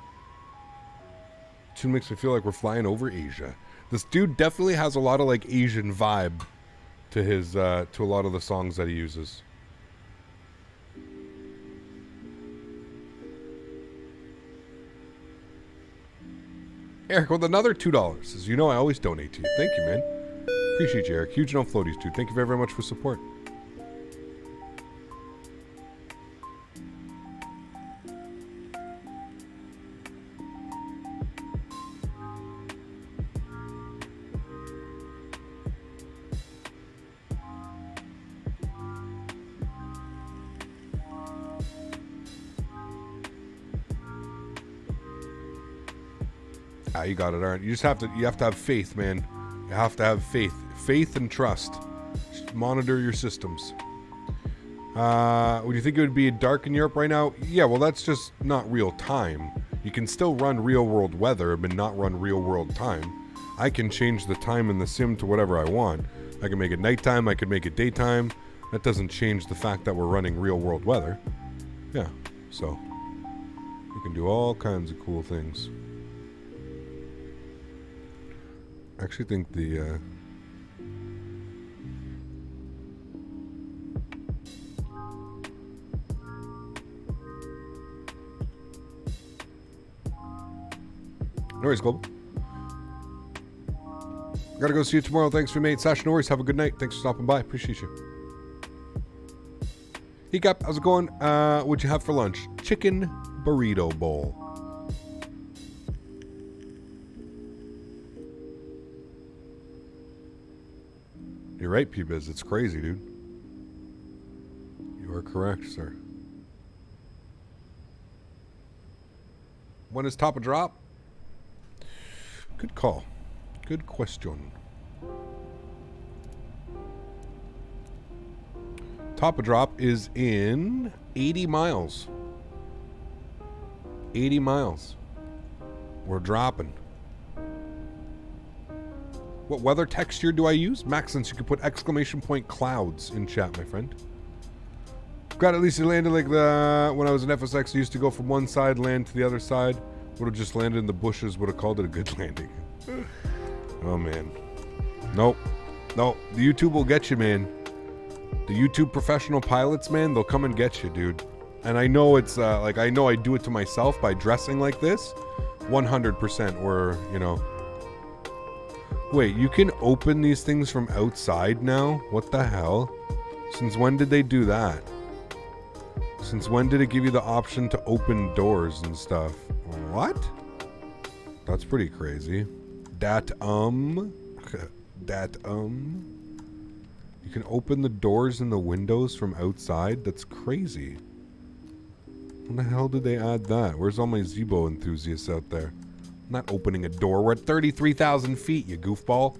Tune makes me feel like we're flying over Asia. This dude definitely has a lot of like Asian vibe to his to a lot of the songs that he uses. Eric with another $2. Says, you know I always donate to you. Thank you, man. Appreciate you, Eric. Huge no floaties, dude. Thank you very, very much for support. You got it, Aaron. You have to have faith, man. You have to have faith and trust. Just monitor your systems. Would you think it would be dark in Europe right now? Yeah, well, that's just not real time. You can still run real world weather, but not run real world time. I can change the time in the sim to whatever I want. I can make it nighttime. I could make it daytime. That doesn't change the fact that we're running real world weather. Yeah, so you can do all kinds of cool things. I actually think the... No worries, Global. Gotta go see you tomorrow. Thanks for your mate. Sash, no worries. Have a good night. Thanks for stopping by. Appreciate you. Hey, Cap. How's it going? What'd you have for lunch? Chicken burrito bowl. You're right, P-Biz. It's crazy, dude. You are correct, sir. When is top a drop? Good call. Good question. Top a drop is in 80 miles. 80 miles. We're dropping. What weather texture do I use? Max, since you can put exclamation point clouds in chat, my friend. Glad at least it landed like the... When I was in FSX, I used to go from one side, land to the other side. Would have just landed in the bushes, would have called it a good landing. Oh, man. Nope. No, the YouTube will get you, man. The YouTube professional pilots, man, they'll come and get you, dude. And I know it's, like, I know I do it to myself by dressing like this. 100% or, you know. Wait, you can open these things from outside now? What the hell? Since when did they do that? Since when did it give you the option to open doors and stuff? What? That's pretty crazy. Dat You can open the doors and the windows from outside? That's crazy. When the hell did they add that? Where's all my Zibo enthusiasts out there? I'm not opening a door. We're at 33,000 feet, you goofball.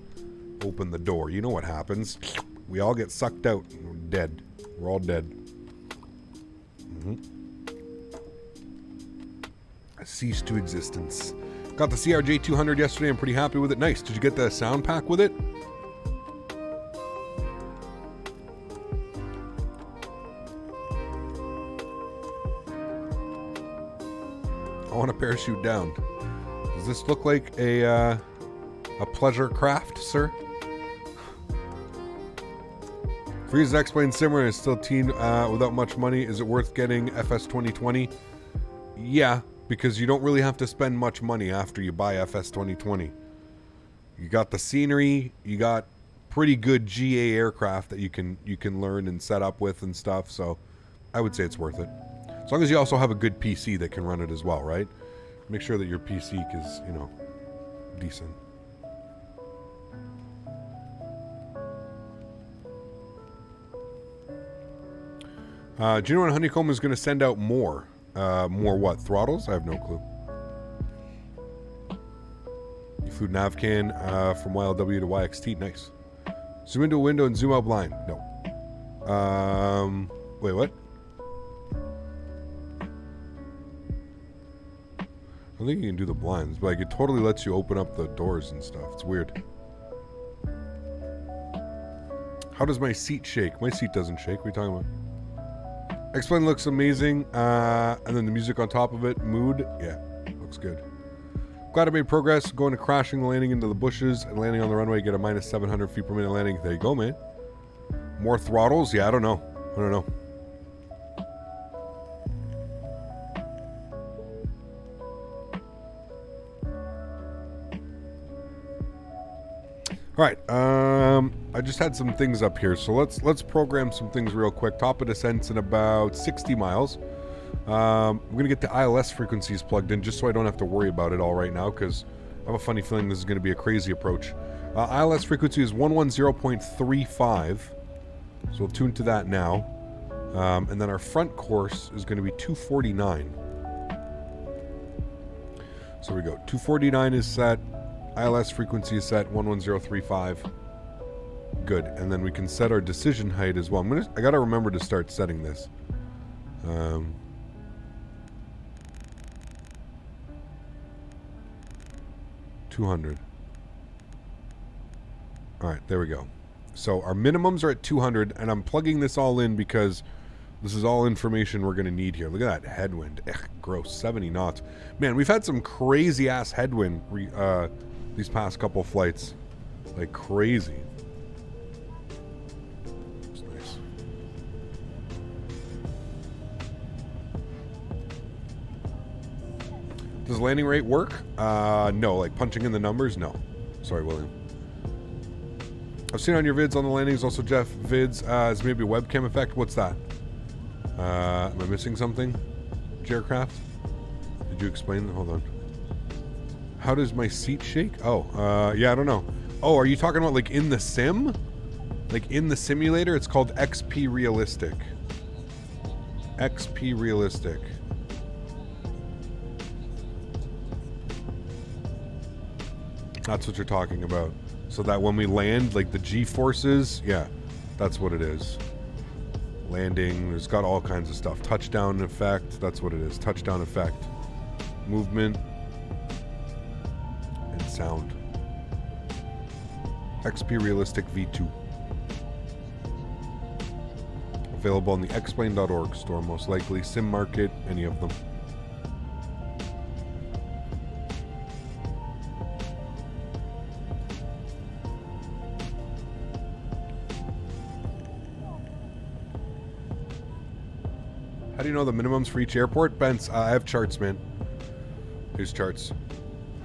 Open the door. You know what happens. We all get sucked out. We're dead. We're all dead. I cease to existence. Got the CRJ 200 yesterday. I'm pretty happy with it. Nice. Did you get the sound pack with it? I want to parachute down. Does this look like a pleasure craft, sir? Freeze X-Plane Simmer is still teen without much money. Is it worth getting FS 2020? Yeah, because you don't really have to spend much money after you buy FS 2020. You got the scenery, you got pretty good GA aircraft that you can learn and set up with and stuff, so I would say it's worth it. As long as you also have a good PC that can run it as well, right? Make sure that your PC is, you know, decent. Do you know when Honeycomb is going to send out more? More what? Throttles? I have no clue. You food navcan from YLW to YXT. Nice. Zoom into a window and zoom out blind. No. Wait, what? I don't think you can do the blinds, but like it totally lets you open up the doors and stuff. It's weird. How does my seat shake? My seat doesn't shake. What are you talking about? X-Plane looks amazing, and then the music on top of it, mood, yeah, looks good. Glad I made progress, going to crashing, landing into the bushes, and landing on the runway, get a minus 700 feet per minute landing. There you go, man. More throttles? Yeah, I don't know. All right, I just had some things up here, so let's program some things real quick. Top of descent's in about 60 miles. I'm gonna get the ILS frequencies plugged in just so I don't have to worry about it all right now, because I have a funny feeling this is gonna be a crazy approach. ILS frequency is 110.35, so we'll tune to that now. And then our front course is gonna be 249. So we go. 249 is set. ILS frequency is set 11035. Good, and then we can set our decision height as well. I gotta remember to start setting this. 200. All right, there we go. So our minimums are at 200, and I'm plugging this all in because this is all information we're gonna need here. Look at that headwind. Gross, 70 knots. Man, we've had some crazy ass headwind these past couple flights. Like crazy. It's nice. Does landing rate work? No. Like punching in the numbers? No. Sorry, William. I've seen on your vids on the landings, also Jeff vids as maybe a webcam effect. What's that? Am I missing something? Jaircraft? Did you explain? Hold on. How does my seat shake? Oh, yeah, I don't know. Oh, are you talking about like in the sim? Like in the simulator? It's called XP Realistic. XP Realistic. That's what you're talking about. So that when we land, like the G-forces, yeah, that's what it is. Landing, there's got all kinds of stuff. Touchdown effect, that's what it is. Touchdown effect. Movement. And sound. XP Realistic V2. Available on the xplane.org store, most likely. Sim Market, any of them. How do you know the minimums for each airport? Bence, I have charts, man. Here's charts.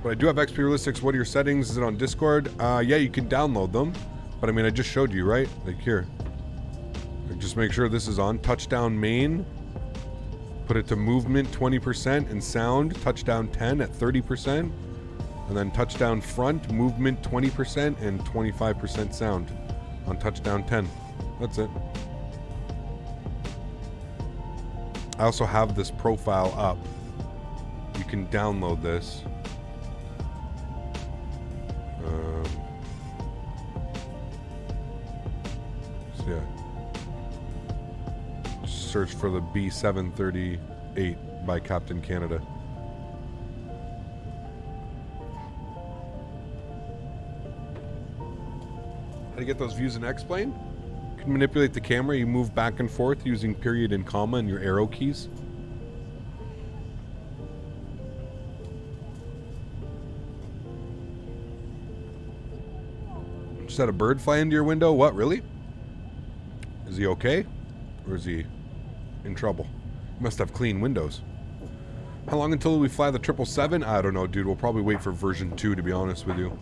But I do have XP Realistics. What are your settings? Is it on Discord? Yeah, you can download them. But I mean, I just showed you, right? Like here. Like just make sure this is on. Touchdown main. Put it to movement 20% and sound. Touchdown 10 at 30%. And then touchdown front, movement 20% and 25% sound on touchdown 10. That's it. I also have this profile up. You can download this. So yeah. Just search for the B738 by Captain Canada. How do you get those views in X-Plane? You can manipulate the camera. You move back and forth using period and comma and your arrow keys. Just had a bird fly into your window? What, really? Is he okay? Or is he in trouble? You must have clean windows. How long until we fly the 777? I don't know, dude. We'll probably wait for version 2, to be honest with you.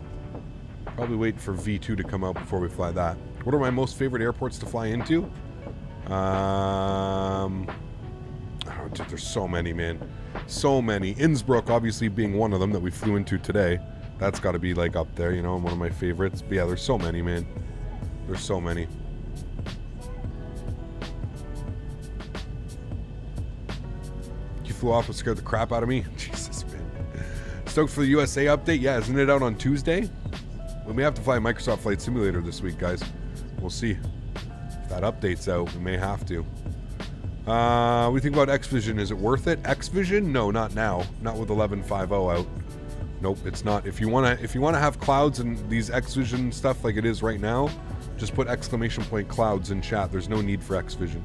Probably wait for V2 to come out before we fly that. What are my most favorite airports to fly into? Oh, dude, there's so many, man. So many. Innsbruck, obviously, being one of them that we flew into today. That's got to be, like, up there, you know, one of my favorites. But yeah, there's so many, man. There's so many. You flew off and scared the crap out of me? Jesus, man. Stoked for the USA update? Yeah, isn't it out on Tuesday? We may have to fly Microsoft Flight Simulator this week, guys. We'll see. If that update's out, we may have to. What do you think about Xvision? Is it worth it? Xvision? No, not now. Not with 11.50 out. Nope, it's not. If you wanna have clouds and these Xvision stuff like it is right now, just put !clouds in chat. There's no need for Xvision.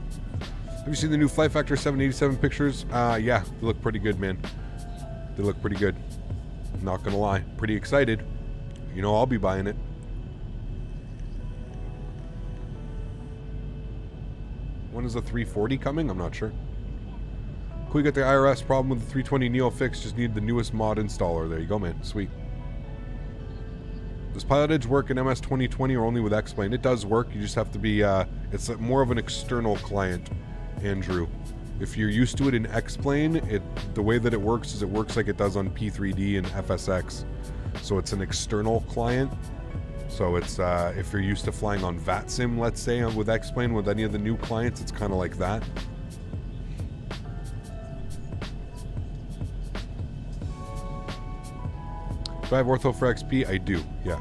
Have you seen the new Flight Factor 787 pictures? Yeah, they look pretty good, man. They look pretty good. Not gonna lie. Pretty excited. You know I'll be buying it. When is the 340 coming? I'm not sure. Could we get the IRS problem with the 320 Neo fixed? Just need the newest mod installer. There you go, man. Sweet. Does Pilotage work in MS 2020 or only with X-Plane? It does work. You just have to be, it's more of an external client, Andrew. If you're used to it in X-Plane, the way that it works is it works like it does on P3D and FSX. So it's an external client. So it's, if you're used to flying on VATSIM, let's say, with X-Plane, with any of the new clients, it's kind of like that. Do I have Ortho for XP? I do, yeah.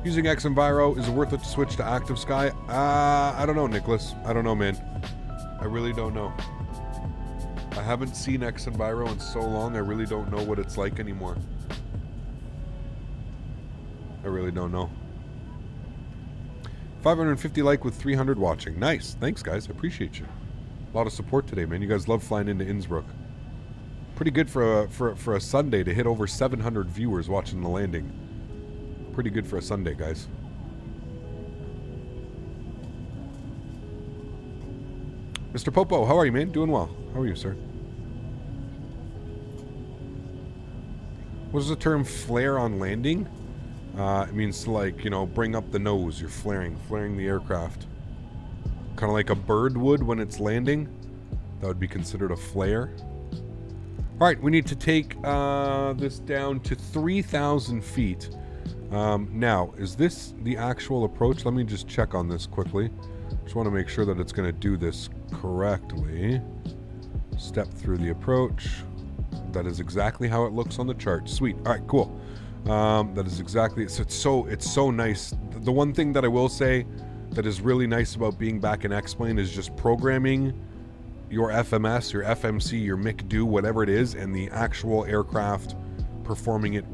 Using XEnviro, is it worth it to switch to Active Sky? I don't know, Nicholas. I don't know, man. I really don't know. I haven't seen XEnviro in so long, I really don't know what it's like anymore. I really don't know. 550 like with 300 watching. Nice. Thanks, guys. I appreciate you. A lot of support today, man. You guys love flying into Innsbruck. Pretty good for a Sunday to hit over 700 viewers watching the landing. Pretty good for a Sunday, guys. Mr. Popo, how are you, man? Doing well. How are you, sir? What does the term flare on landing? It means to, like, you know, bring up the nose. You're flaring the aircraft. Kind of like a bird would when it's landing. That would be considered a flare. All right, we need to take this down to 3,000 feet. Now, is this the actual approach? Let me just check on this quickly. Just want to make sure that it's going to do this correctly. Step through the approach. That is exactly how it looks on the chart. Sweet. All right, cool. That is exactly it's so nice. The one thing that I will say that is really nice about being back in X-Plane is just programming your FMS, your FMC, your MIC-DO, whatever it is, and the actual aircraft performing it.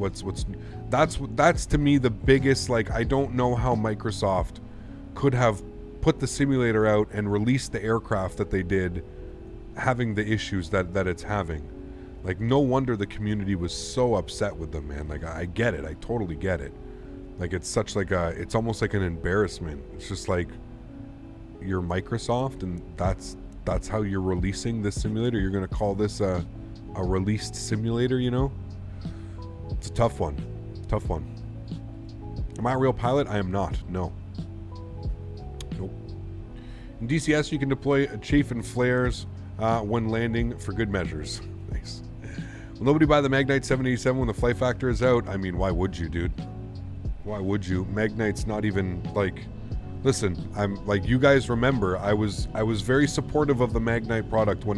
That's to me the biggest. Like, I don't know how Microsoft could have put the simulator out and released the aircraft that they did, having the issues that it's having. Like, no wonder the community was so upset with them, man. Like, I get it. I totally get it. Like, it's such like a, it's almost like an embarrassment. It's just like, you're Microsoft, and that's how you're releasing this simulator. You're going to call this a released simulator, you know? It's a tough one. Tough one. Am I a real pilot? I am not. No. Nope. In DCS, you can deploy chafe and flares when landing for good measures. Nice. Will nobody buy the Magnite 787 when the flight factor is out? I mean, why would you, dude? Why would you? Magnite's not even, like... Listen, I'm like, you guys remember, I was very supportive of the Magnite product when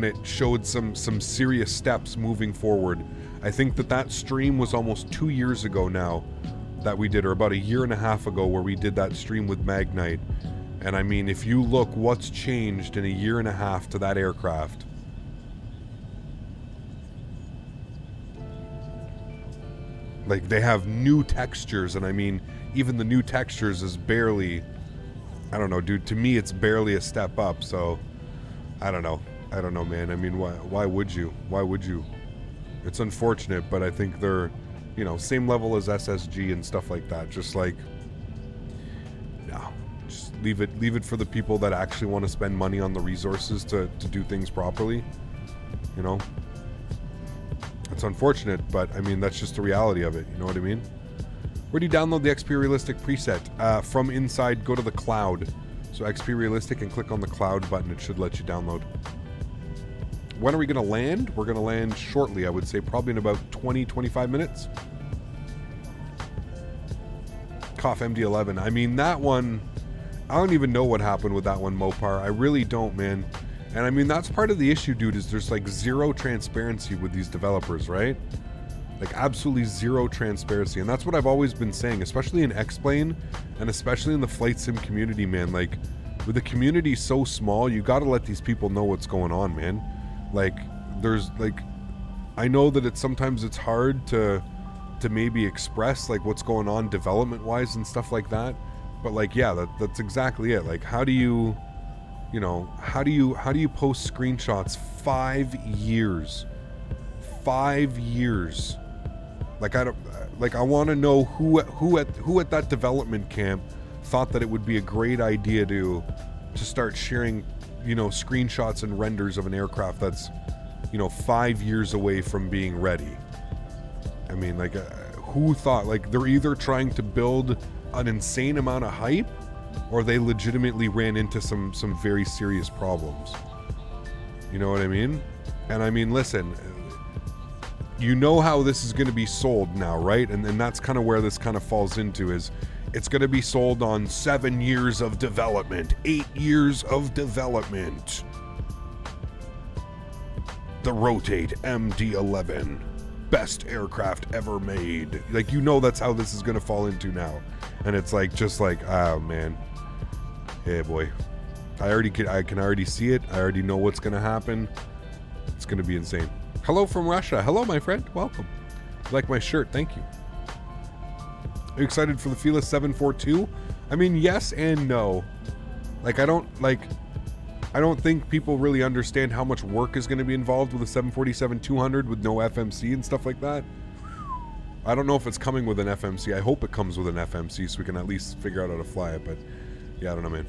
it showed some serious steps moving forward. I think that stream was almost 2 years ago now that we did, or about a year and a half ago, where we did that stream with Magnite. And I mean, if you look what's changed in a year and a half to that aircraft. Like, they have new textures, and I mean, even the new textures is barely, I don't know, dude, to me it's barely a step up. So I don't know, man. I mean, why would you? Why would you? It's unfortunate, but I think they're, you know, same level as SSG and stuff like that. Just like, no, just leave it for the people that actually want to spend money on the resources to do things properly, you know. It's unfortunate, but I mean, that's just the reality of it. You know what I mean? Where do you download the XP Realistic preset? From inside, go to the cloud. So XP Realistic and click on the cloud button. It should let you download. When are we going to land? We're going to land shortly, I would say, probably in about 20-25 minutes. Cough MD-11. I mean, that one, I don't even know what happened with that one, Mopar. I really don't, man. And I mean, that's part of the issue, dude, is there's like zero transparency with these developers, right? Like, absolutely zero transparency. And that's what I've always been saying, especially in X-Plane and especially in the flight sim community, man. Like, with the community so small, you got to let these people know what's going on, man. Like, there's like, I know that sometimes it's hard to maybe express like what's going on development wise and stuff like that. But like, yeah, that's exactly it. Like, how do you, you know, how do you post screenshots 5 years? 5 years. Like, I want to know who at that development camp thought that it would be a great idea to start sharing, you know, screenshots and renders of an aircraft that's, you know, 5 years away from being ready. I mean, like, who thought? Like, they're either trying to build an insane amount of hype, or they legitimately ran into some very serious problems. You know what I mean? And I mean, listen, you know how this is going to be sold now, right? And that's kind of where this kind of falls into, is it's going to be sold on 7 years of development, 8 years of development. The Rotate MD-11, best aircraft ever made. Like, you know, that's how this is going to fall into now. And it's like, just like, oh man, hey boy, I can already see it. I already know what's going to happen. It's going to be insane. Hello from Russia. Hello, my friend. Welcome. You like my shirt? Thank you. Are you excited for the Fila 742? I mean, yes and no. Like, I don't, like, I don't think people really understand how much work is going to be involved with a 747-200 with no FMC and stuff like that. I don't know if it's coming with an FMC. I hope it comes with an FMC so we can at least figure out how to fly it. But yeah, I don't know, man.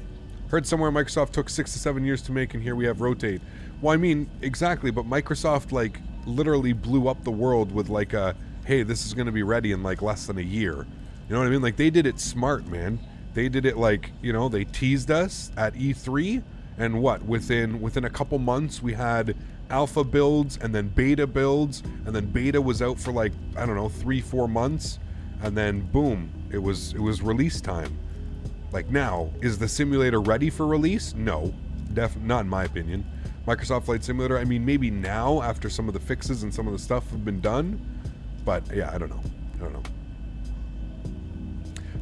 Heard somewhere Microsoft took 6 to 7 years to make, and here we have Rotate. Well, I mean, exactly, but Microsoft, like, literally blew up the world with, like, a, hey, this is going to be ready in, like, less than a year. You know what I mean? Like, they did it smart, man. They did it, like, you know, they teased us at E3, and what? Within a couple months, we had alpha builds, and then beta builds, and then beta was out for, like, I don't know, 3-4 months, and then, boom, it was release time. Like, now, is the simulator ready for release? No, not in my opinion. Microsoft Flight Simulator, I mean, maybe now after some of the fixes and some of the stuff have been done, but yeah, I don't know.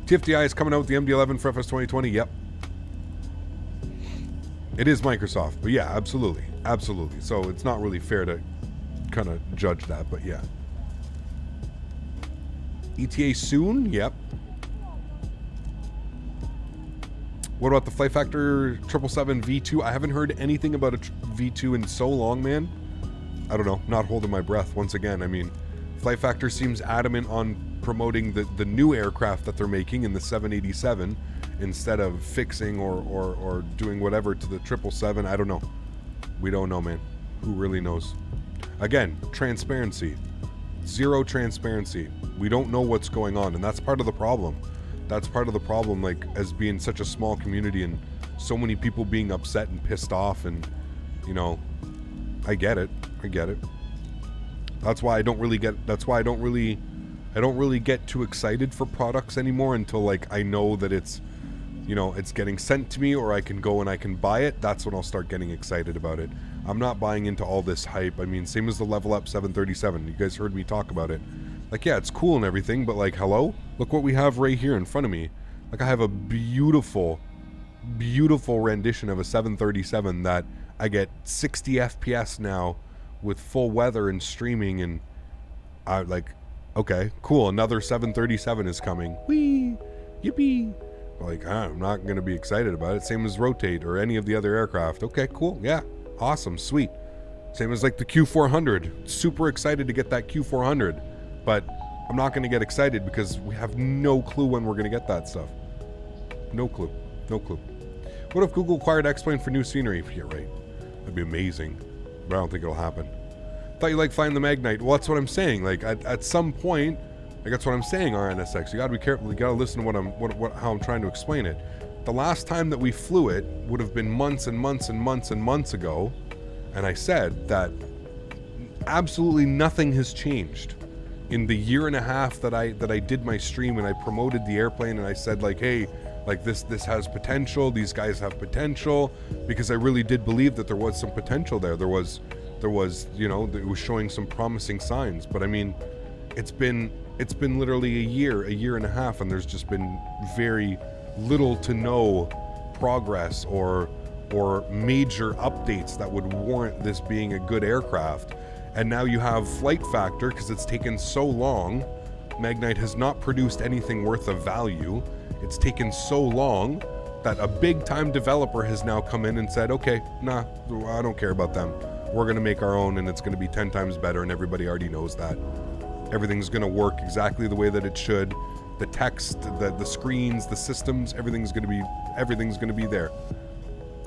TFDI is coming out with the MD-11 for FS 2020. Yep. It is Microsoft, but yeah, absolutely. So it's not really fair to kind of judge that, but yeah. ETA soon? Yep. What about the Flight Factor 777 V2? I haven't heard anything about a V2 in so long, man. I don't know. Not holding my breath once again. I mean, Flight Factor seems adamant on promoting the new aircraft that they're making in the 787 instead of fixing or doing whatever to the 777. I don't know. We don't know, man. Who really knows? Again, transparency. Zero transparency. We don't know what's going on, and that's part of the problem. That's part of the problem, like, as being such a small community and so many people being upset and pissed off, and, you know, I get it. That's why I don't really get too excited for products anymore until, like, I know that it's, you know, it's getting sent to me, or I can go and I can buy it. That's when I'll start getting excited about it. I'm not buying into all this hype. I mean, same as the Level Up 737. You guys heard me talk about it. Like, yeah, it's cool and everything, but, like, hello? Look what we have right here in front of me. Like, I have a beautiful rendition of a 737 that I get 60 FPS now with full weather and streaming, and I, like, okay, cool, another 737 is coming. Whee! Yippee! Like, I'm not going to be excited about it. Same as Rotate or any of the other aircraft. Okay, cool, yeah, awesome, sweet. Same as, like, the Q400. Super excited to get that Q400. But I'm not going to get excited because we have no clue when we're going to get that stuff. No clue. What if Google acquired X-Plane for new scenery? Yeah, right. That'd be amazing. But I don't think it'll happen. Thought you liked flying the Magnite. Well, that's what I'm saying. Like, at some point, like, that's what I'm saying, RNSX. You got to be careful. You got to listen to how I'm trying to explain it. The last time that we flew it would have been months and months and months and months ago. And I said that absolutely nothing has changed. In the year and a half that I did my stream and I promoted the airplane and I said, like, hey, like, this has potential, these guys have potential, because I really did believe that there was some potential there. There was, you know, it was showing some promising signs. But I mean, it's been literally a year and a half, and there's just been very little to no progress or major updates that would warrant this being a good aircraft. And now you have Flight Factor, because it's taken so long. Magnite has not produced anything worth of value. It's taken so long that a big-time developer has now come in and said, okay, nah, I don't care about them. We're going to make our own, and it's going to be 10 times better, and everybody already knows that. Everything's going to work exactly the way that it should. The text, the screens, the systems, everything's going to be there.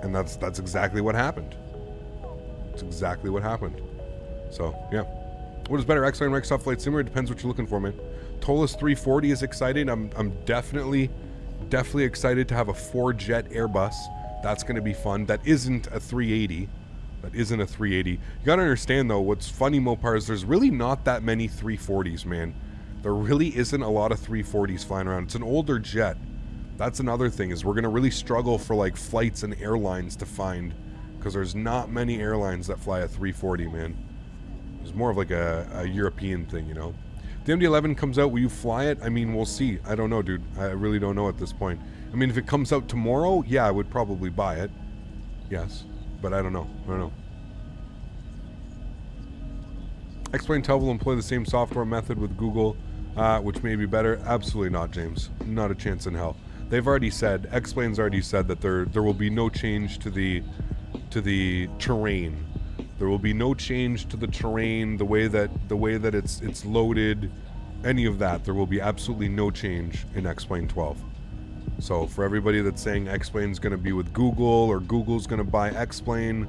And that's exactly what happened. It's exactly what happened. So, yeah. What is better, X-Plane or Microsoft Flight Simulator? Depends what you're looking for, man. Tolus 340 is exciting. I'm definitely excited to have a 4-jet Airbus. That's going to be fun. That isn't a 380. You got to understand, though, what's funny, Mopar, is there's really not that many 340s, man. There really isn't a lot of 340s flying around. It's an older jet. That's another thing, is we're going to really struggle for, like, flights and airlines to find, because there's not many airlines that fly a 340, man. It's more of like a European thing, you know. The MD-11 comes out, will you fly it? I mean, we'll see. I don't know, dude. I really don't know at this point. I mean, if it comes out tomorrow, yeah, I would probably buy it. Yes, but I don't know. X-Plane Tel will employ the same software method with Google, which may be better. Absolutely not, James. Not a chance in hell. They've already said, X-Plane's already said that there will be no change to the terrain. There will be no change to the terrain, the way that it's loaded, any of that. There will be absolutely no change in X-Plane 12. So for everybody that's saying X-Plane's going to be with Google or Google's going to buy X-Plane,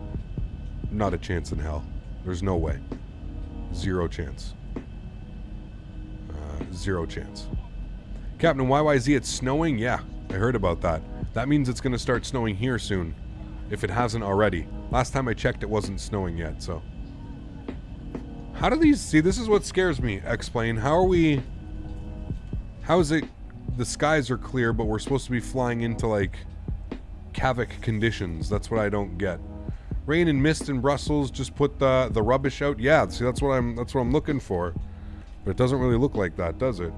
not a chance in hell. There's no way. Zero chance. Zero chance. Captain YYZ, it's snowing? Yeah, I heard about that. That means it's going to start snowing here soon, if it hasn't already. Last time I checked, it wasn't snowing yet, so. How do these... See, this is what scares me, X-Plane. How is it the skies are clear, but we're supposed to be flying into, like, Kavik conditions? That's what I don't get. Rain and mist in Brussels, just put the rubbish out. Yeah, see, that's what I'm looking for. But it doesn't really look like that, does it?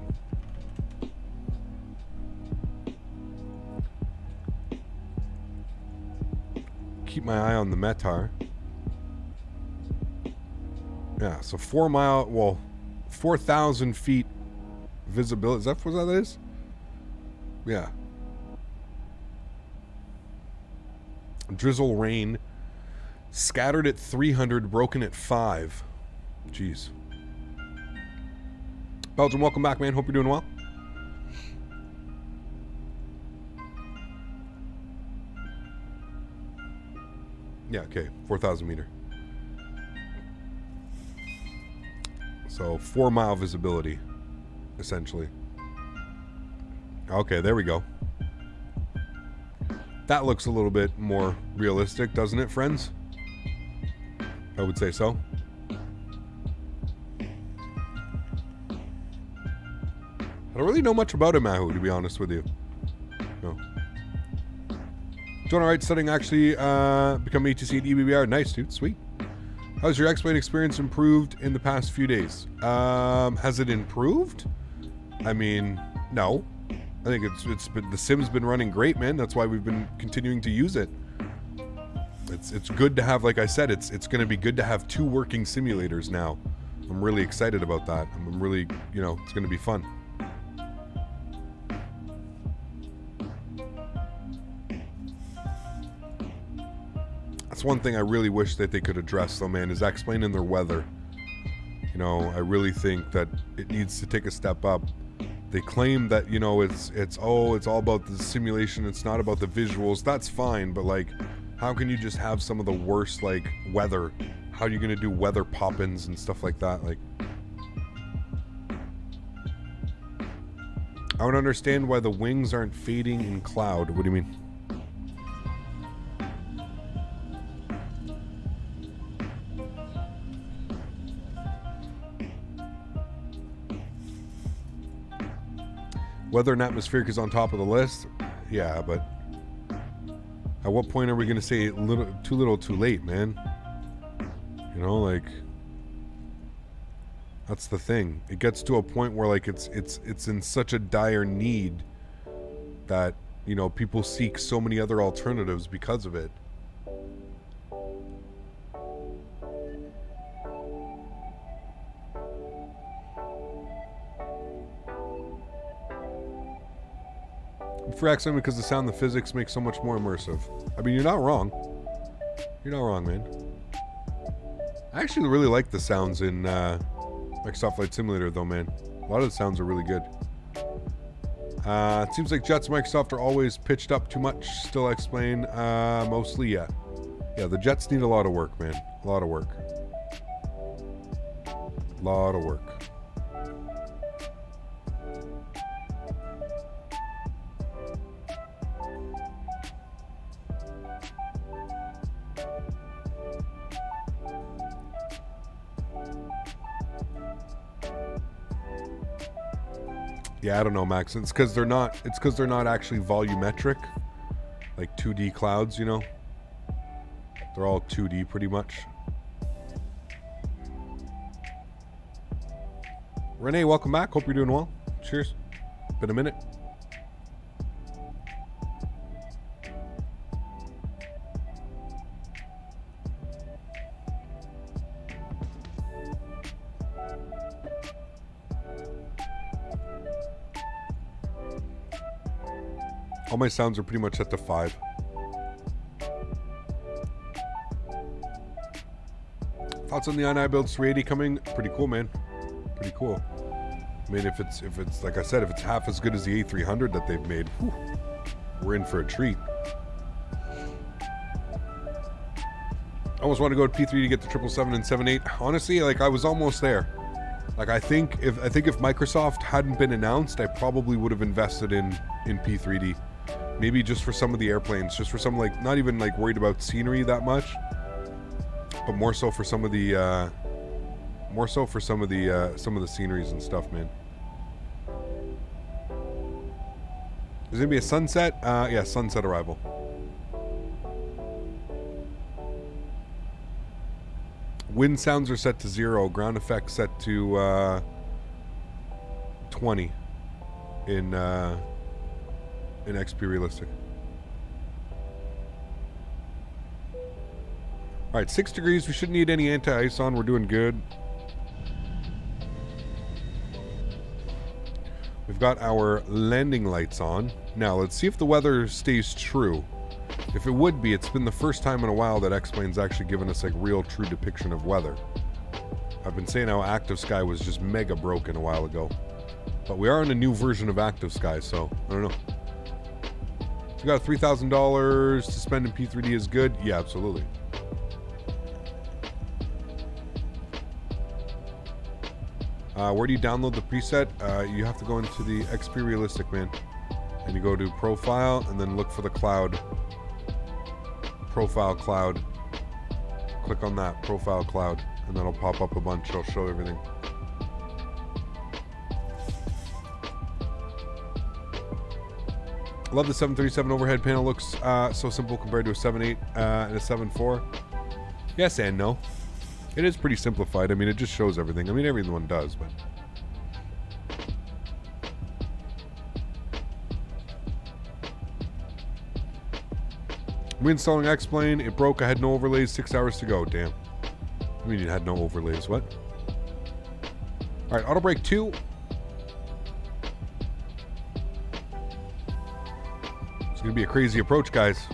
Keep my eye on the METAR. Yeah, so 4,000 feet visibility. Is that what that is? Yeah. Drizzle rain. Scattered at 300, broken at 5. Jeez. Belgium, welcome back, man. Hope you're doing well. Yeah, okay. 4,000 meter. So 4 mile visibility, essentially. Okay, there we go. That looks a little bit more realistic, doesn't it, friends? I would say so. I don't really know much about him, Ahu, to be honest with you. No. Doing alright, studying actually become ATC at EVGA. Nice, dude. Sweet. How's your X-Plane experience improved in the past few days? Has it improved? I mean, no. I think it's been, the sim's been running great, man. That's why we've been continuing to use it. It's good to have, like I said, it's going to be good to have 2 working simulators now. I'm really excited about that. I'm really, you know, it's going to be fun. That's one thing I really wish that they could address, though, man, is explaining their weather. You know, I really think that it needs to take a step up. They claim that, you know, it's all about the simulation, it's not about the visuals. That's fine, but, like, how can you just have some of the worst, like, weather? How are you going to do weather pop-ins and stuff like that? Like, I don't understand why the wings aren't fading in cloud. What do you mean? Weather and atmospheric is on top of the list. Yeah, but at what point are we going to say too little, too late, man? You know, like, that's the thing. It gets to a point where, like, it's in such a dire need that, you know, people seek so many other alternatives because of it. For X-Men, because the sound, the physics make so much more immersive. I mean, you're not wrong. You're not wrong, man. I actually really like the sounds in Microsoft Flight Simulator, though, man. A lot of the sounds are really good. It seems like jets Microsoft are always pitched up too much. Still explain. Mostly, yeah. Yeah, the jets need a lot of work, man. A lot of work. A lot of work. Yeah, I don't know, Max. It's because they're not. It's because they're not actually volumetric, like 2D clouds. You know, they're all 2D pretty much. Renee, welcome back. Hope you're doing well. Cheers. Been a minute. All my sounds are pretty much set to 5. Thoughts on the iBuild 380 coming? Pretty cool, man. Pretty cool. I mean, if it's like I said, if it's half as good as the A300 that they've made, whew, we're in for a treat. I almost want to go to P3 to get the 777 and 78. Honestly, like I was almost there. Like I think if Microsoft hadn't been announced, I probably would have invested in P3D. Maybe just for some of the airplanes, just for some, like, not even like worried about scenery that much, but more so for some of the sceneries and stuff, man. Is it gonna be a sunset? Yeah, sunset arrival. Wind sounds are set to 0. Ground effects set to 20 in XP Realistic. Alright, 6 degrees. We shouldn't need any anti-ice on. We're doing good. We've got our landing lights on. Now, let's see if the weather stays true. If it would be, it's been the first time in a while that X-Plane's actually given us like real true depiction of weather. I've been saying how Active Sky was just mega broken a while ago. But we are in a new version of Active Sky, so I don't know. If you got $3,000 to spend in P3D is good? Yeah, absolutely. Where do you download the preset? You have to go into the XP Realistic, man. And you go to Profile and then look for the cloud. Profile cloud. Click on that profile cloud and that'll pop up a bunch. It'll show everything. I love the 737 overhead panel. Looks so simple compared to a 7.8 and a 7.4. Yes and no. It is pretty simplified. I mean, it just shows everything. I mean, everyone does, but... Reinstalling X-Plane. It broke. I had no overlays. 6 hours to go. Damn. I mean, you had no overlays. What? Alright, auto brake 2. It's going to be a crazy approach, guys.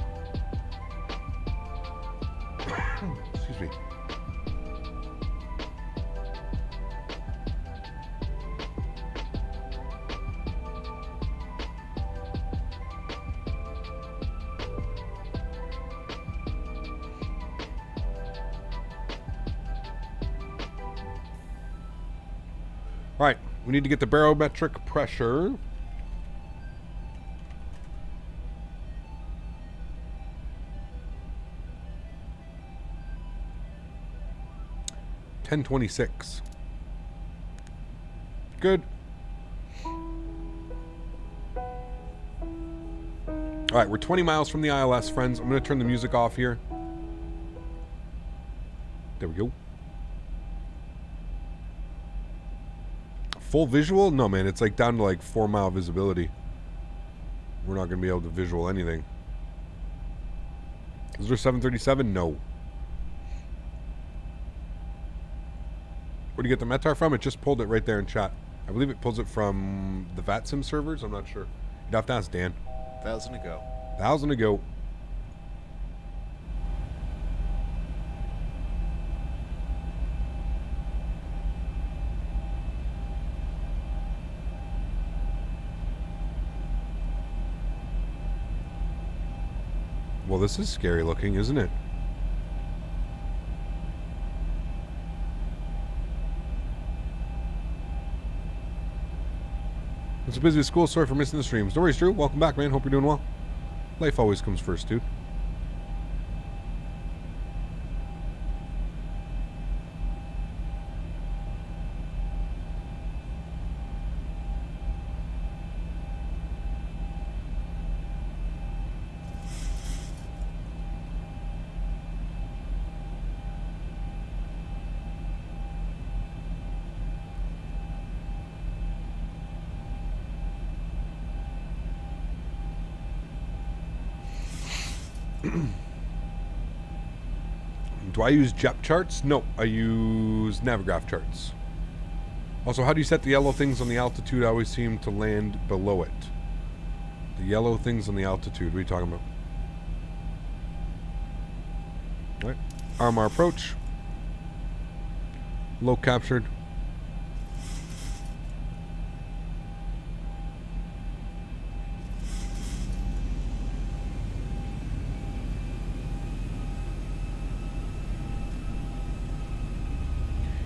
Excuse me. All right, we need to get the barometric pressure. $10.26. Good. All right, we're 20 miles from the ILS, friends. I'm going to turn the music off here. There we go. Full visual? No, man. It's like down to like 4 mile visibility. We're not going to be able to visual anything. Is there 737? No. Where do you get the METAR from? It just pulled it right there in chat. I believe it pulls it from the VATSIM servers. I'm not sure. You'd have to ask Dan. 1,000 to go. 1,000 to go. Well, this is scary looking, isn't it? It's a busy school. Sorry for missing the streams. No worries, Drew. Welcome back, man. Hope you're doing well. Life always comes first, dude. Do I use JEP charts? No, I use Navigraph charts. Also, how do you set the yellow things on the altitude? I always seem to land below it. The yellow things on the altitude. What are you talking about? All right. RMR approach. Low captured.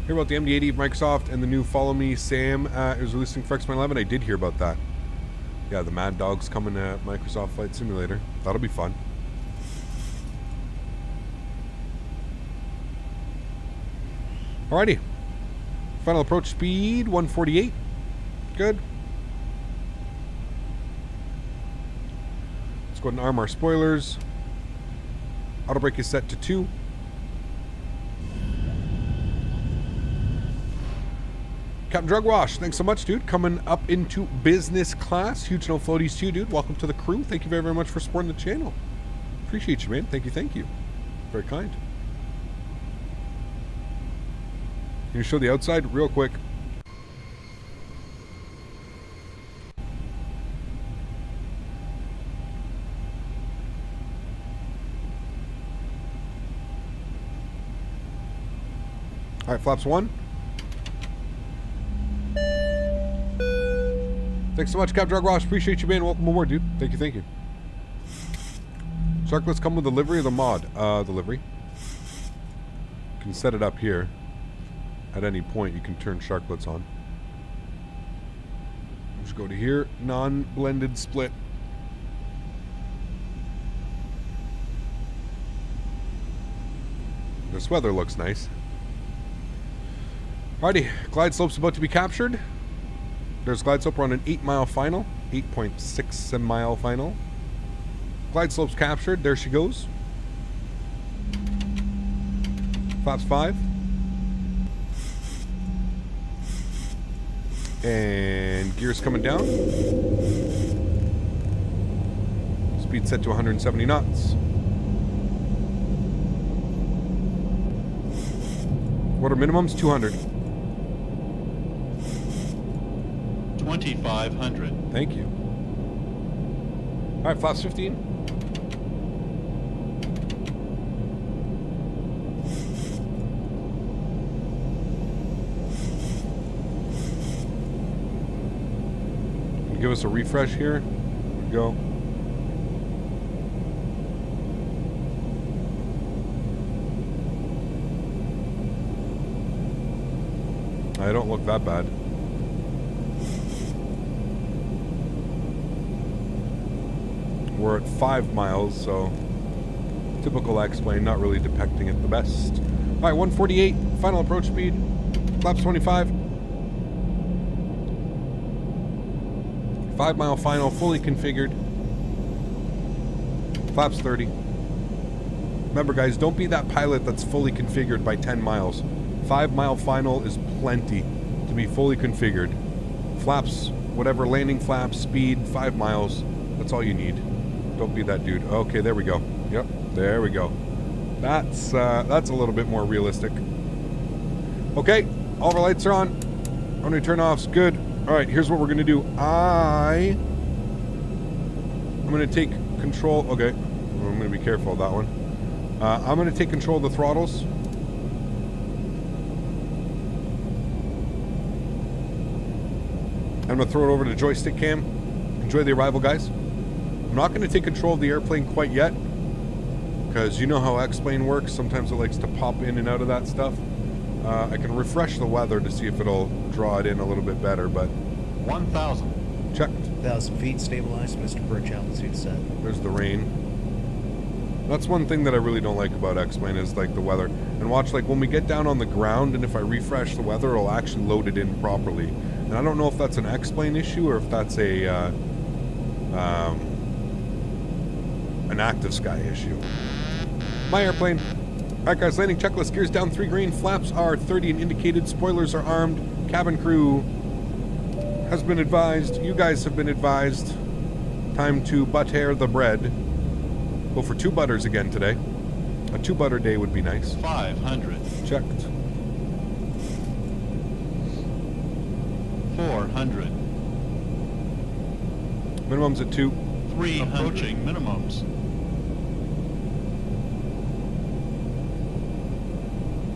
Hear about the MD-80 of Microsoft and the new Follow Me Sam is releasing for X-Men 11. I did hear about that. Yeah, the Mad Dog's coming to Microsoft Flight Simulator. That'll be fun. Alrighty. Final approach speed, 148. Good. Let's go ahead and arm our spoilers. Auto brake is set to 2. Captain Drug Wash, thanks so much, dude. Coming up into business class. Huge no floaties too, dude. Welcome to the crew. Thank you very, very much for supporting the channel. Appreciate you, man. Thank you, thank you. Very kind. Can you show the outside real quick? All right, flaps 1. Thanks so much, Cap Drug Ross. Appreciate you, man. Welcome aboard, dude. Thank you, thank you. Sharklets come with the livery or the mod? The livery. You can set it up here. At any point, you can turn Sharklets on. Just go to here. Non-blended split. This weather looks nice. Alrighty, glide slope's about to be captured. There's glide slope. We're on an 8-mile final. 8.6 mile final. Glide slope's captured. There she goes. Flaps 5. And gears coming down. Speed set to 170 knots. What are minimums? 200. 2,500. Thank you. All right, flaps 15. Give us a refresh here. Here we go. I don't look that bad. We're at 5 miles, so typical X-plane, not really depicting it the best. All right, 148, final approach speed, flaps 25. 5-mile final, fully configured. Flaps 30. Remember, guys, don't be that pilot that's fully configured by 10 miles. 5-mile final is plenty to be fully configured. Flaps, whatever, landing flaps, speed, 5 miles. That's all you need. Don't be that dude. Okay, there we go. Yep, there we go. That's a little bit more realistic. Okay, all of our lights are on. Only turn offs. Good. All right, here's what we're gonna do. I'm gonna take control. Okay, I'm gonna be careful of that one. I'm gonna take control of the throttles. I'm gonna throw it over to joystick cam. Enjoy the arrival, guys. I'm not gonna take control of the airplane quite yet, because you know how X-plane works. Sometimes it likes to pop in and out of that stuff. I can refresh the weather to see if it'll draw it in a little bit better, but 1,000. checked. 1,000 feet stabilized, Mr. Birch, altitude set. There's the rain. That's one thing that I really don't like about X-plane is like the weather. And watch, like when we get down on the ground and if I refresh the weather, it'll actually load it in properly. And I don't know if that's an X-plane issue or if that's a an active sky issue. My airplane. Alright guys, landing checklist. Gears down 3 green. Flaps are 30 and indicated. Spoilers are armed. Cabin crew has been advised. You guys have been advised. Time to butter the bread. Go for 2 butters again today. A 2 butter day would be nice. 500. Checked. 400. Minimum's at 2. 300. Approaching minimums.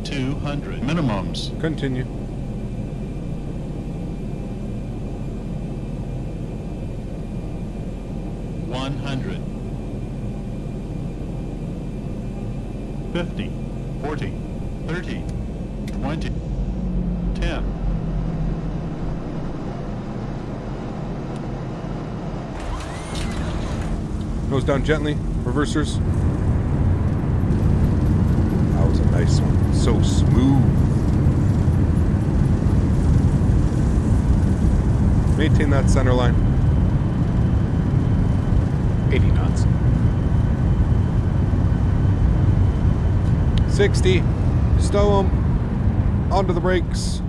200. 200 minimums. Continue. $100. 50, 40, 30, 20, 10. Nose down gently. Reversers. That was a nice one. So smooth. Maintain that center line. 80 knots. 60. Stow them. Onto the brakes.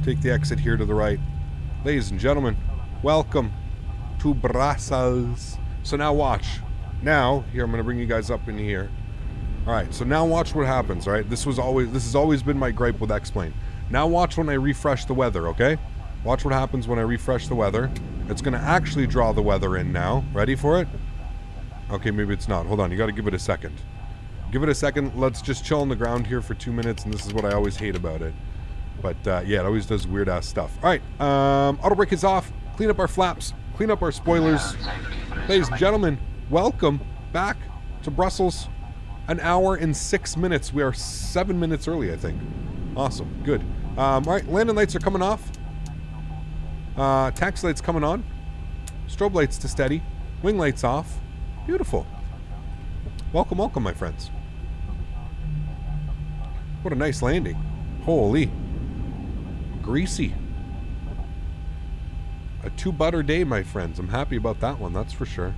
Take the exit here to the right. Ladies and gentlemen, welcome to Brussels. So now watch. Now, here, I'm going to bring you guys up in here. Alright, so now watch what happens, alright? This has always been my gripe with X-Plane. Now watch when I refresh the weather, okay? Watch what happens when I refresh the weather. It's going to actually draw the weather in now. Ready for it? Okay, maybe it's not. Hold on, you got to give it a second. Give it a second. Let's just chill on the ground here for 2 minutes, and this is what I always hate about it. But, yeah, it always does weird-ass stuff. Alright, auto brake is off. Clean up our flaps. Clean up our spoilers. Ladies and gentlemen, welcome back to Brussels. An hour and 6 minutes. We are 7 minutes early, I think. Awesome. Good. Alright, landing lights are coming off. Taxi lights coming on. Strobe lights to steady. Wing lights off. Beautiful. Welcome, welcome, my friends. What a nice landing. Holy. Greasy. A 2 butter day, my friends. I'm happy about that one, that's for sure.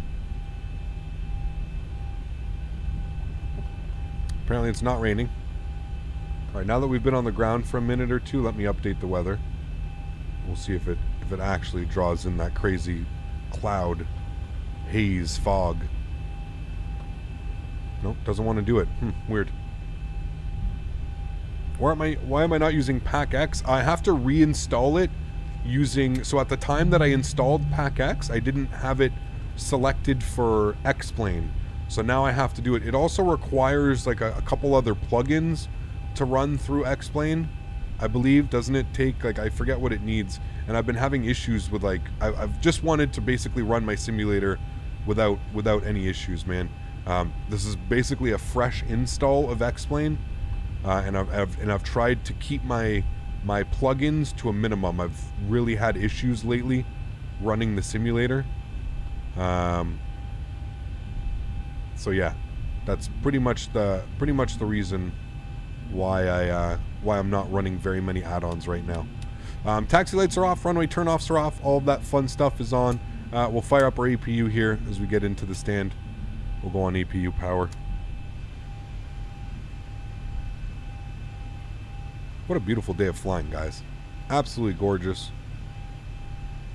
Apparently it's not raining. Alright, now that we've been on the ground for a minute or two, let me update the weather. We'll see if it actually draws in that crazy cloud, haze, fog. Nope, doesn't want to do it. Weird. Why am I not using Pack X? I have to reinstall it using... So at the time that I installed Pack X, I didn't have it selected for X-Plane. So now I have to do it. It also requires like a couple other plugins to run through X-Plane, I believe. Doesn't it take, like, I forget what it needs. And I've been having issues with, like, I've just wanted to basically run my simulator without any issues, man. This is basically a fresh install of X-Plane, and I've tried to keep my plugins to a minimum. I've really had issues lately running the simulator. So yeah, that's pretty much the reason why I'm not running very many add-ons right now. Taxi lights are off, runway turn-offs are off, all of that fun stuff is on. We'll fire up our APU here as we get into the stand. We'll go on APU power. What a beautiful day of flying, guys. Absolutely gorgeous.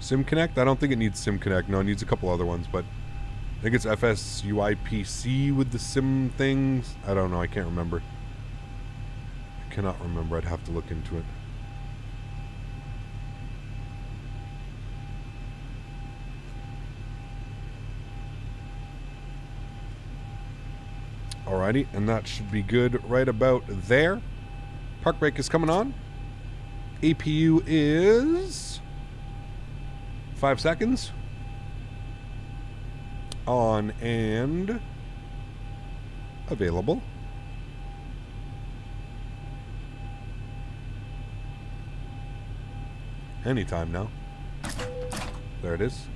Sim Connect? I don't think it needs Sim Connect. No, it needs a couple other ones, but I think it's FSUIPC with the sim things. I don't know. I can't remember. I cannot remember. I'd have to look into it. Alrighty, and that should be good right about there. Park brake is coming on. APU is 5 seconds. On and available. Anytime now. There it is.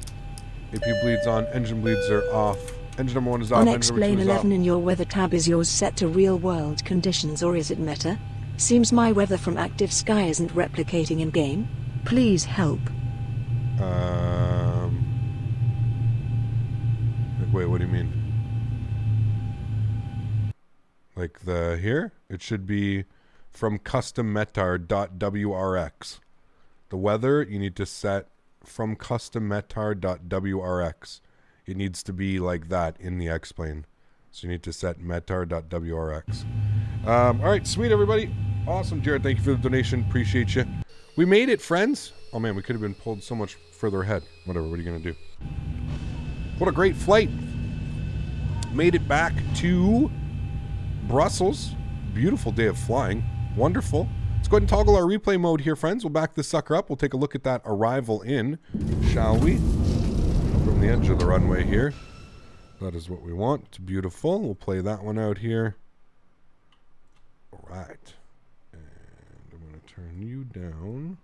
APU bleeds on, engine bleeds are off. Engine number 1 is off. On Engine number 2 Explain is 11 off. in your weather tab, is yours set to real world conditions or is it meta? Seems my weather from active sky isn't replicating in game. Please help. Wait, what do you mean? Like the here? It should be from custommetar.wrx. The weather you need to set from custommetar.wrx. It needs to be like that in the X-Plane. So you need to set metar.wrx. Alright, sweet everybody. Awesome, Jared. Thank you for the donation. Appreciate you. We made it, friends. Oh man, we could have been pulled so much further ahead. Whatever, what are you going to do? What a great flight. Made it back to Brussels. Beautiful day of flying. Wonderful. Let's go ahead and toggle our replay mode here, friends. We'll back this sucker up. We'll take a look at that arrival in, shall we? From the edge of the runway here. That is what we want. Beautiful. We'll play that one out here. All right. And I'm going to turn you down.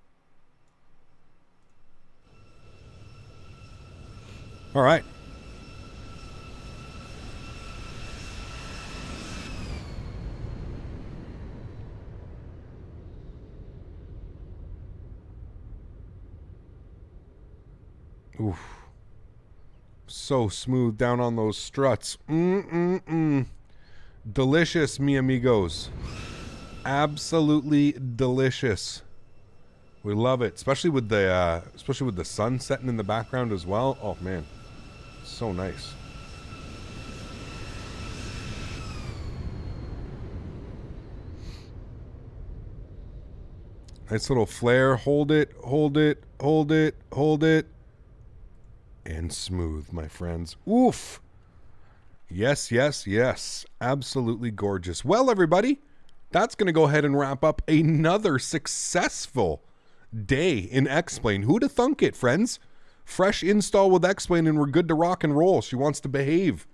All right. Oof. So smooth down on those struts. Delicious, mi amigos. Absolutely delicious. We love it, especially with the sun setting in the background as well. Oh man, so nice. Nice little flare. Hold it, hold it, hold it, hold it. And smooth, my friends. Oof. Yes, yes, yes. Absolutely gorgeous. Well, everybody, that's going to go ahead and wrap up another successful day in X-Plane. Who'd have thunk it, friends? Fresh install with X-Plane and we're good to rock and roll. She wants to behave.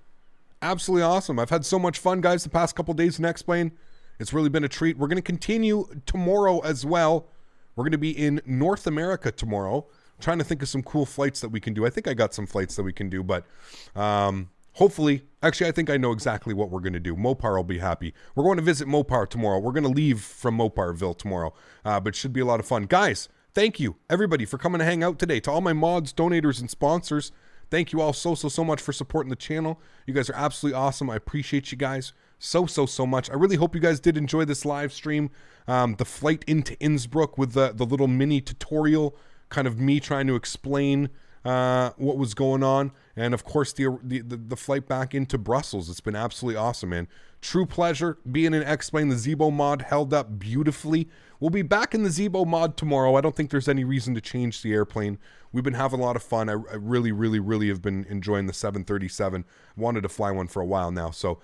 Absolutely awesome. I've had so much fun, guys, the past couple days in X-Plane. It's really been a treat. We're going to continue tomorrow as well. We're going to be in North America tomorrow. Trying to think of some cool flights that we can do. I think I got some flights that we can do, but hopefully, actually, I think I know exactly what we're going to do. Mopar will be happy. We're going to visit Mopar tomorrow. We're going to leave from Moparville tomorrow, but it should be a lot of fun. Guys, thank you, everybody, for coming to hang out today. To all my mods, donators, and sponsors, thank you all so much for supporting the channel. You guys are absolutely awesome. I appreciate you guys so much. I really hope you guys did enjoy this live stream. The flight into Innsbruck with the little mini tutorial, kind of me trying to explain what was going on, and of course the flight back into Brussels. It's been absolutely awesome, man. True pleasure being in X-Plane. The Zibo mod held up beautifully. We'll be back in the Zibo mod tomorrow. I don't think there's any reason to change the airplane. We've been having a lot of fun. I really have been enjoying the 737. Wanted to fly one for a while now. So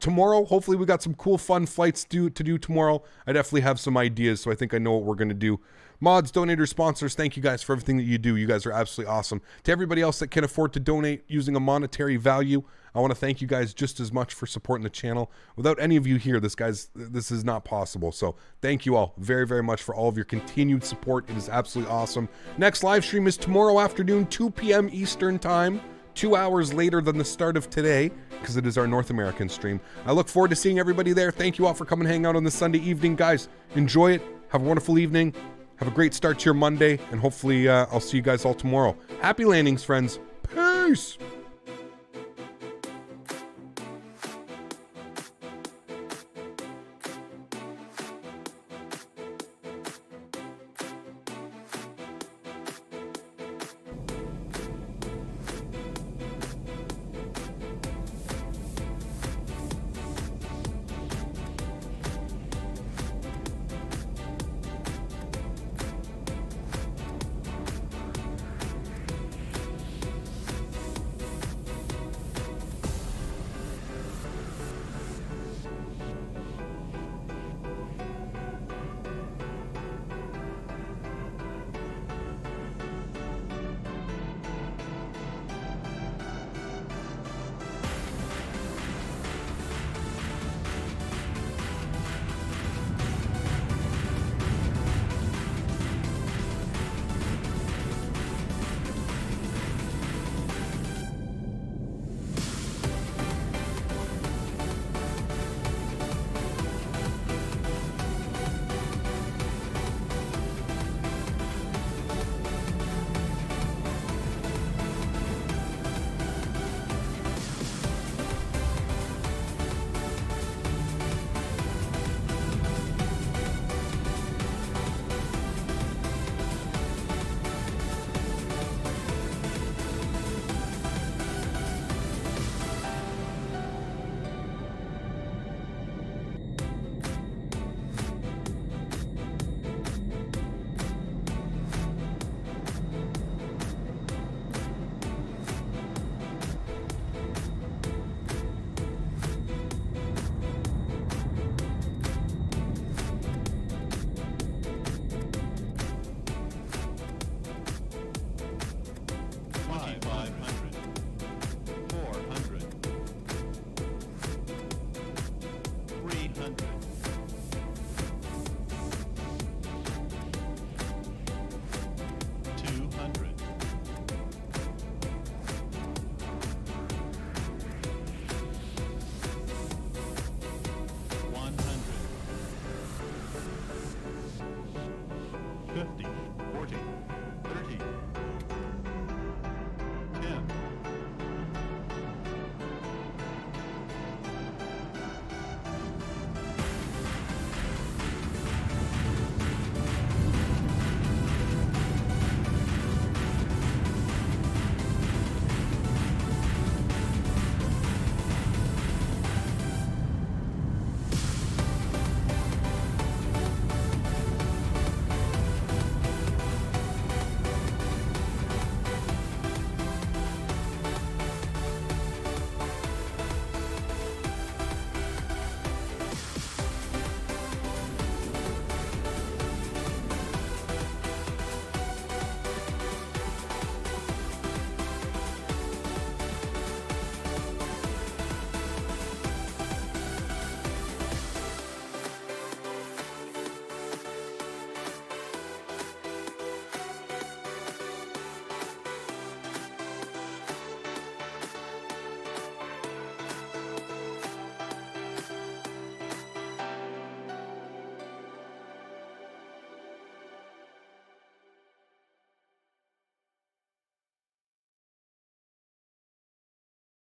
tomorrow, hopefully we got some cool fun flights to do tomorrow. I definitely have some ideas, so I think I know what we're going to do. Mods, donators, sponsors, thank you guys for everything that you do. You guys are absolutely awesome. To everybody else that can afford to donate using a monetary value, I want to thank you guys just as much for supporting the channel. Without any of you here, this is not possible. So thank you all very much for all of your continued support. It is absolutely awesome. Next live stream is tomorrow afternoon, 2 p.m. Eastern time. 2 hours later than the start of today, because it is our North American stream. I look forward to seeing everybody there. Thank you all for coming and hang out on this Sunday evening. Guys, enjoy it. Have a wonderful evening. Have a great start to your Monday, and hopefully I'll see you guys all tomorrow. Happy landings, friends. Peace!